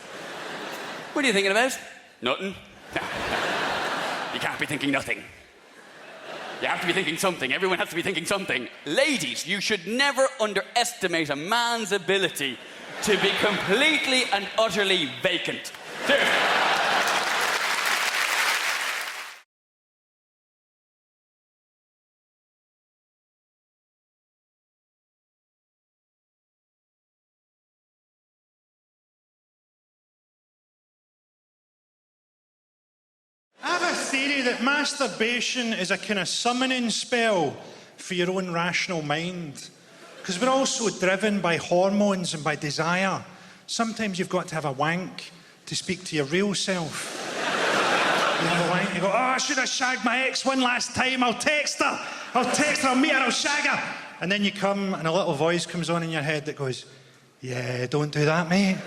What are you thinking about? Nothing. You can't be thinking nothing. You have to be thinking something. Everyone has to be thinking something. Ladies, you should never underestimate a man's ability to be completely and utterly vacant. Seriously. I have a theory that masturbation is a kind of summoning spell for your own rational mind. Because we're all so driven by hormones and by desire. Sometimes you've got to have a wank to speak to your real self. You have a wank, you go, oh, I should have shagged my ex one last time. I'll text her, I'll meet her, I'll shag her. And then you come and a little voice comes on in your head that goes, yeah, don't do that, mate.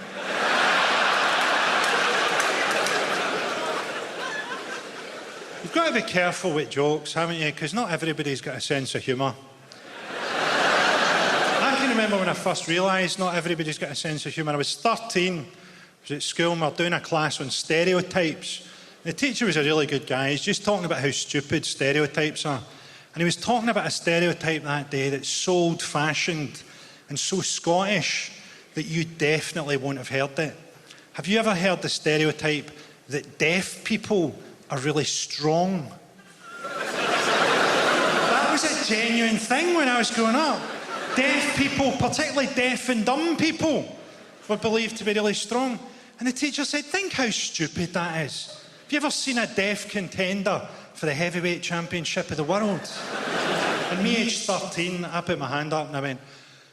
You've got to be careful with jokes, haven't you? Because not everybody's got a sense of humour. remember when I first realised not everybody's got a sense of humour. I was 13, I was at school, and we were doing a class on stereotypes. The teacher was a really good guy. He's just talking about how stupid stereotypes are. And he was talking about a stereotype that day that's so old-fashioned and so Scottish that you definitely won't have heard it. Have you ever heard the stereotype that deaf people are really strong? That was a genuine thing when I was growing up. Deaf people, particularly deaf and dumb people, were believed to be really strong. And the teacher said, think how stupid that is. Have you ever seen a deaf contender for the heavyweight championship of the world? And me, aged 13, I put my hand up and I went,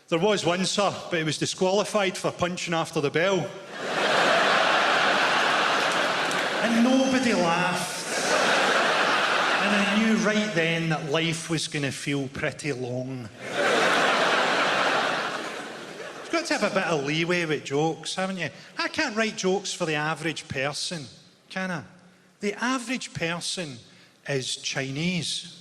there was one, sir, but he was disqualified for punching after the bell. And nobody laughed. And I knew right then that life was going to feel pretty long. You've got to have a bit of leeway with jokes, haven't you? I can't write jokes for the average person, can I? The average person is Chinese.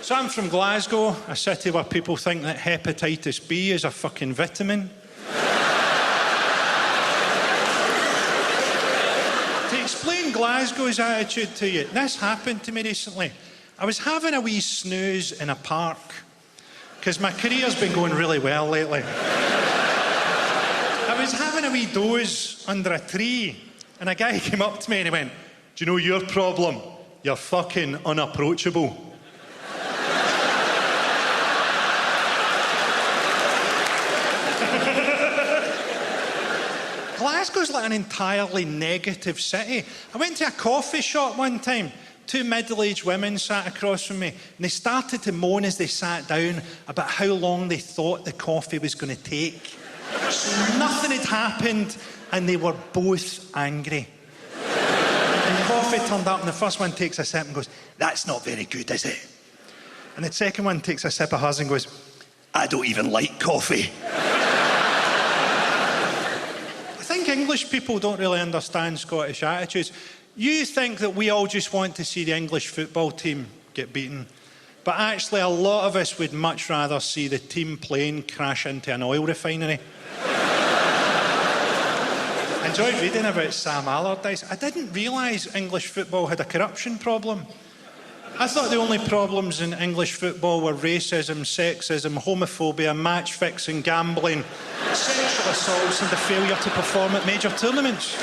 So I'm from Glasgow, a city where people think that hepatitis B is a fucking vitamin. To explain Glasgow's attitude to you, this happened to me recently. I was having a wee snooze in a park, because my career's been going really well lately. I was having a wee doze under a tree, and a guy came up to me and he went, do you know your problem? You're fucking unapproachable. Glasgow's like an entirely negative city. I went to a coffee shop one time. Two middle-aged women sat across from me, and they started to moan as they sat down about how long they thought the coffee was going to take. So nothing had happened, and they were both angry. And the coffee turned up, and the first one takes a sip and goes, that's not very good, is it? And the second one takes a sip of hers and goes, I don't even like coffee. I think English people don't really understand Scottish attitudes. You think that we all just want to see the English football team get beaten. But actually, a lot of us would much rather see the team playing crash into an oil refinery. I enjoyed reading about Sam Allardyce. I didn't realise English football had a corruption problem. I thought the only problems in English football were racism, sexism, homophobia, match-fixing, gambling, sexual assaults and the failure to perform at major tournaments.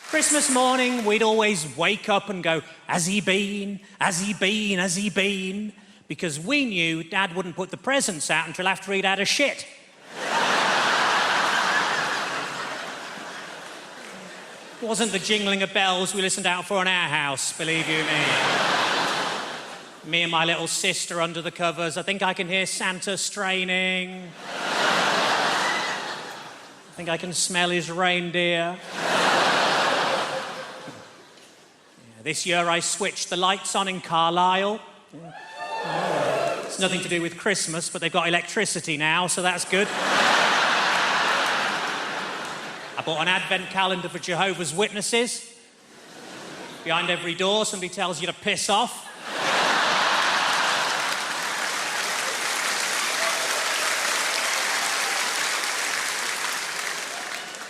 Christmas morning, we'd always wake up and go, has he been? Has he been? Has he been? Because we knew Dad wouldn't put the presents out until after he'd had a shit. It wasn't the jingling of bells we listened out for in our house, believe you me. Me and my little sister under the covers. I think I can hear Santa straining. I think I can smell his reindeer. This year I switched the lights on in Carlisle. It's nothing to do with Christmas, but they've got electricity now, so that's good. I bought an advent calendar for Jehovah's Witnesses. Behind every door, somebody tells you to piss off.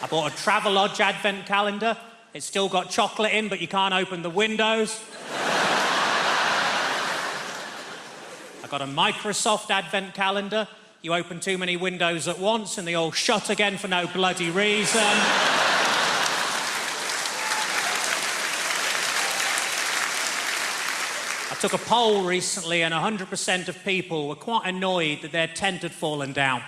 I bought a Travelodge advent calendar. It's still got chocolate in, but you can't open the windows. I got a Microsoft advent calendar. You open too many windows at once and they all shut again for no bloody reason. I took a poll recently and 100% of people were quite annoyed that their tent had fallen down.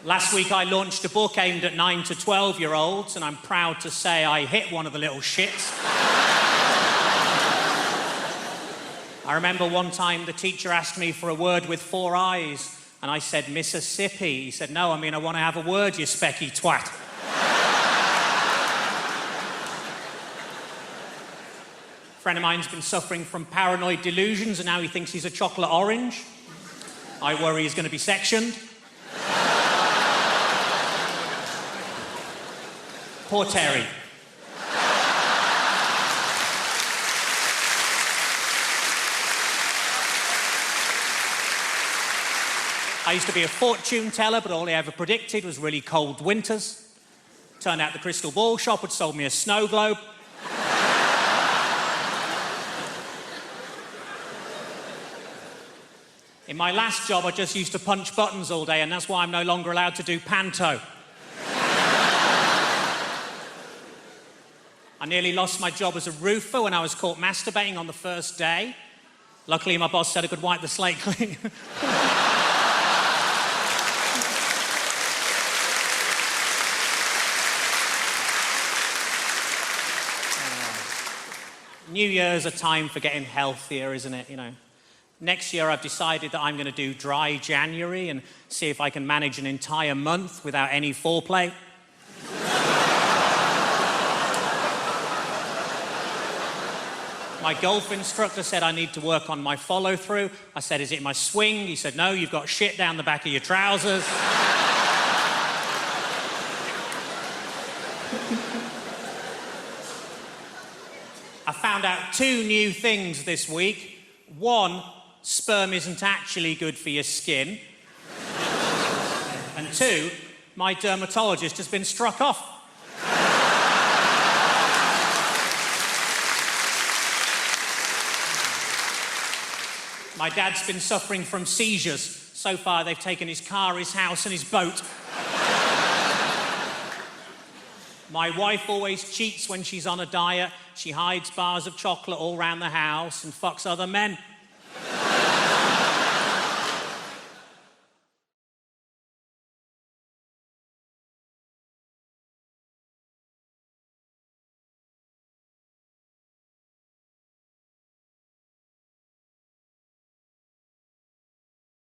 Last week I launched a book aimed at 9 to 12-year-olds, and I'm proud to say I hit one of the little shits. I remember one time the teacher asked me for a word with 4 eyes, and I said, Mississippi. He said, no, I mean, I want to have a word, you specky twat. A friend of mine's been suffering from paranoid delusions, and now he thinks he's a chocolate orange. I worry he's going to be sectioned. Poor Terry. I used to be a fortune teller, but all I ever predicted was really cold winters. Turned out the crystal ball shop had sold me a snow globe. In my last job, I just used to punch buttons all day, and that's why I'm no longer allowed to do panto. I nearly lost my job as a roofer when I was caught masturbating on the first day. Luckily, my boss said I could wipe the slate clean. New Year's a time for getting healthier, isn't it? You know. Next year, I've decided that I'm going to do dry January and see if I can manage an entire month without any foreplay. My golf instructor said I need to work on my follow-through. I said, is it my swing? He said, no, you've got shit down the back of your trousers. I found out 2 new things this week. 1, sperm isn't actually good for your skin. And 2, my dermatologist has been struck off. My dad's been suffering from seizures. So far, they've taken his car, his house, and his boat. My wife always cheats when she's on a diet. She hides bars of chocolate all around the house and fucks other men.